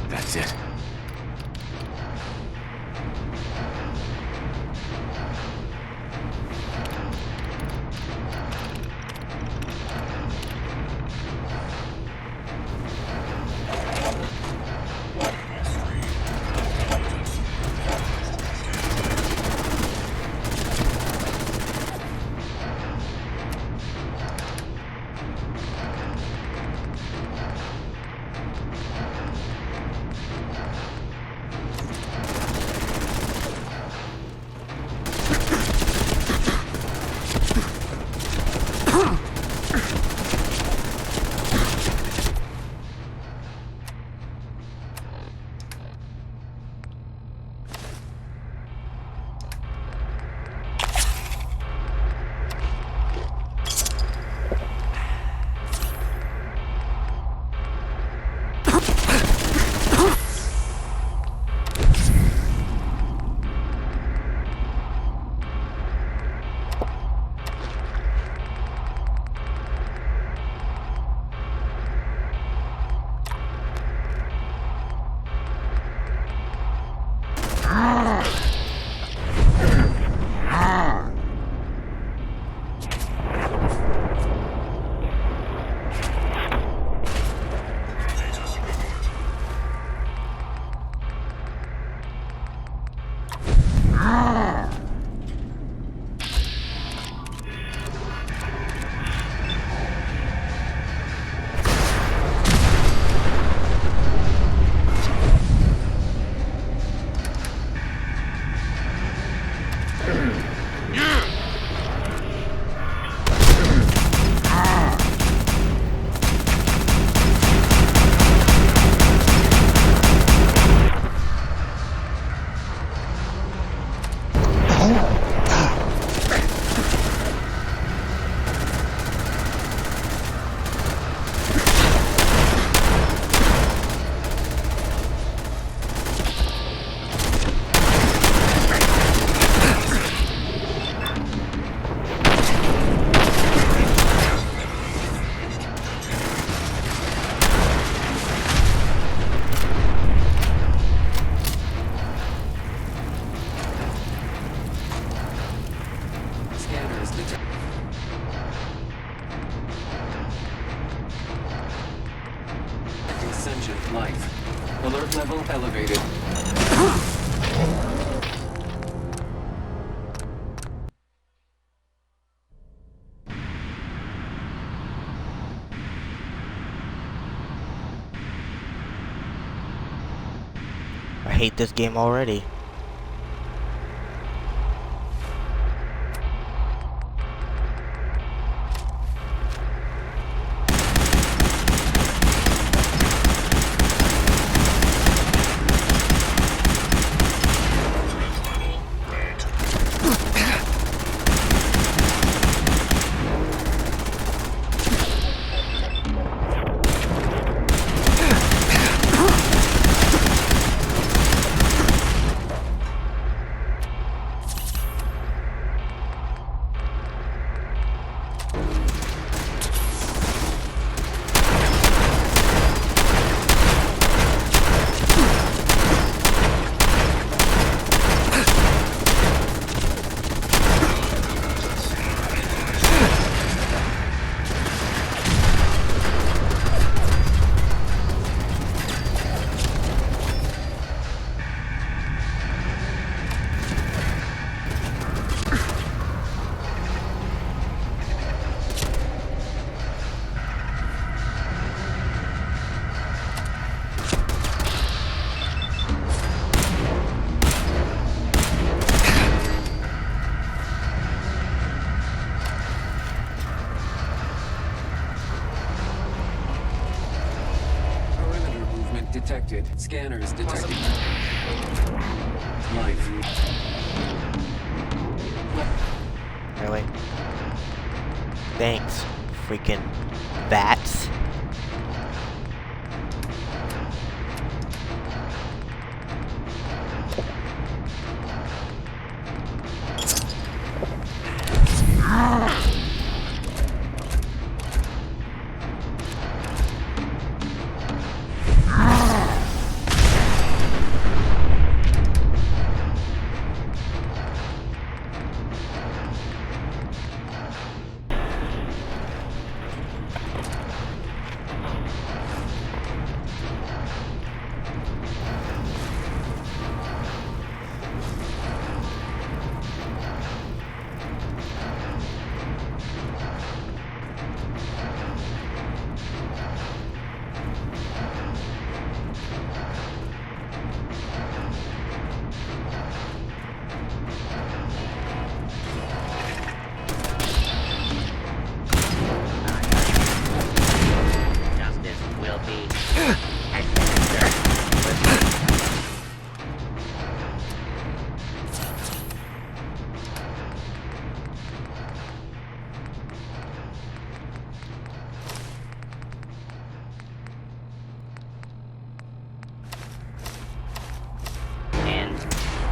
That's it. Agent Life. Alert level elevated. I hate this game already. Detected. Scanners detected. Life. Really? Thanks, freaking bats.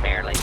Barely.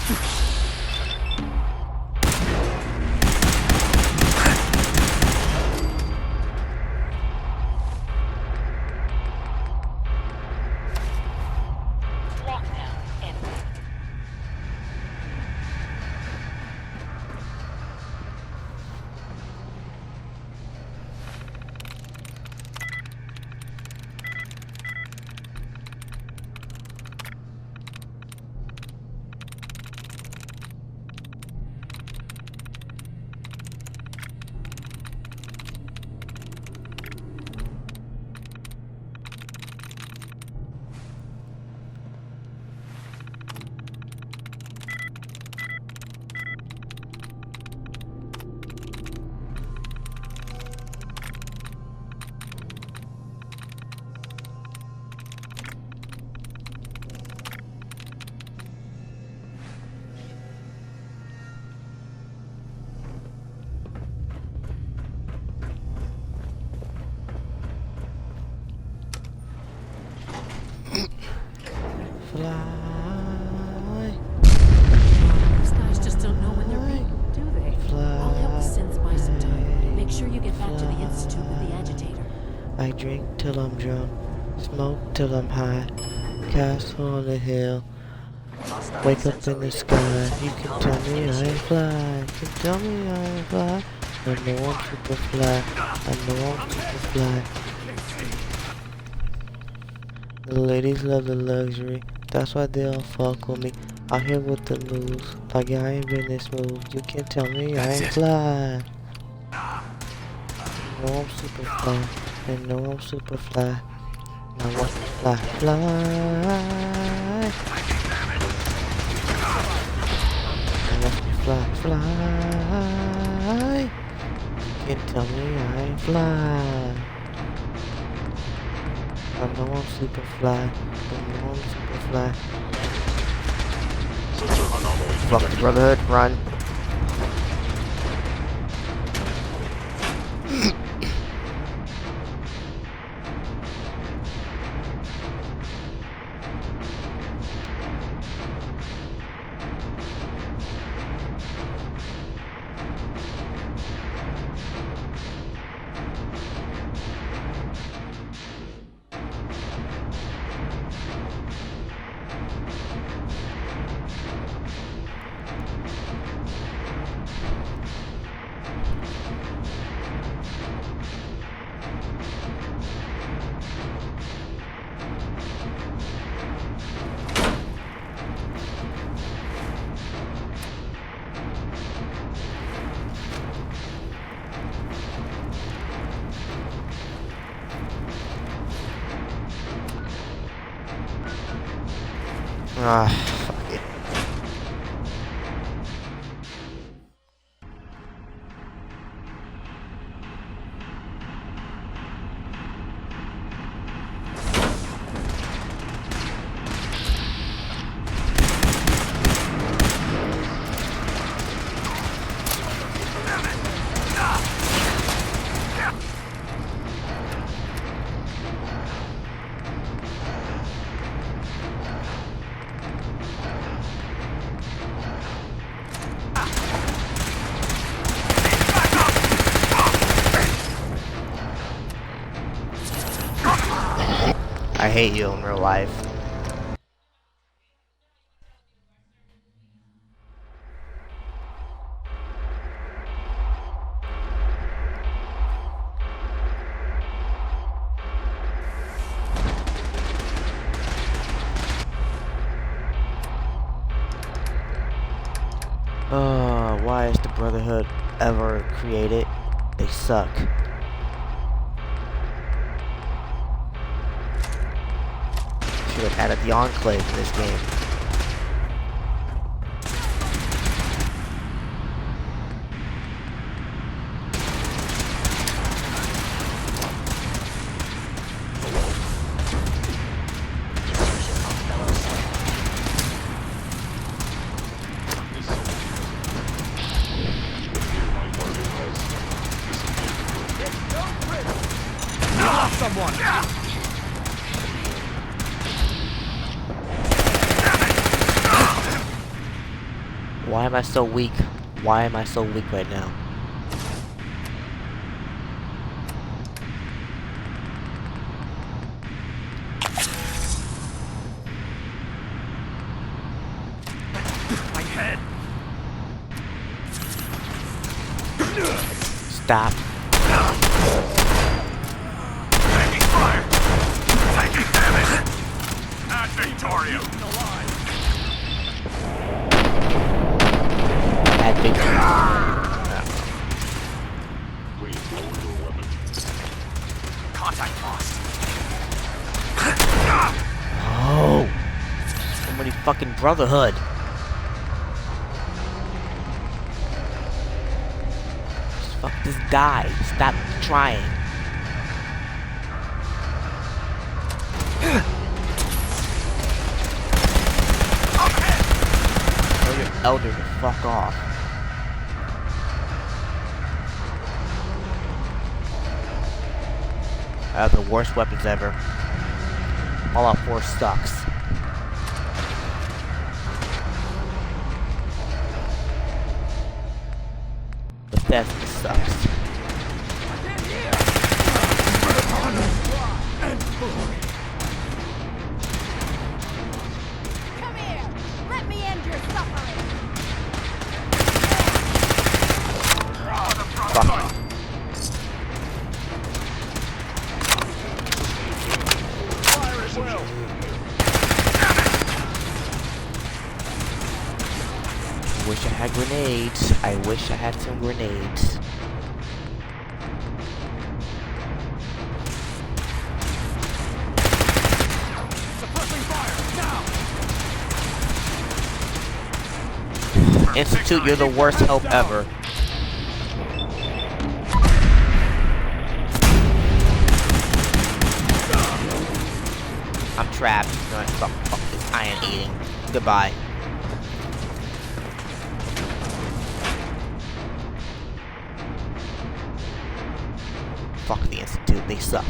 Fly. These guys just don't know when they're ready, do they? I'll help the synths buy some time. Make sure you get back to the Institute with the agitator. I drink till I'm drunk, smoke till I'm high, castle on the hill, wake up in the sky. You can tell me I fly, you can tell me I fly. I know I'm super fly, I know I'm super fly. The ladies love the luxury. That's why they all fuck with me. Out here with the moves. Like I ain't been this smooth. You can't tell me I ain't fly. You know I'm super fly. And know I'm super fly. Now watch me fly, fly. Now watch me fly, fly. You can't tell me I ain't fly. I know I'm super fly. I know I'm super fly. Fuck the Brotherhood, run. Ah, fuck it. I hate you in real life. Why is the Brotherhood ever created? They suck. Should have added the Enclave in this game. Someone! Why am I so weak? Why am I so weak right now? My head! Stop. Taking fire! Taking damage! Ad Victoria! Ad Victoria. Contact lost. Oh! So many fucking Brotherhood. Just fuck this die. Stop trying. Tell your elder to fuck off. I have the worst weapons ever. Fallout 4 sucks. Bethesda sucks. Come here! Let me end your suffering! Fuck. Fire as well! wish I had grenades. I wish I had some grenades. Institute, you're the worst help ever. I'm trapped. No, fuck this iron eating. Goodbye. Fuck the Institute, they suck.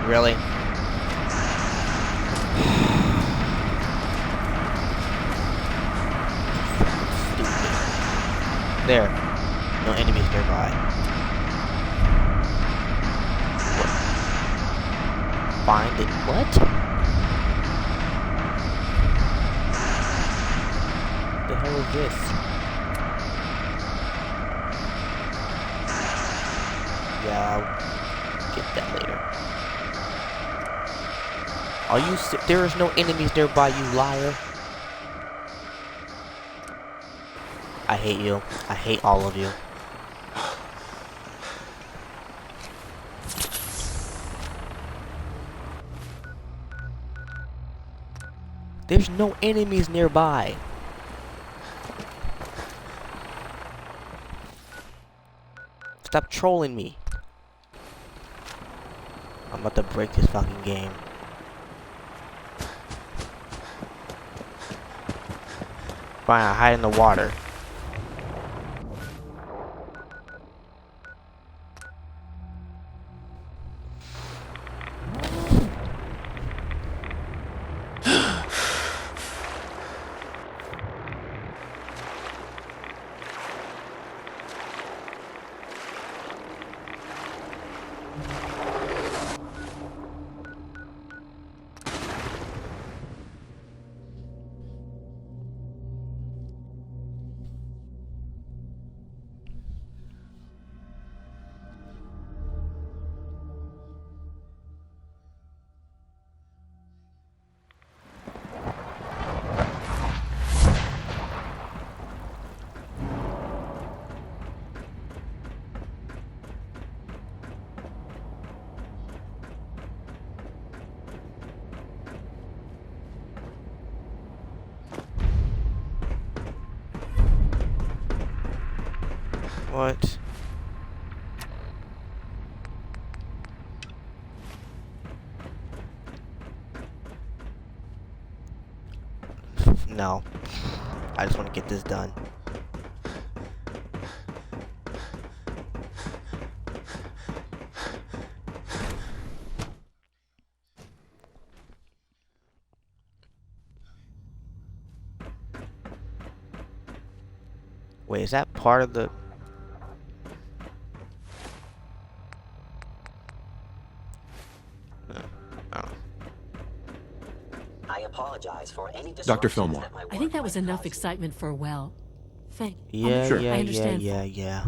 Really? There. No enemies nearby. What? Find it. What? The hell is this? Yeah, I'll get that later. Are you there is no enemies nearby, you liar. I hate you. I hate all of you. There's no enemies nearby. Stop trolling me. I'm about to break this fucking game. Fine, I hide in the water. What? No. I just want to get this done. Wait, is that part of the... I apologize for any Dr. Fillmore. I think that was enough excitement for, well, thank you. Yeah, Sure. yeah, I understand. yeah.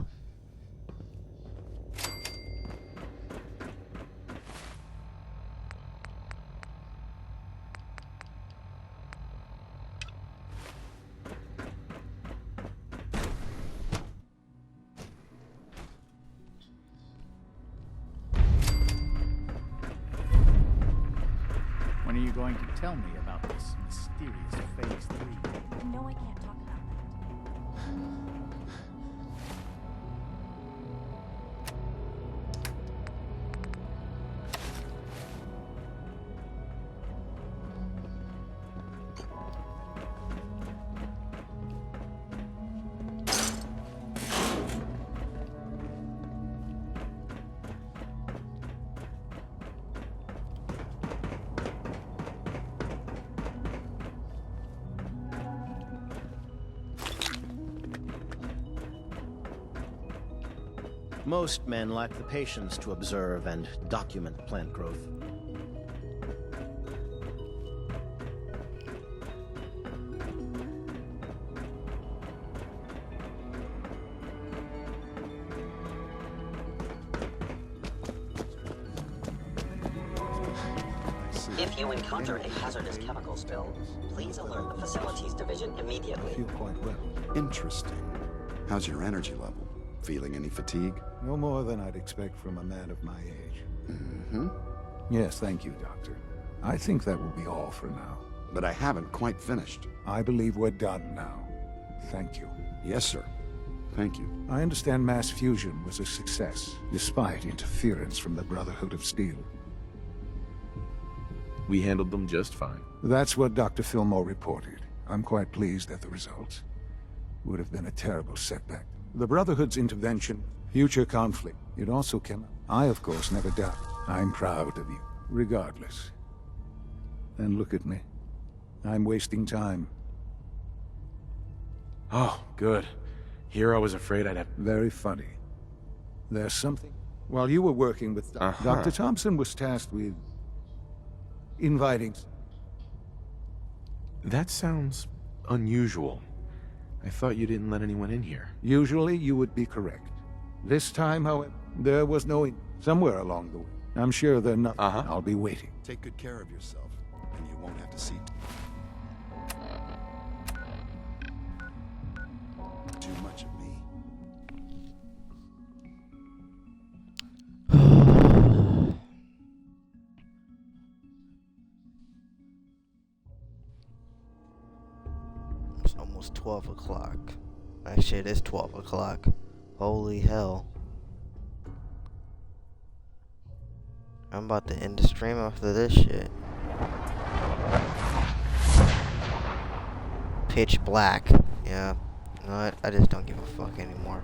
When are you going to tell me about this mysterious Phase 3? No, I can't talk about that. Most men lack the patience to observe and document plant growth. If you encounter a hazardous chemical spill, please alert the Facilities Division immediately. I feel quite well. Interesting. How's your energy level? Feeling any fatigue? No more than I'd expect from a man of my age. Mm-hmm. Yes, thank you, Doctor. I think that will be all for now. But I haven't quite finished. I believe we're done now. Thank you. Yes, sir. Thank you. I understand mass fusion was a success, despite interference from the Brotherhood of Steel. We handled them just fine. That's what Dr. Fillmore reported. I'm quite pleased at the results. Would have been a terrible setback. The Brotherhood's intervention, future conflict, it also came up. I, of course, never doubt. I'm proud of you, regardless. And look at me. I'm wasting time. Oh, good. Here I was afraid I'd have... Very funny. There's something. While you were working with Dr. Thompson was tasked with inviting. That sounds unusual. I thought you didn't let anyone in here. Usually you would be correct. This time, however, there was no somewhere along the way. I'm sure they're not. I'll be waiting. Take good care of yourself, and you won't have to see too much of me. It's almost 12 o'clock. Actually, it is 12 o'clock. Holy hell. I'm about to end the stream after this shit. Pitch black. Yeah. You know what? I just don't give a fuck anymore.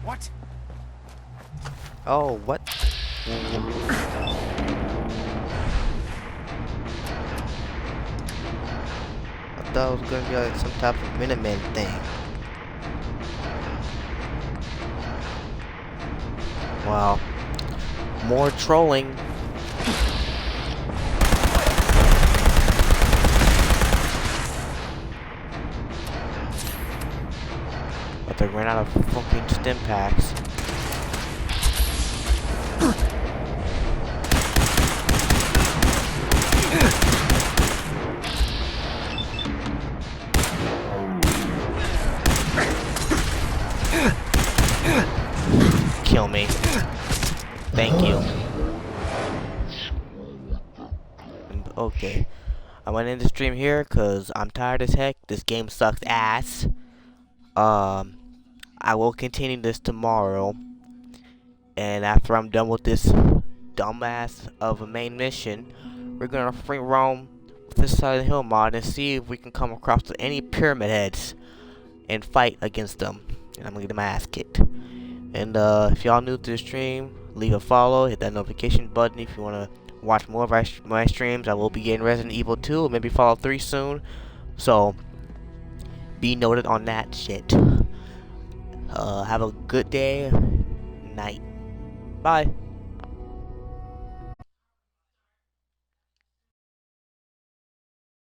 What? Oh, what? I thought it was gonna be like some type of Minutemen thing. Wow. More trolling. But they ran out of fucking stim packs. Kill me. Thank you. Okay. I went in the stream here because I'm tired as heck. This game sucks ass. I will continue this tomorrow. And after I'm done with this dumbass of a main mission, we're gonna free roam this side of the hill mod and see if we can come across any pyramid heads and fight against them. And I'm gonna get my ass kicked. And if y'all new to the stream, leave a follow, hit that notification button if you wanna watch more of my streams. I will be getting Resident Evil 2 or maybe Fallout 3 soon. So be noted on that shit. Have a good day, night. Bye.